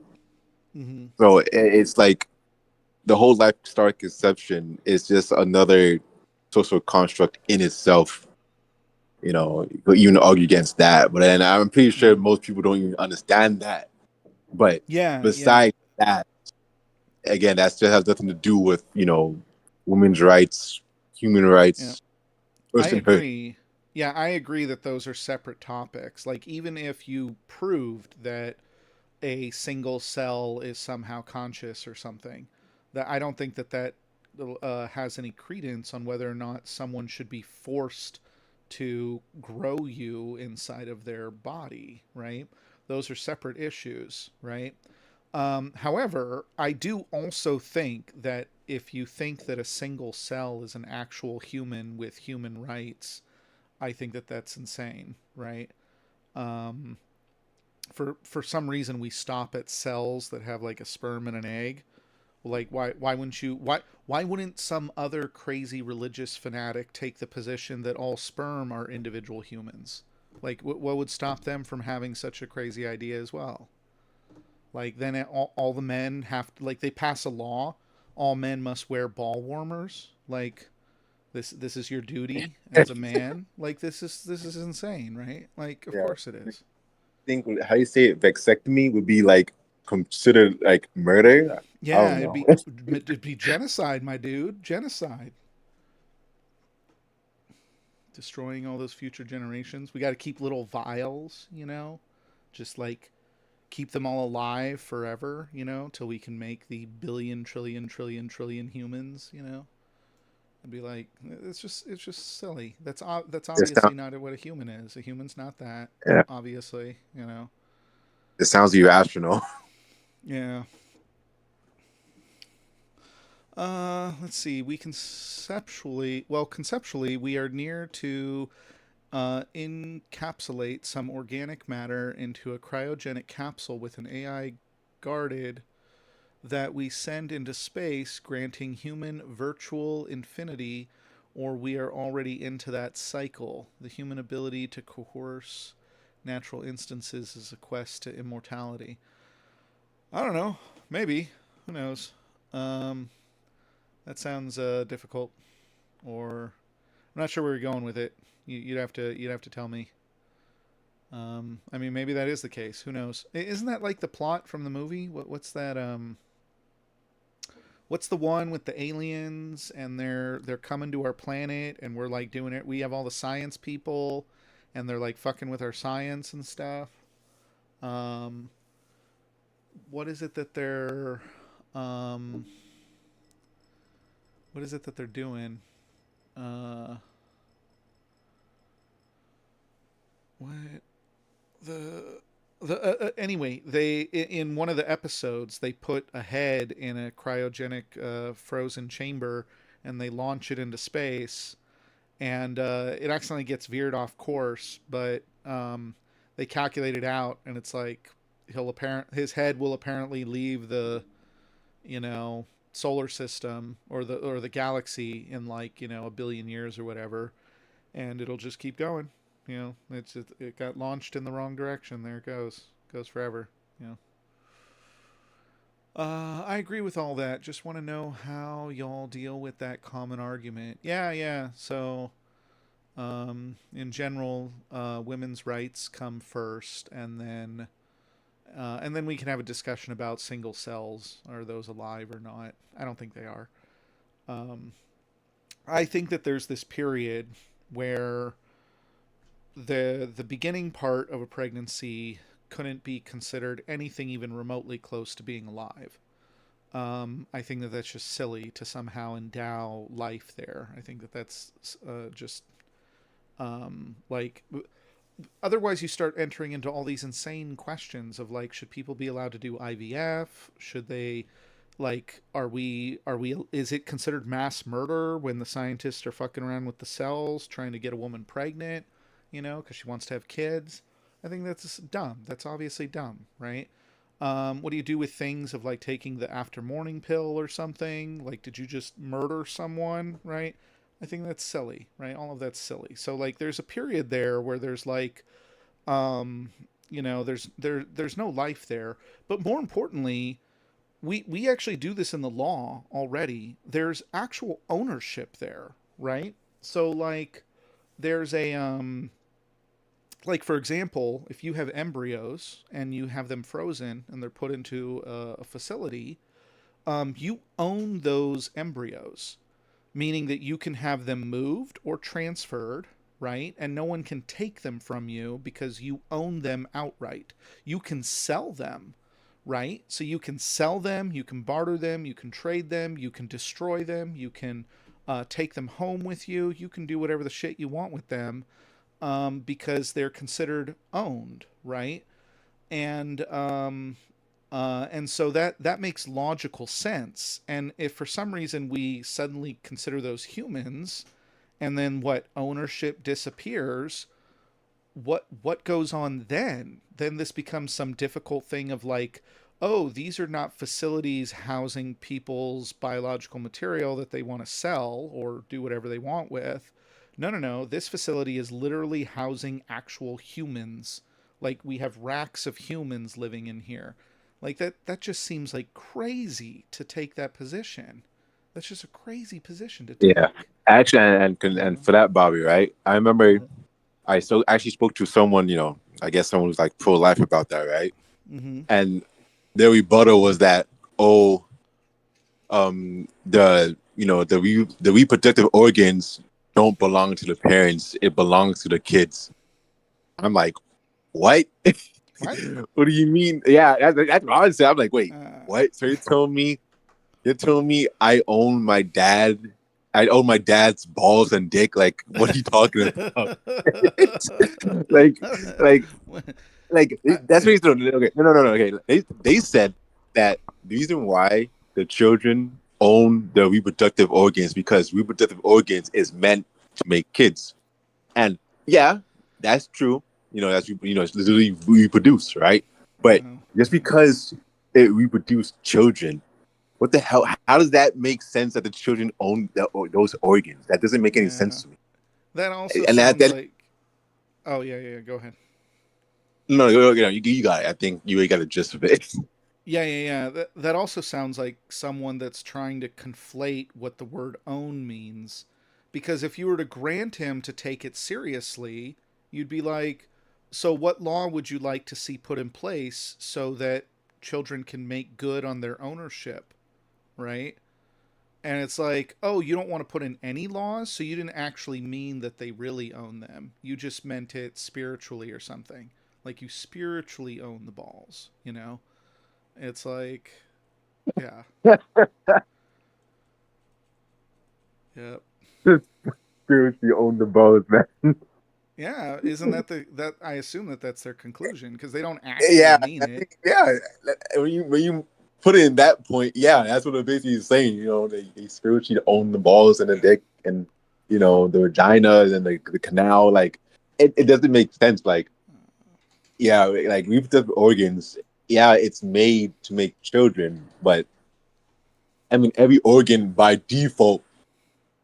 Mhm.
So it's like the whole life start conception is just another social construct in itself. You could even argue against that, but then I'm pretty sure most people don't even understand that. But
Yeah.
besides that, again, that still has nothing to do with women's rights, human
Yeah.
rights,
I
personhood.
agree. Yeah, I agree that those are separate topics. Like even if you proved that a single cell is somehow conscious or something, that I don't think that has any credence on whether or not someone should be forced to grow you inside of their body, right? Those are separate issues, right? However, I do also think that if you think that a single cell is an actual human with human rights, I think that that's insane, right? Um, for some reason, we stop at cells that have like a sperm and an egg. Like, why wouldn't you why wouldn't some other crazy religious fanatic take the position that all sperm are individual humans? Like, what would stop them from having such a crazy idea as well? Like then all the men have to, like they pass a law, all men must wear ball warmers. Like this is your duty as a man. Like this is insane, right? Like of
Yeah.
course it is.
I think how you say it, vasectomy would be like considered like murder. I
Yeah,
don't know.
it'd be genocide, my dude. Genocide. Destroying all those future generations. We got to keep little vials, just like keep them all alive forever, till we can make the billion, trillion humans, I'd be like, it's just silly. That's
It
obviously not what a human is. A human's not that,
Yeah.
obviously,
It sounds irrational.
Yeah. Let's see. Conceptually, we are near to encapsulate some organic matter into a cryogenic capsule with an AI guarded that we send into space, granting human virtual infinity, or we are already into that cycle. The human ability to coerce natural instances is a quest to immortality. I don't know. Maybe. Who knows? Um, that sounds difficult. Or I'm not sure where you're going with it. You'd have to tell me. I mean, maybe that is the case. Who knows? Isn't that like the plot from the movie? What's that? What's the one with the aliens and they're coming to our planet and we're like doing it? We have all the science people, and they're like fucking with our science and stuff. Um, what is it that they're um, what is it that they're doing? Uh, what anyway, they in one of the episodes they put a head in a cryogenic frozen chamber and they launch it into space, and it accidentally gets veered off course, but they calculate it out, and it's like his head will apparently leave the, you know, solar system or the galaxy in like, you know, a billion years or whatever, and it'll just keep going. You know, it got launched in the wrong direction. There it goes forever. You know. I agree with all that. Just want to know how y'all deal with that common argument. Yeah. So, in general, women's rights come first, and then we can have a discussion about single cells. Are those alive or not? I don't think they are. I think that there's this period where the beginning part of a pregnancy couldn't be considered anything even remotely close to being alive. I think that that's just silly to somehow endow life there. I think that that's just like, otherwise you start entering into all these insane questions of like, should people be allowed to do IVF? Should they, like, is it considered mass murder when the scientists are fucking around with the cells trying to get a woman pregnant, you know, because she wants to have kids? I think that's dumb. That's obviously dumb, right? What do you do with things of like taking the after morning pill or something? Like, did you just murder someone, right? I think that's silly, right? All of that's silly. So like, there's a period there where there's like, you know, there's no life there. But more importantly, we actually do this in the law already. There's actual ownership there, right? So like, there's a like, for example, if you have embryos and you have them frozen and they're put into a facility, you own those embryos, meaning that you can have them moved or transferred, right? And no one can take them from you because you own them outright. You can sell them, right? So you can sell them, you can barter them, you can trade them, you can destroy them, you can take them home with you, you can do whatever the shit you want with them. Because they're considered owned, right? And so that makes logical sense. And if for some reason we suddenly consider those humans, and then what, ownership disappears, what goes on then? Then this becomes some difficult thing of like, oh, these are not facilities housing people's biological material that they want to sell or do whatever they want with. No. This facility is literally housing actual humans. Like, we have racks of humans living in here. Like, that just seems like crazy to take that position. That's just a crazy position to take.
Yeah, actually, and for that, Bobby, right? I remember I actually spoke to someone, you know, I guess someone who's like pro-life about that, right?
Mm-hmm.
And their rebuttal was that, the reproductive organs don't belong to the parents, it belongs to the kids. I'm like, what?
What?
What do you mean? Yeah, that's what I would say. I'm like, wait, what? So you're telling me I own my dad? I own my dad's balls and dick? Like, what are you talking about? like that's what he's doing. Okay, no. Okay, they said that the reason why the children own the reproductive organs because reproductive organs is meant to make kids, and yeah, that's true. You know, it's literally reproduce, right? But just because it reproduced children, what the hell? How does that make sense that the children own those organs? That doesn't make any sense to me.
That also
And
sounds
that,
like. Oh yeah. Go ahead.
No, you got it. I think you got the gist of it.
Yeah. That also sounds like someone that's trying to conflate what the word own means. Because if you were to grant him to take it seriously, you'd be like, so what law would you like to see put in place so that children can make good on their ownership, right? And it's like, oh, you don't want to put in any laws, so you didn't actually mean that they really own them. You just meant it spiritually or something. Like, you spiritually own the balls, you know? It's like, yeah. Yep.
Spiritually own the balls, man.
Yeah, isn't that I assume that's their conclusion, because they don't actually mean it.
Yeah, when you put it in that point, yeah, that's what it basically is saying. You know, they spiritually own the balls and the dick and, you know, the vagina and the canal. Like, it doesn't make sense. Like, yeah, like reproductive organs, yeah, it's made to make children, but I mean, every organ by default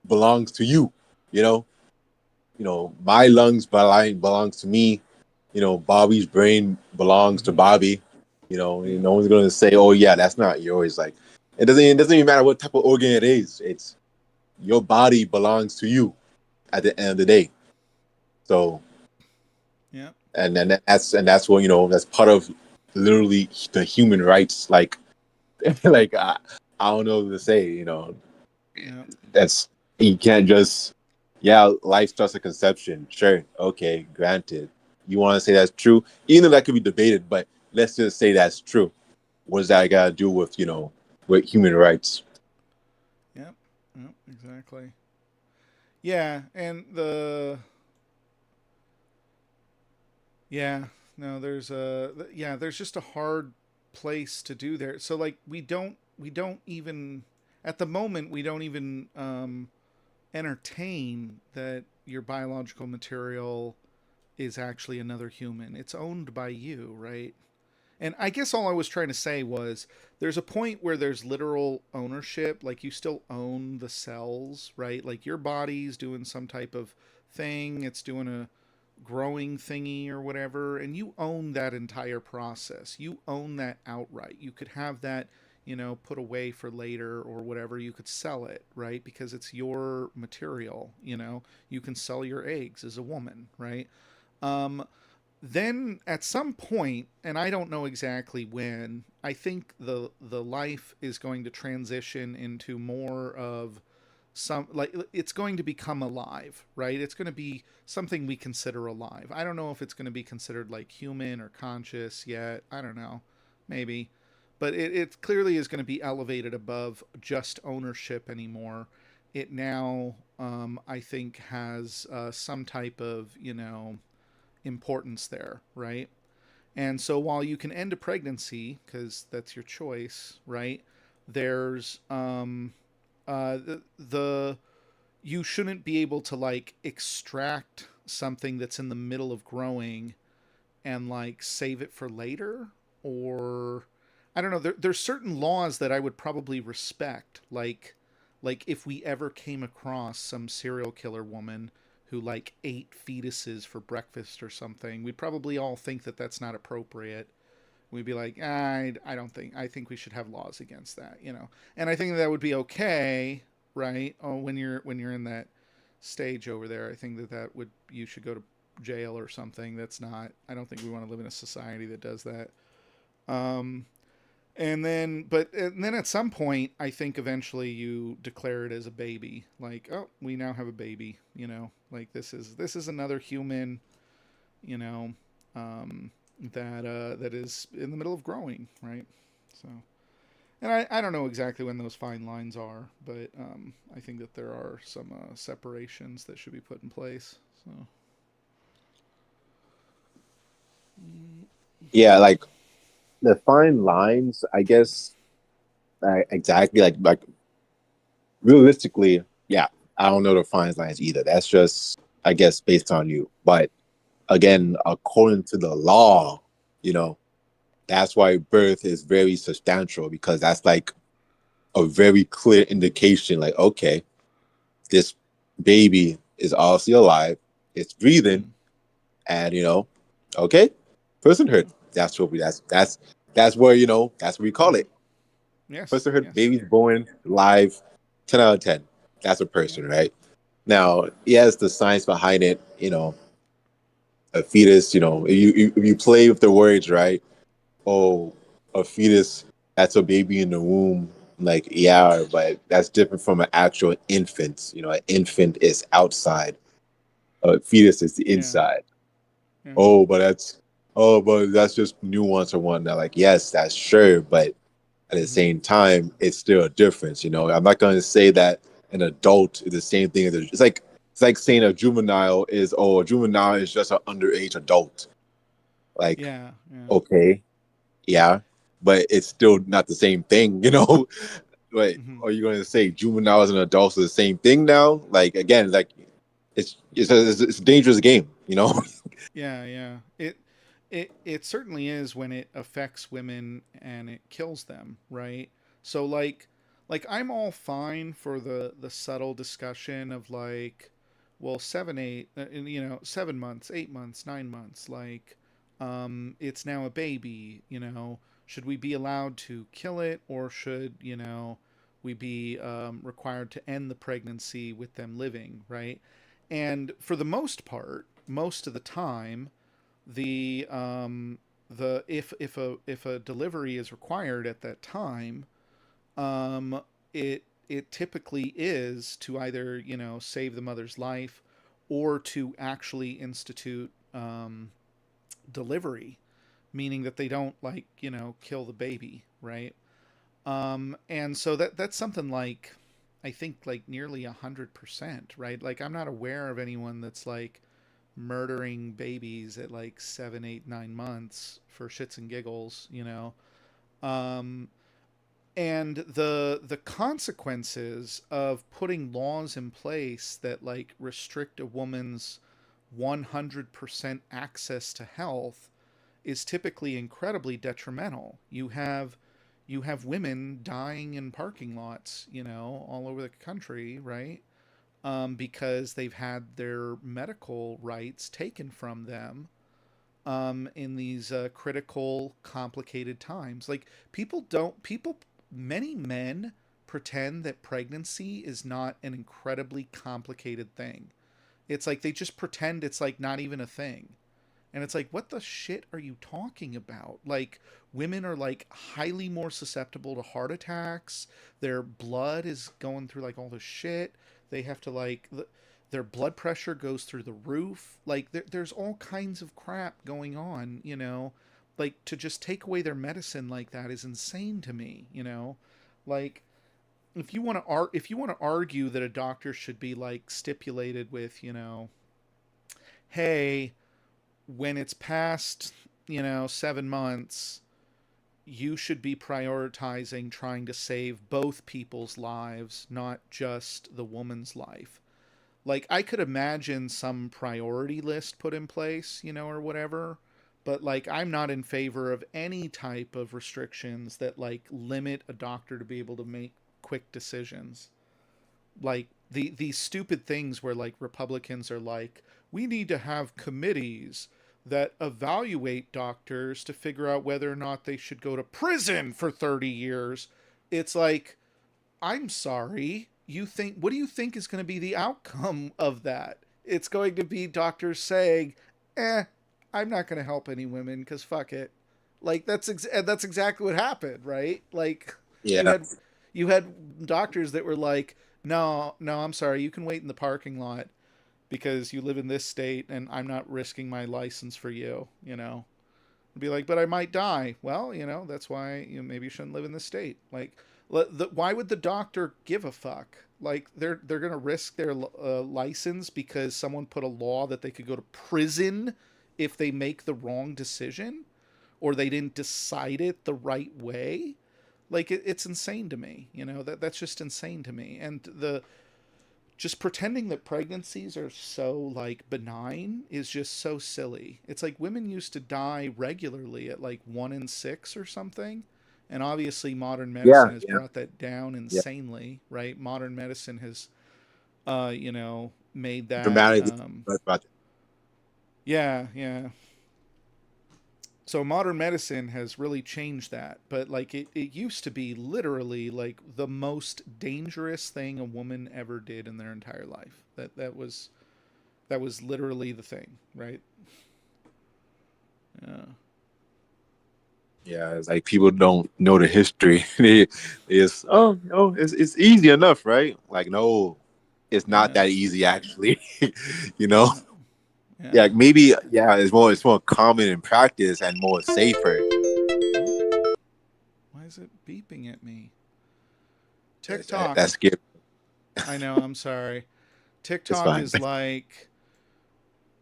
belongs to you. You know, my lungs belongs to me. You know, Bobby's brain belongs to Bobby. You know, and no one's gonna say, "Oh, yeah, that's not yours." Like, it doesn't even matter what type of organ it is. It's your body belongs to you at the end of the day. So,
Yeah.
and that's what, you know, that's part of literally the human rights. Like, like I don't know what to say. You know,
Yeah.
that's, you can't just, yeah, life starts at conception. Sure, okay, granted. You want to say that's true, even though that could be debated, but let's just say that's true. What does that got to do with, you know, with human rights?
Yep. Yep. Exactly. Yeah, and the yeah, no, there's just a hard place to do there. So like we don't even at the moment we don't even entertain that your biological material is actually another human. It's owned by you, right? And I guess all I was trying to say was there's a point where there's literal ownership, like you still own the cells, right? Like your body's doing some type of thing, it's doing a growing thingy or whatever, and you own that entire process. You own that outright. You could have that, you know, put away for later or whatever. You could sell it, right? Because it's your material, you know. You can sell your eggs as a woman, right? Um, then at some point, and I don't know exactly when, I think the life is going to transition into more of some, like, it's going to become alive, right? It's going to be something we consider alive. I don't know if it's going to be considered like human or conscious yet. I don't know, maybe, but it clearly is going to be elevated above just ownership anymore. It now, I think, has some type of, you know, importance there, right? And so while you can end a pregnancy because that's your choice, right? There's the you shouldn't be able to like extract something that's in the middle of growing and like save it for later, or I don't know. There's certain laws that I would probably respect, like if we ever came across some serial killer woman who like ate fetuses for breakfast or something, we'd probably all think that that's not appropriate. We'd be like, I don't think, I think we should have laws against that, you know. And I think that would be okay, right? Oh, when you're in that stage over there, I think that would, you should go to jail or something. That's not. I don't think we want to live in a society that does that. Um, and then at some point, I think eventually you declare it as a baby. Like, oh, we now have a baby. You know, like this is another human. You know, that is in the middle of growing, right? So, and I don't know exactly when those fine lines are, but I think that there are some separations that should be put in place. So,
Yeah, like the fine lines, I guess, exactly. Like realistically, yeah, I don't know the fine lines either. That's just, I guess, based on you. But again, according to the law, you know, that's why birth is very substantial, because that's like a very clear indication. Like, okay, this baby is obviously alive, it's breathing, and, you know, okay, personhood. That's what we. That's where, you know, that's what we call it.
yes,
Personhood.
yes,
Baby's born live. 10 out of 10. That's a person, right? Now, yes, the science behind it. You know, a fetus. You know, if you play with the words, right? Oh, a fetus. That's a baby in the womb. Like, yeah, but that's different from an actual infant. You know, an infant is outside. A fetus is the
yeah,
inside.
yeah.
Oh, but that's just nuance or whatnot. Like, yes, that's sure, but at the
Mhm.
same time, it's still a difference. You know, I'm not going to say that an adult is the same thing as it's like saying a juvenile is just an underage adult. Like,
Yeah, yeah.
okay, yeah, but it's still not the same thing, you know. Like,
Mhm.
are you going to say juveniles and adults are the same thing now? Like, again, like it's a dangerous game, you know.
Yeah, yeah. It certainly is when it affects women and it kills them, right? So like I'm all fine for the subtle discussion of like, well, 7 months, 8 months, 9 months, like, it's now a baby, should we be allowed to kill it, or should we be required to end the pregnancy with them living, right? And for the most part, most of the time, the if a delivery is required at that time, it typically is to either save the mother's life, or to actually institute delivery, meaning that they don't, like, kill the baby, right? And so that's something like, I think, like nearly 100%, right? Like, I'm not aware of anyone that's like murdering babies at like 7, 8, 9 months for shits and giggles, um, and the consequences of putting laws in place that like restrict a woman's 100% access to health is typically incredibly detrimental. You have women dying in parking lots, all over the country, right? Because they've had their medical rights taken from them, in these critical, complicated times. Like, many men pretend that pregnancy is not an incredibly complicated thing. It's like they just pretend it's like not even a thing. And it's like, what the shit are you talking about? Like, women are like highly more susceptible to heart attacks. Their blood is going through like all this shit. They have to like, their blood pressure goes through the roof. Like, there's all kinds of crap going on, Like, to just take away their medicine like that is insane to me. Like, if you want to argue that a doctor should be like stipulated with, hey, when it's past, 7 months, you should be prioritizing trying to save both people's lives, not just the woman's life. Like, I could imagine some priority list put in place, or whatever, but like, I'm not in favor of any type of restrictions that like limit a doctor to be able to make quick decisions. Like, these stupid things where like Republicans are like, we need to have committees that evaluate doctors to figure out whether or not they should go to prison for 30 years. It's like, I'm sorry. What do you think is going to be the outcome of that? It's going to be doctors saying, I'm not going to help any women because fuck it. Like, that's exactly what happened, right? Like, you
Yeah,
had you had doctors that were like, no, no, I'm sorry, you can wait in the parking lot because you live in this state and I'm not risking my license for you. Be like, but I might die. Well, that's why maybe you shouldn't live in this state. Like, why would the doctor give a fuck? Like, they're gonna risk their license because someone put a law that they could go to prison if they make the wrong decision, or they didn't decide it the right way. Like, it's insane to me. That's just insane to me. And the just pretending that pregnancies are so like benign is just so silly. It's like women used to die regularly at like 1 in 6 or something. And obviously modern
yeah,
medicine has
yeah,
brought that down
yeah.
insanely, right? Modern medicine has made that
Dramatically, about
yeah, yeah. So modern medicine has really changed that, but like it used to be literally like the most dangerous thing a woman ever did in their entire life. That was literally the thing, right? Yeah.
yeah. It's like people don't know the history. They it's it's easy enough, right? Like, no, it's not
Yeah.
that easy actually. you know,
Yeah. Yeah.
yeah, maybe, yeah, it's more common in practice and more safer.
Oh, why is it beeping at me? TikTok.
That's scary.
I know, I'm sorry.
It's
TikTok
fine.
is like,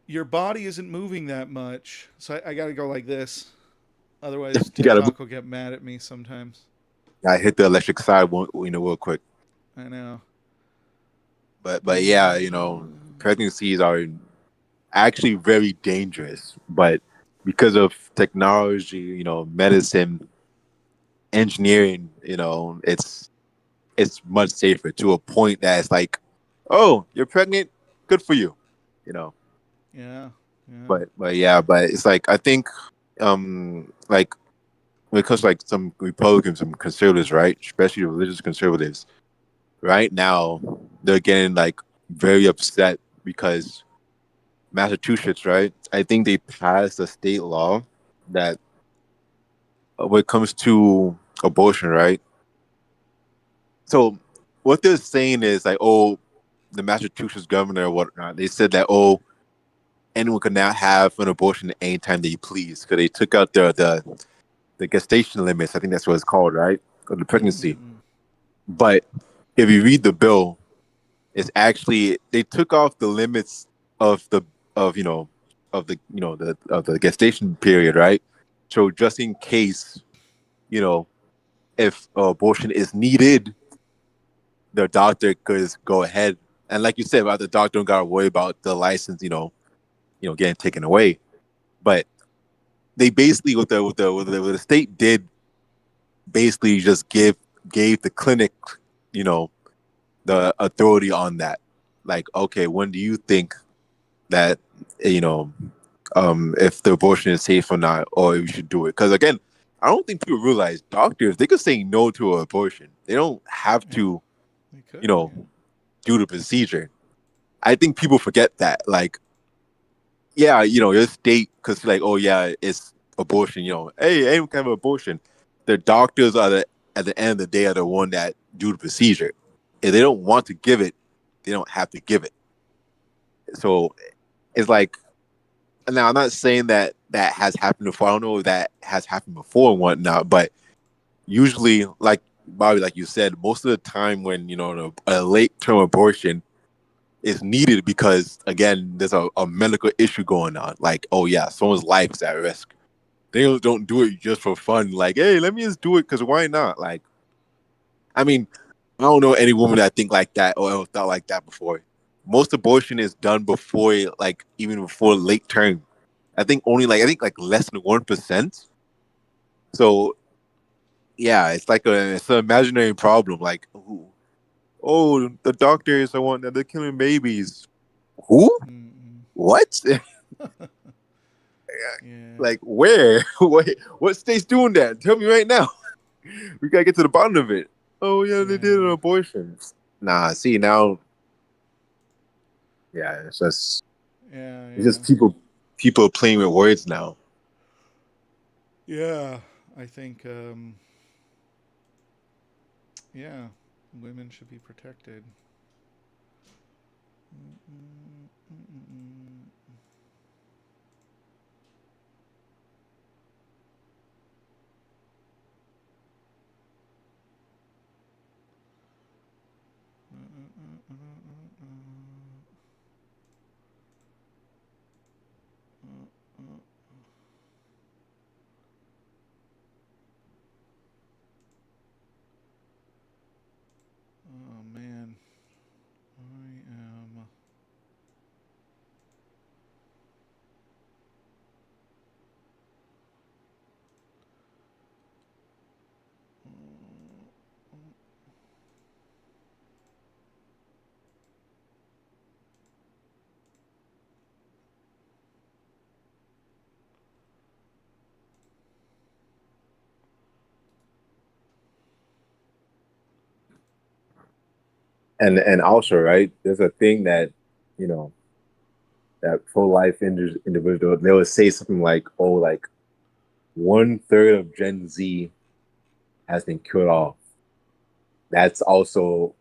your body isn't moving that much. So I got to go like this. Otherwise,
You gotta.
TikTok will get mad at me sometimes.
I hit the electric side, real quick.
I know.
But yeah, pregnancies are actually very dangerous. But because of technology, medicine, engineering, it's much safer to a point that it's like, oh, you're pregnant, good for you, you know.
Yeah.
But it's like I think, like when it comes to like some Republicans, some conservatives, right, especially religious conservatives, right now they're getting like very upset because Massachusetts, right? I think they passed a state law that when it comes to abortion, right? So what they're saying is like, oh, the Massachusetts governor or whatnot, they said that, oh, anyone can now have an abortion anytime they please because they took out the gestation limits. I think that's what it's called, right? Of the pregnancy. But if you read the bill, it's actually they took off the limits of the of of the gestation period, right? So just in case, if abortion is needed, the doctor could go ahead and, like you said, about the doctor don't gotta worry about the license, getting taken away. But they basically what the state did basically just gave the clinic, you know, the authority on that. Like, okay, when do you think that you know if the abortion is safe or not, or you should do it? Because again, I don't think people realize doctors they could say no to an abortion. They don't have to,
They could.
you know, do the procedure. I think people forget that. Like, yeah, your state because like, oh yeah, it's abortion. Hey, anyone can have an abortion. The doctors are at the end of the day are the one that do the procedure. If they don't want to give it, they don't have to give it. So it's like, now I'm not saying that that has happened before. I don't know if that has happened before and whatnot, but usually, like Bobby, like you said, most of the time when a late term abortion is needed because again, there's a medical issue going on. Like, oh yeah, someone's life is at risk. They don't do it just for fun. Like, hey, let me just do it because why not? Like, I mean, I don't know any woman that think like that or ever thought like that before. Most abortion is done before, like even before late term. I think like less than 1%. So yeah, it's like it's an imaginary problem. Like, oh, the doctors are one that they're killing babies. Who? What?
Yeah.
Like where? What state's doing that? Tell me right now. We gotta get to the bottom of it. Oh yeah, they did an abortion. Nah, see now. Yeah, it's just people playing with words now.
Yeah, I think women should be protected. Oh man, I am.
And also, right, there's a thing that you know that pro life individual they would say something like, oh, like 1/3 of Gen Z has been killed off. That's also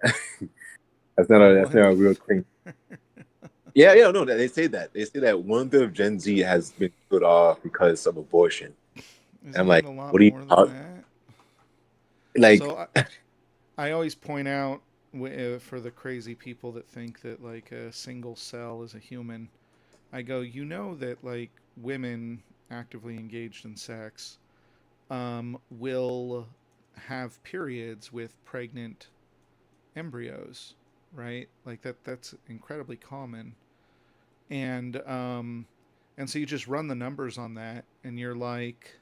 that's not a real thing. Yeah, no, they say that. They say that 1/3 of Gen Z has been killed off because of abortion. And I'm
Isn't it
like,
a lot
what do you
more than
talk?
that?
Like,
So I always point out for the crazy people that think that like a single cell is a human. I go, that like women actively engaged in sex will have periods with pregnant embryos, right? Like that's incredibly common. And so you just run the numbers on that and you're like,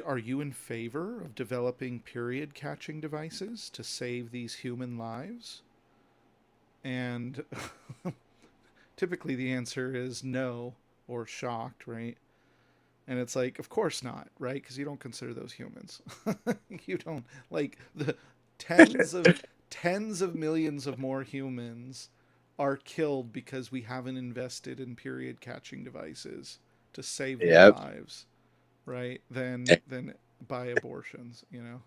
are you in favor of developing period catching devices to save these human lives? And typically the answer is no, or shocked, right? And it's like, of course not, right? Because you don't consider those humans. You don't, like, the tens of millions of more humans are killed because we haven't invested in period catching devices to save their
Yep.
lives, right? Than by abortions, you know.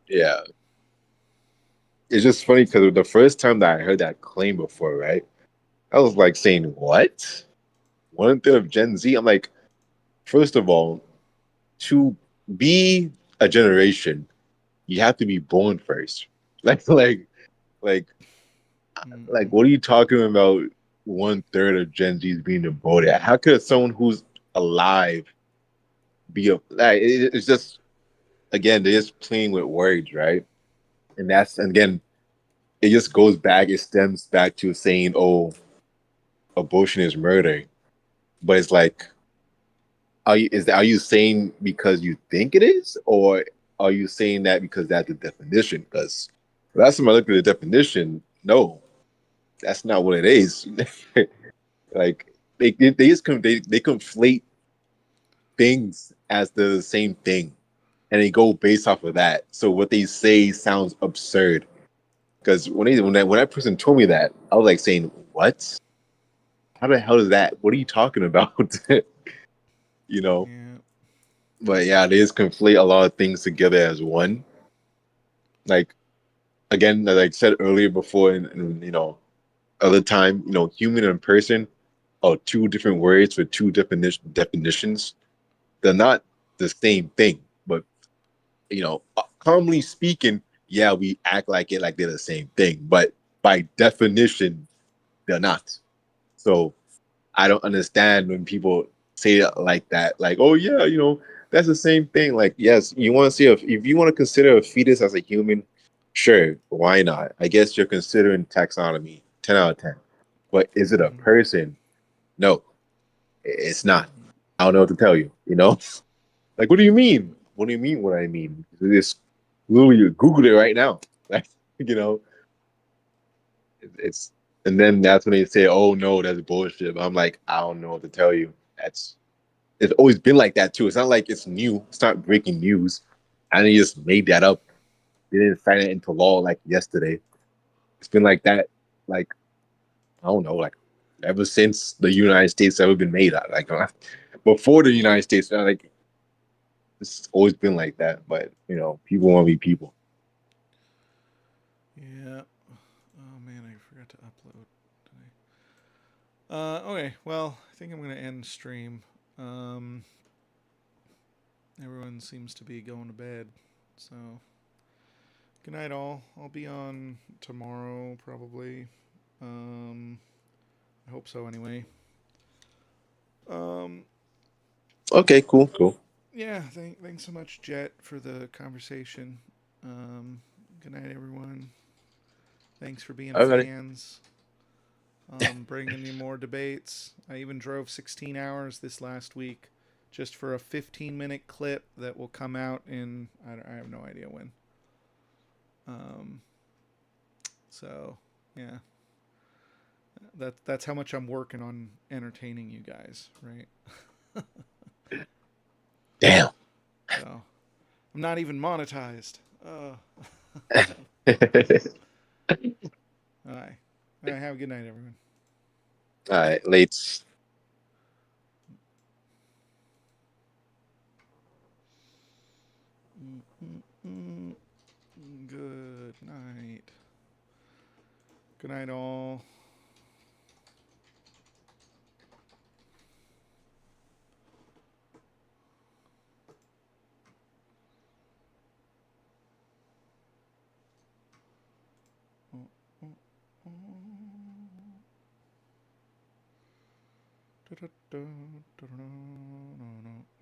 Yeah. It's just funny because the first time that I heard that claim before, right? I was like saying, what? 1/3 of Gen Z? I'm like, first of all, to be a generation, you have to be born first. Like, like,
Mm-mm.
what are you talking about? 1/3 of Gen Z is being aborted. How could someone who's alive be a like? It's just again, they're just playing with words, right? And again, it just goes back. It stems back to saying, "Oh, abortion is murder," but it's like, are you saying because you think it is, or are you saying that because that's the definition? Because last time I looked at the definition, no, that's not what it is. Like they just they conflate things as the same thing, and they go based off of that. So what they say sounds absurd. Because when that person told me that, I was like saying, "What? How the hell is that? What are you talking about?" you know.
Yeah.
But yeah, they just conflate a lot of things together as one. Like again, like I said earlier before, in other time, human and person are two different words with two definitions. They're not the same thing, but calmly speaking, yeah, we act like it like they're the same thing, but by definition, they're not. So I don't understand when people say it like that, like, oh yeah, that's the same thing. Like, yes, you want to see if you want to consider a fetus as a human, sure, why not? I guess you're considering taxonomy, 10 out of 10. But is it a
Mm-hmm.
person? No, it's not. I don't know what to tell you. Like, what do you mean? What do you mean? What I mean? Just literally Google it right now. Like, you know, it's and then that's when they say, "Oh no, that's bullshit." But I'm like, I don't know what to tell you. It's always been like that too. It's not like it's new. It's not breaking news. And they just made that up. They didn't sign it into law like yesterday. It's been like that, like I don't know, like ever since the United States ever been made. Like before the United States, like it's always been like that. But people want to be people.
Yeah. Oh man, I forgot to upload today. Okay, well, I think I'm gonna end stream. Um, Everyone seems to be going to bed, so good night, all. I'll be on tomorrow probably. I hope so anyway. Um,
Okay, cool.
yeah, thanks so much, Jet, for the conversation. Good night, everyone. Thanks for being
Alrighty.
fans. Bringing you more debates. I even drove 16 hours this last week just for a 15-minute clip that will come out in I have no idea when. So yeah, that's how much I'm working on entertaining you guys, right?
Damn.
So I'm not even monetized. All right. All right. Have a good night, everyone.
All right, late.
Good night. Good night, all. Da, da, da, da, da, da, da, da.